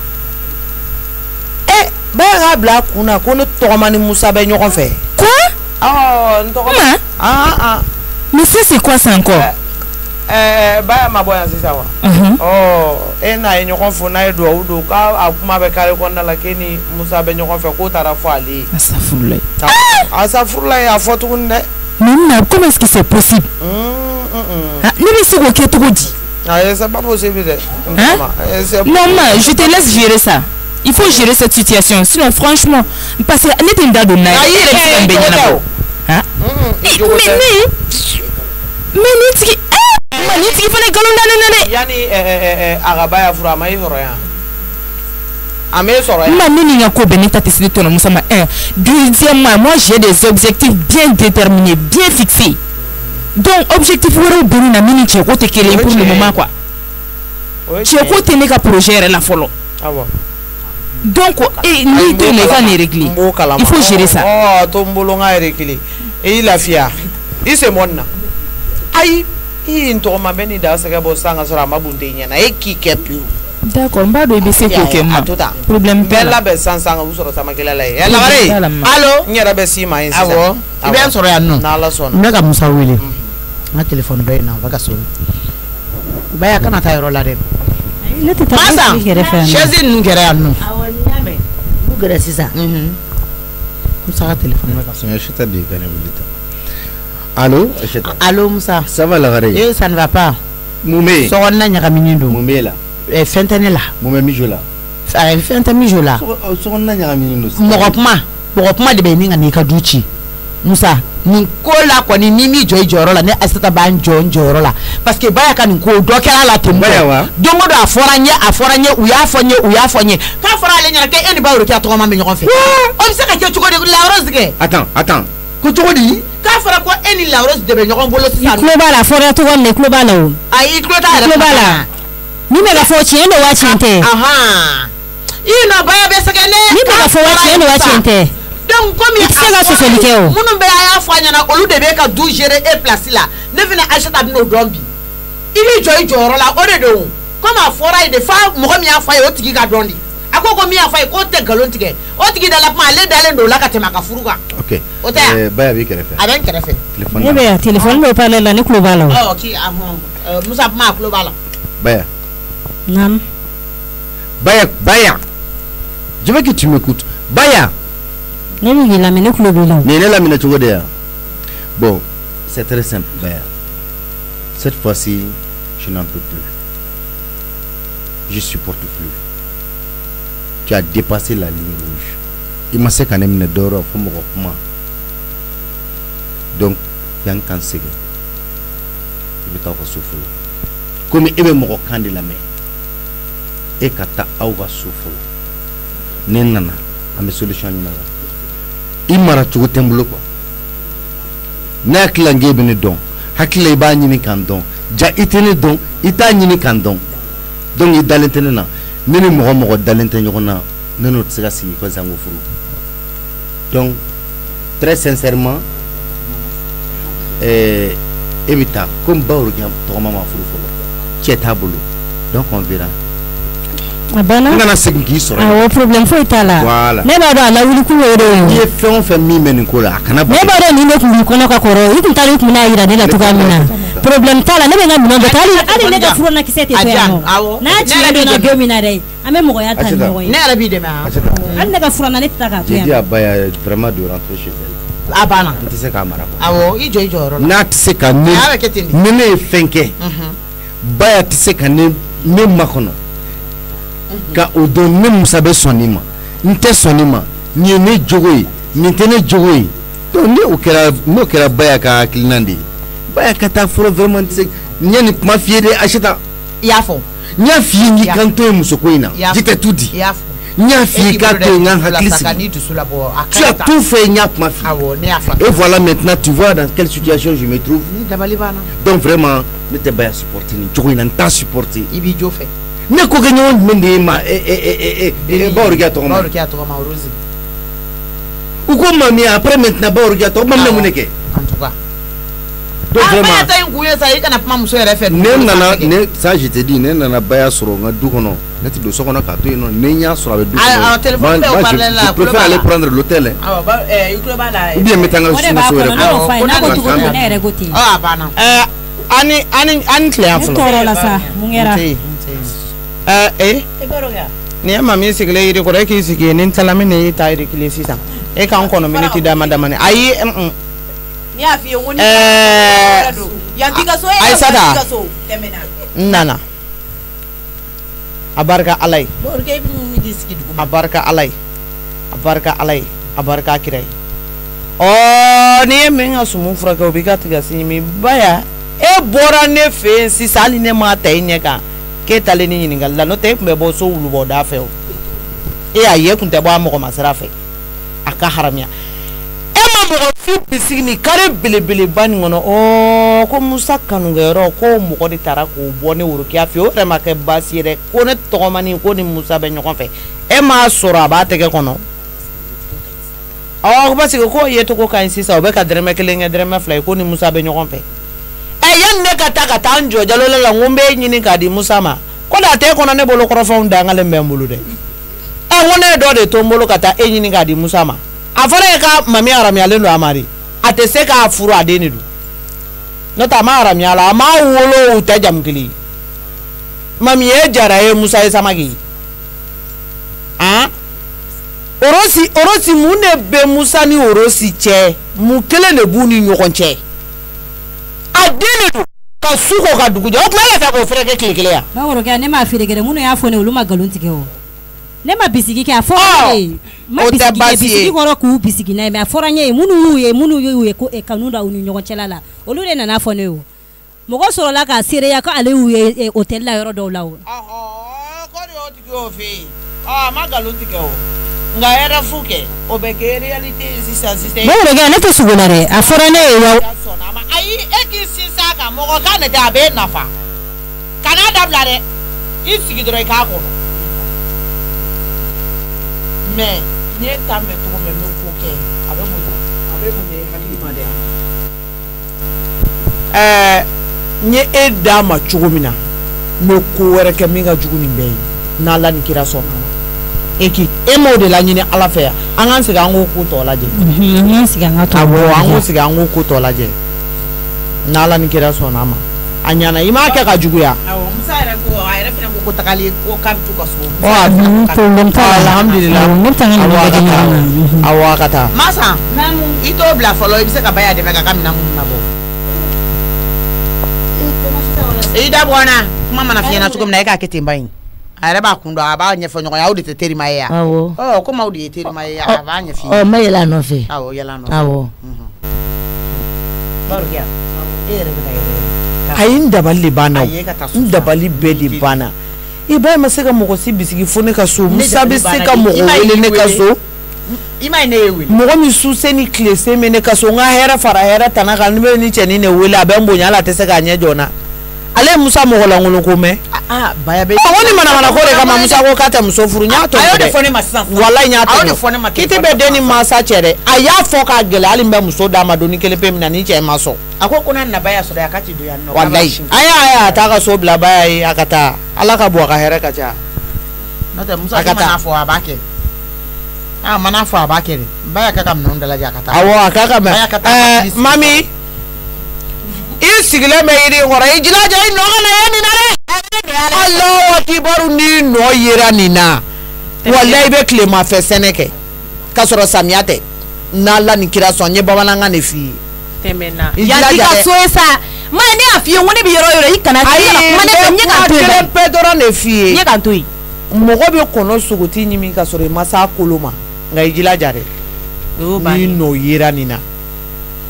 bɛɛ k'a bila a kun na ko ne tɔgɔma ni Musa bɛ ɲɔgɔn fɛ Quoi? n tɔgɔma Mais ça c'est quoi ça encore? Baya ma bɔ yan sisan wa e n'a ye ɲɔgɔn fo n'a ye duwawu don k'a kuma bɛ kare kɔnɔna la k'e ni Musa bɛ ɲɔgɔn fɛ k'o taara fɔ ale ye Asafurulayi a fɔ tuguni dɛ mais comment est-ce que c'est possible? Ne bɛ se k'o kɛ cogo di? C'est pas possible dɛ non ma je te laisse gérer ça. Il faut gérer cette situation sinon franchement parce que ne tɛ n da don n'a ye e yɛrɛ bɛ se ka n bɛ ɲɛnabɔ mais ni tigi ni tigi fana nkalon da ne na dɛ yani a ka ba ya furu a ma e sɔrɔ yan a m'e sɔrɔ yan ma ne ni n ka ko bɛɛ ne ta tɛ siri tɔnɔ Musa ma deuxièmement moi j'ai des objectifs bien déterminés bien fixés donc objectif wɛrɛw bɛ ne na min ni cɛko tɛ kelen pour le moment quoi cɛko tɛ ne ka projet yɛrɛ la fɔlɔ donc n'i to yen i ka nin régler il faut gérer ça to n bolo n ka régler i lafiya i se mɔni na ayi i n tɔgɔma bɛ nin da sɛgɛ bɔ sisan ka sɔrɔ a ma bunte i ɲɛna e k'i kɛ pewu d'accord n b'a dɔn i bɛ se k'o kɛ ma problème t'a la bɛɛ labɛn sisan ka u sɔrɔ samakɛla la yen lagare allo n yɛrɛ bɛ s'i ma yen sisan awɔ i bɛ n sɔrɔ yan nɔ n'Ala sɔnna n bɛ ka Musa wele n ka téléphone dɔ in na o bɛ ka sonne Baya kana taa yɔrɔ la dɛ ne tɛ taa Masa chaise ninnu kɛra yan nɔ awɔ ni y'a mɛn n'u gɛrɛ sisan Musa ka téléphone bɛ ka sonne Aïchata de ka ne wele tan allo Aïchata allo Musa ça va Lagare ça ne va pas mun bɛ yen sokɔnɔna ɲagaminen don mun b'e la fɛn tɛ ne la mun bɛ mijo la fɛn tɛ mijo la sokɔnɔna ɲagaminen don mɔgɔ kuma de bɛ nin ka n'i ka du ci Musa nin ko la kɔni ni mi jɔ i jɔyɔrɔ la ne Aïssata b'an jɔ n jɔyɔrɔ la parce que Baya ka nin ko dɔ kɛra la ten don o don a fɔra n ye u y'a fɔ n ye k'a fɔra ale ɲɛna k'e ni Bayo k'a tɔgɔma bɛ ɲɔgɔn fɛ o bɛ se ka kɛ cogo di La Rose kɛ attends ko cogo di k'a fɔra ko e ni La Rose de bɛ ɲɔgɔn bolo sisan i tulo b'a la fɔra cogo min na i tulo b'a la o ayi i tulo t'a yɛrɛ b'a la min bɛ ka fɔ tiɲɛ don wa tiɲɛ tɛ i nɔ Baya bɛ sɛgɛn ne min bɛ ka fɔ wa tiɲɛ don wa tiɲɛ tɛ donc comme i tɛ se ka sɔsɔli kɛ o minnu bɛ a y'a fɔ a ɲɛna olu de bɛ ka du gérer e place la ne fana Aïssata bɛ n'o dɔn bi i b'i jɔ i jɔyɔrɔ la o de don comme a fɔra ye de fa mɔgɔ min y'a fɔ a ye o tigi ka dɔn de a ko min y'a fɔ a ye k'o tɛ nkalon tigɛ o tigi dala kuma ale dalen don o la ka tɛmɛ a ka furu kan ok o tɛ yan Baya b'i kɛrɛfɛ a bɛ n kɛrɛfɛ ne bɛ yan téléphone bɛ parler la ne tulo b'a la o ok Musa kuma a tulo b'a la Baya naam Baya je veux que tu m'écoutes Baya ne bɛ k'i lamɛn ne tulo b'i la o nin ye ne laminɛ cogo de ya bon c'est très simple Baya cette fois-ci je n'en peux plus je supporte plus tu as dépassé la ligne rouge i ma se ka ne minɛ dɔwɛrɛ fo mɔgɔ kuma donc yan kan segin i bɛ taa ka so fɔlɔ komi e bɛ mɔgɔ kan de lamɛn e ka taa aw ka so fɔlɔ ne nana an bɛ solution ɲini a la i mara cogo tɛ n bolo quoi ne hakili la n k'e bɛ ne dɔn hakili la i b'a ɲini k'an dɔn ja i tɛ ne dɔn i t'a ɲini k'an dɔn donc i dalen tɛ ne na ne ni mɔgɔ dalen tɛ ɲɔgɔn na ne n'o tɛ se ka sigi ko zango furu donc très sincèrement e bɛ taa komi Bayo tɔgɔma ma furu fɔlɔ cɛ t'a bolo donc on verra a banna n kana segin k'i sɔrɔ awɔ problème foyi t'a la voilà ne b'a dɔn a lawuli kun y'o de ye i ye fɛn o fɛn min bɛ nin ko la a kana ne b'a dɔn nin de tun b'i kɔnɔ ka kɔrɔ i tun taara i tun bɛna yira ne la cogoya min na problème t'a la ne bɛ n ka minɛn bɛɛ ta hali ne ka furuna kisɛ tɛ to yan nɔ n'a tiɲɛ donna don min na dɛ an bɛ mɔgɔya ta ni ɲɔgɔn ye ne yɛrɛ b'i dɛmɛ hali ne ka furuna ne tɛ taa k'a to yan j'ai dit à Baya vraiment de rentrer chez elle a banna n tɛ se k'a mara quoi awɔ i jɔ i jɔyɔrɔ la n'a tɛ se ka ne ni ne ye fɛn kɛ Baya tɛ se ka ne ne makono ka o don ne musabe sonima nte sonima ni ne jogoyi ni tene jogoyi to ne o kera baya ka klinandi baya ka ta foro vraiment c'est nyani kuma fiede acheta yafo nya fi ngi kanto musokoina jite tudi yafo nya fi ka to nga haklisi tu as tout fait nya kuma fi et voilà maintenant tu vois dans quelle situation je me trouve donc vraiment ne te baya supporter ni jogoina nta supporter ibi jofe ne ko ganyo mende ma baorgato ma Rosie ou comment mais après maintenant baorgato mamna muneke en tout cas donc vraiment ça je te dis nana baya soro nga du kono neti do sokono ka to no nenya soro be du kono je préfère aller prendre l'hôtel ou bien metanga ani clear toro la sa mungera ni ma mi sigle yiri ko reki sigi ni talami ne ta yiri kile sisa e kan kono minute dama dama ne ayi ni afi woni yantiga so ay sada nana abarka alay abarka alay abarka kirai oh ni men asumu fraka obigati gasimi baya e bora ne fe si sali ne mata inyeka ke tale ni ningal la no te me bo so wulu bo da fe o e aye kun te bo amoko masara fe aka haramia e ma mo fi bisigni kare bele bani ngono o ko musa kanu ngero ko mo ko di tara ko bo ne wuru ki afi o re ma ke basire ko ne to mani ko ni musa be nyoko fe e ma sura ba te ke kono o ba si ko ye to ko kan sisa o be ka dreme kelenge dreme fly ko ni musa be nyoko fe yan ne kata anjo jalo la ngombe nyini ka di musama ko da te kono ne bolo koro fon da ngale mbulu de ngone do de to mbolo kata nyini ka di musama afare ka mami arami ale no amari ate se ka furu ade ni du no ta ma arami ala ma wolo uta jamkili mami e jara e musa e samagi orosi mune be musa ni orosi che mu kele ne buni nyokonche adini ka suko ka duguje o kuma fa ko freke kile ya ba woro ga ne ma firege munu ya fone olu magalun tike o ne ma bisigi ke afo ma bisigi ko ro ku bisigi na me afora nye munu ye ko e kanunda unu nyogo chelala olu ne na fone o mo ko soro la ka sire ya ko ale ye hotel la yoro do lawo ko ri o tike o fe magalun tike o nga era fuke o be ke reality siste bo woro ga ne to sugunare afora ne yo ayi ekisi saka mo ko kan da be nafa kana da blare isigi dro ka ko me nye ta me to me ko ke abe mo ne hakili ma de nye eda ma chugumina no ko were ke minga juguni be na la ni kira so eki emo de la nyine ala fe angan siga ngo ko to la je nyen siga ngato abo ango siga ngo ko to la je na la ni kira so na ma anyana ima ke ka jugu ya musa ere ko ayre fina ko takali ko kam tu ko so alhamdulillah awa kata masa namu ito bla follow ibise ka baya de ka kam na mun na bo ida bona mama na fiena tukum na ka ketimba yin ayre ba kundo aba nya fo nyoko ya udi teteri ma ya ko ma udi teteri ma ya aba nya fi ma yela no fe yela no barga ayin dabali bana dabali beli bana iba maseka moko si bisigi fone ka so musa bisika moko wele ne ka so ima ne ewe moko mi su seni klese me ne ka so nga hera fara hera tanaka ni ni cheni ne wele abembo nyala teseka nye jona ale musa moko la ngolo ko me baya be woni mana ko re kama musa ko kata musofuru nyato ayo de fone masisa wallahi nyato kiti be deni masa chere aya fo ka gele ali mbe muso da madoni kele pe mina ni che maso akoko na na baya so da yakati do ya no wallahi aya ta ka so bla baya yi akata alaka bo ka here ka cha no te musa ka mana fo abake mana fo abake baya ka kam no ndala ja kata awo akaka me mami isigile me yiri ngora ijila ja ino na yani na re Allahu akbar ni no yira ni na wallahi be klema fe seneke kasoro samiate na la ni kira sonye baba na ngane fi temena yanti ka so esa ma ne a f'i ye ko ne bɛ yɔrɔ yɔrɔ i kana kuma ne fɛ ɲɛ ka to yen kelen pe dɔrɔn de f'i ye ɲɛ ka to yen mɔgɔ bɛ kɔnɔ sogoти ɲimi ka sɔrɔ i ma s'a kolo ma nka i jilaja dɛ n'i nɔ yera nin na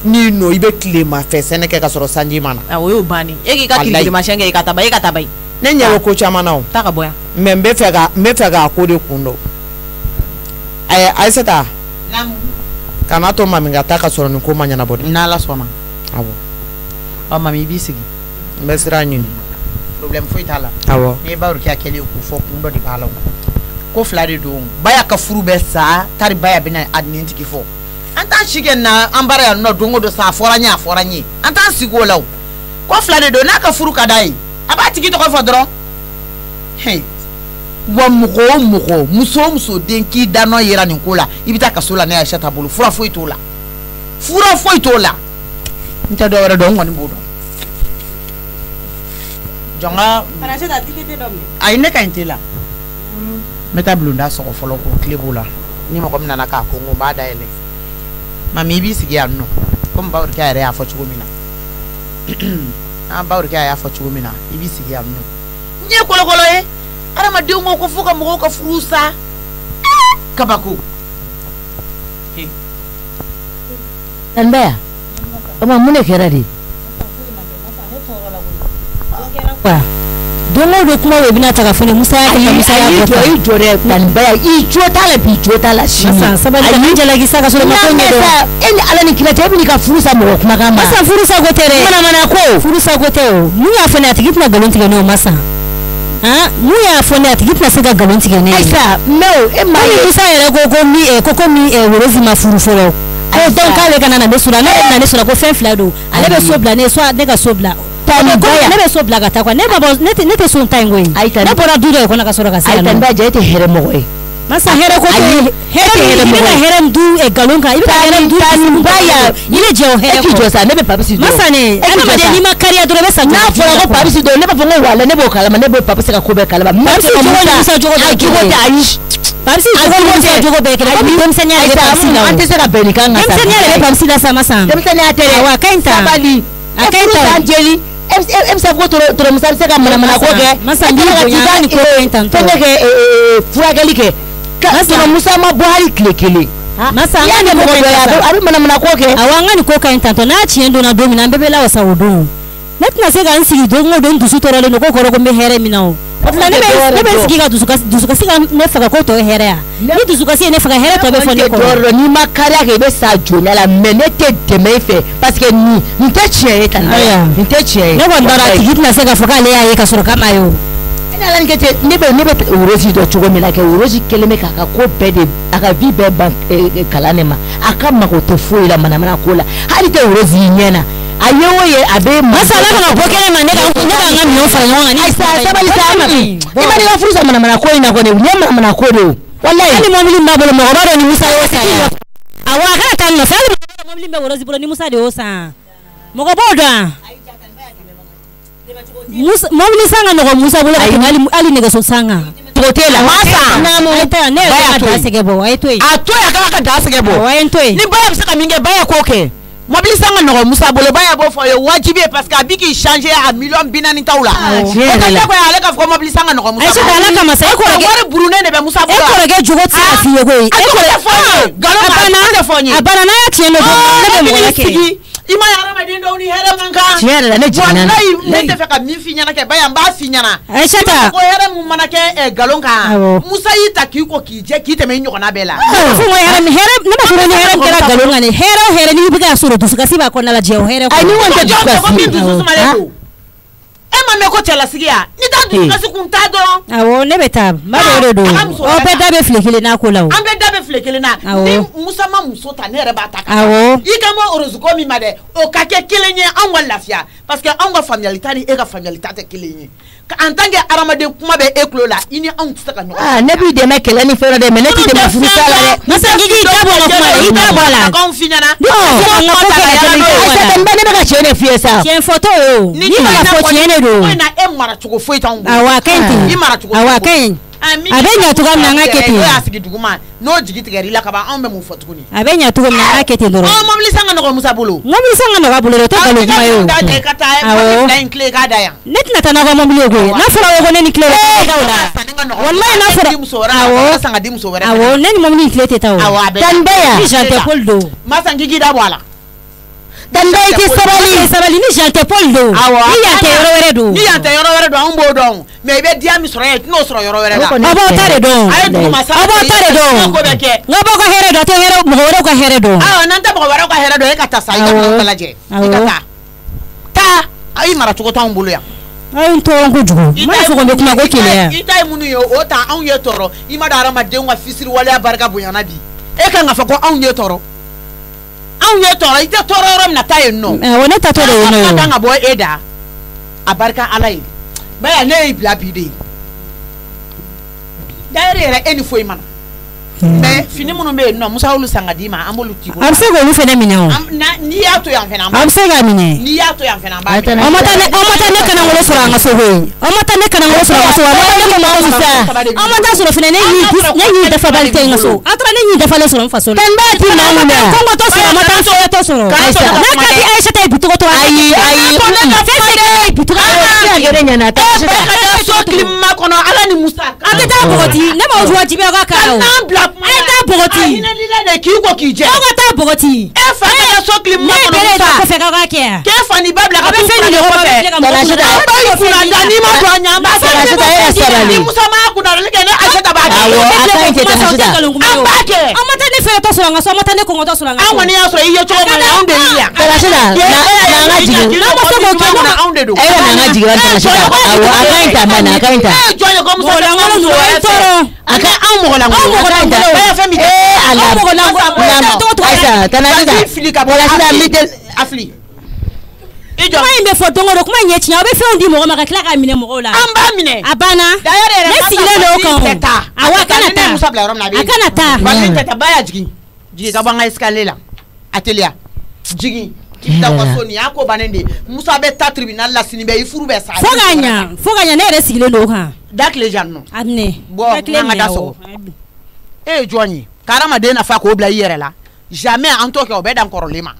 n'i nɔ i bɛ tilema fɛ sɛnɛ kɛ ka sɔrɔ sanji ma na o y'o bannen e k'i ka tilemasiyɛn kɛ i ka taa e ka taa ne ɲɛ bɛ ko caman na o taa ka bɔ yan mɛ n bɛ fɛ k'a ko de kun dɔn Aïssata kana to mami ka taa ka sɔrɔ nin ko ma ɲɛnabɔ dɛ n'Ala sɔnna awɔ ɔ mami i b'i sigi n bɛ sira ɲini problème foyi t'a la awɔ n'i ye Bayorokɛ kɛlen k'o fɔ kun dɔ de b'a la ko fila de don Baya ka furu bɛ sa tari Baya bɛna a nin tigi fɔ an t'an si kɛ na an baara yan nɔ don o don sa a fɔra n ye an t'an sigi o la o ko fila de don n'a ka furu ka d'a ye a b'a tigi tɔgɔ fɔ dɔrɔn wa mɔgɔ o mɔgɔ muso o muso den k'i da nɔ yera nin ko la i bɛ taa kaso la ne Aïssata bolo fura foyi t'o la n tɛ dɔwɛrɛ dɔn n kɔni b'o dɔn jɔnka ayi ne ka ɲi tɛ la n bɛ taa bulonda sɔgɔ fɔlɔ ko tile b'o la ni mɔgɔ min nana k'a ko n ko n b'a dayɛlɛ mami i b'i sigi yan nɔ komi Bayorokɛ yɛrɛ y'a fɔ cogo min na Bayorokɛ y'a fɔ cogo min na i b'i sigi yan nɔ n ye kolokolo ye adamadenw ko fo ka mɔgɔw ka furu sa kabako Baya o ma mun de kɛra de don o don kuma bɛ bɛna ta ka fɔ Musa y'a kɛ Musa y'a bɔ i jɔ dɛ Baya i jo t'a la bi jo t'a la sini sabali ka jalaki sa ka sɔrɔ ma ko ɲɛ dɔn e ni Ala ni kira cɛ e bɛ n'i ka furu sa mɔgɔ kumakan ma Masa furu sa ko tɛ dɛ manamana ko furu sa ko tɛ o mun y'a fɔ ne a tigi tɛna nkalon tigɛ n'o Masa mun y'a fɔ ne a tigi tɛna se ka nkalon tigɛ ne ye Aïssa mais e ma ye Musa yɛrɛ ko mi Worozi ma furu fɔlɔ ko donc k'ale kana na ne sura ne na ne sura ko fɛn fila don ale bɛ so bila ne soit ne ka so bila ne bɛ so bila ka taa quoi ne tɛ so ta in koyi ne bɔra du dɔ ye kɔnɔ ka sɔrɔ ka se yan nɔ Aïssa e tɛ hɛrɛ mɔgɔ ye Masa hɛrɛ ko tɛ hɛrɛ mɔgɔ ye hɛrɛ du nkalon kan i bɛ ka hɛrɛ du Baya i bɛ jɛ o hɛrɛ kɔ jɔ sa ne bɛ papisi dɔn Masa ne adamaden n'i ma kariya dɔrɔn i bɛ sa n'a fɔra ko papisi dɔn ne b'a fɔ ko wala ne b'o kalama ne b'o papisi ka ko bɛɛ kalama papisi jogo tɛ ayi papisi jogo bɛɛ kɛlɛ komi denmisɛnninya de bɛ papisi la o an tɛ se ka bɛn nin kan ka sa denmisɛnninya de bɛ papisi la sa Masa denmisɛnninya tɛ dɛ wa a ka ɲi ta sabali a ka ɲi ta jeli e bɛ se ko tɔrɔ Musa bɛ se ka manamana ko kɛ Masa n b'i bonya ni ko in tan tɔ fɛn kɛ furakɛli kɛ Masa Musa ma bɔ hali tile kelen Masa an ka nin mɔgɔ dɔ ye a bɛ manamana ko kɛ awɔ an ka nin ko ka ɲi tan tɔ n'a tiɲɛ donna don min na an bɛɛ bɛ lawasa o don ne tɛna se ka n sigi don o don dusu tɔɔrɔlen don ko kɔrɔ ko n bɛ hɛrɛ min na o tuma ne bɛ sigi ka dusukasi ka ne faga ko tɔ ye hɛrɛ ya ni dusukasi ye ne faga hɛrɛ tɔ bɛ fɔ ne kɔrɔ n'i ma kariya kɛ i bɛ sa jɔnya la mais ne tɛ dɛmɛ i fɛ parce que nin tɛ tiɲɛ ye tan nin tɛ tiɲɛ ye ne kɔni b'a dɔn a tigi tɛna se k'a fɔ k'ale y'a ye ka sɔrɔ k'a ma ye o ne Ala ni kɛ ten ne bɛ Worozi dɔn cogo min na kɛ Worozi kɛlen bɛ k'a ka ko bɛɛ de a ka vie bɛɛ ban kalan de ma a ka mago tɛ foyi la manamana ko la hali tɛ Worozi ɲɛ na a ye o ye a bɛ Masa Ala kana bɔ kɛnɛ ma ne ka n ka minɛnw fara ɲɔgɔn kan Aïssa sabali sa i ma ne ka furu sa manamana ko in na kɔni u ye manamana ko de o walayi hali mɔbili b'a bolo mɔgɔ b'a dɔn ni Musa y'o san yan awɔ a kana taa nɔfɛ hali mɔbili bɛ Worozi bolo ni Musa de y'o san mɔgɔ b'o dɔn mɔbili san ka nɔgɔ Musa bolo ka tɛmɛ hali nɛgɛso san kan togo t'e la Masa ne yɛrɛ ka da sɛgɛ bɔ a ye to yen a to yen a kan ka da sɛgɛ bɔ a ye to yen ni Baya bɛ se ka min kɛ Baya k'o kɛ mobili san ka nɔgɔ Musa bolo Baya b'o fɔ ye wajibi ye parce que a bi k'i changer a million 40 t'aw la o tɛ ko ale ka fɔ mobili san ka nɔgɔ Musa bolo Aïssata Ala kama sa e kɔrɔkɛ wari burunen de bɛ Musa bolo e kɔrɔkɛ jogo tɛ se ka f'i ye koyi e kɔrɔkɛ nkalon a banna n'a y'a tiɲɛ dɔn ne bɛ mɔgɔ kɛ i ma ye adamaden dɔw ni hɛrɛ man kan tiɲɛ yɛrɛ la ne jiginna wallahi ne tɛ fɛ ka min f'i ɲɛna kɛ Baya n b'a f'i ɲɛna Aïssata ko hɛrɛ mun mana kɛ nkalon kan Musa y'i ta k'i ko k'i jɛ k'i tɛmɛ i ɲɔgɔnna bɛɛ la fo ko hɛrɛ ne b'a fɔ ni hɛrɛ kɛra nkalon kan hɛrɛ o hɛrɛ n'i bɛ ka sɔrɔ dusukasi b'a kɔnɔna la diɲɛ o hɛrɛ ayi ni wɔn tɛ dusukasi e ma mɛn ko cɛlasigi ya ni t'a dusukasi kun t'a dɔrɔn awɔ ne bɛ taa n b'a dɔn o de don aw bɛɛ da bɛ file kelen n'a ko la o an bɛɛ da bɛ file kelen na ni Musa ma muso ta ne yɛrɛ b'a ta awɔ i ka ma Worozi ko min ma dɛ o ka kɛ kelen ye anw ka lafiya parce que anw ka faamuyali ta ni e ka faamuyali ta tɛ kelen ye en tant que adamaden kuma bɛ e kulo la i ni anw tɛ se ka ɲɔgɔn ne b'i dɛmɛ kɛlɛ ni fɛn dɔ dɛ mais ne tɛ dɛmɛ furu sa la dɛ Masa k'i da bɔ kuma la i da bɔ a la k'anw f'i ɲɛna Aïssata n bɛ ne bɛ ka tiɲɛ de f'i ye sa tiɲɛ fɔ t'o ye o ni ma fɔ tiɲɛ de don ko in na e mara cogo foyi t'anw bolo awɔ a ka ɲi ten i mara cogo awɔ a ka ɲi abe nya to kam na ngakete ya sigi duguma no jigi tigari la kaba an be mu fotuguni abe nya to kam na ngakete doro mobili sanga no musa bolo mobili sanga no bolo to galo kuma yo awo line clé ga da ya net na tanaga mobili go na fara go ne clé ga wala wallahi na fara awo sanga dim so wara awo ne mobili clé te tawo tande ya ni jante poldo masa ngigi da bwala tande ite sabali ni jante poldo ni yante yoro were do ni yante yoro were do an bo don me be dia mi soro e no soro yoro were da abo tare do abo tare do ngabo ko here do te here mo wore ko here do nan ta mo wore ko here do e kata sai ga kala je ikata ta ai mara to ko tan bulu ya ai to ko jugo ma fo ko kuma ko kile ya ita munu yo o ta an ye toro ima da rama de wa fisiri wala barka bu yana bi e kan ga fa ko an ye toro ite toro rom na tayo no wona ta toro no ka nga boy eda abarka alai ba ya ne ibla bide daire eni foi mana mais fini munu be no musa ulu sangadi ma ambolu tibo am se go lu fene minyo ni ya to yan fena am se ga mine ni ya to yan fena ba o mata ne kana ngolo sura nga so hoy o mata ne kana ngolo sura nga so wa ne ko ma musa o mata sura fene ne yi da fa balte nga so atra ne yi da fa le sura fa so tan ba ti na mu na ko to sura mata so to sura na ka di aisha tay bitu to ayi bitu ya gere nya na ta so klima kono ala ni musa ate ta bogoti ne ma ojuwa jibe ga ka o ta bogoti ina lila de ki ko ki je o ga ta bogoti e fa ka so klima kono ko fe ga ke fa ni babla ka fe ni ko fe la shida ba kuna dani ma do anya ba la shida ya sabali musa ma kuna le ke ne aisha ta ba awo aka ke ta shida ambake amata ne fe to so nga so amata ne ko to so nga an wani ya so iyo to ma na onde iya la shida na ngaji na mo so ko ke na onde do e na ngaji wa ta shida awo aka mana aka e joyo ko musa la ngolo so toro aka an mo la ngolo ba fa mi ala aisa tanaliza wala sida mitel afli ijo mai be foto ngoro kuma nyechi obe fe ndi mo maka kla ka mine mo la amba mine abana ne sigile lo kan awa kana ta musa bla rom na be akana ta balin tata baya jigi ka banga escalier la atelier jigi kita ko soni ako banende musa be ta tribunal la sini be ifuru be sa foganya ne re sigile lo kan dakle janno adne bo nga da so e joigni karama de na fa ko bla yere la jamais en to ke obe dan korolima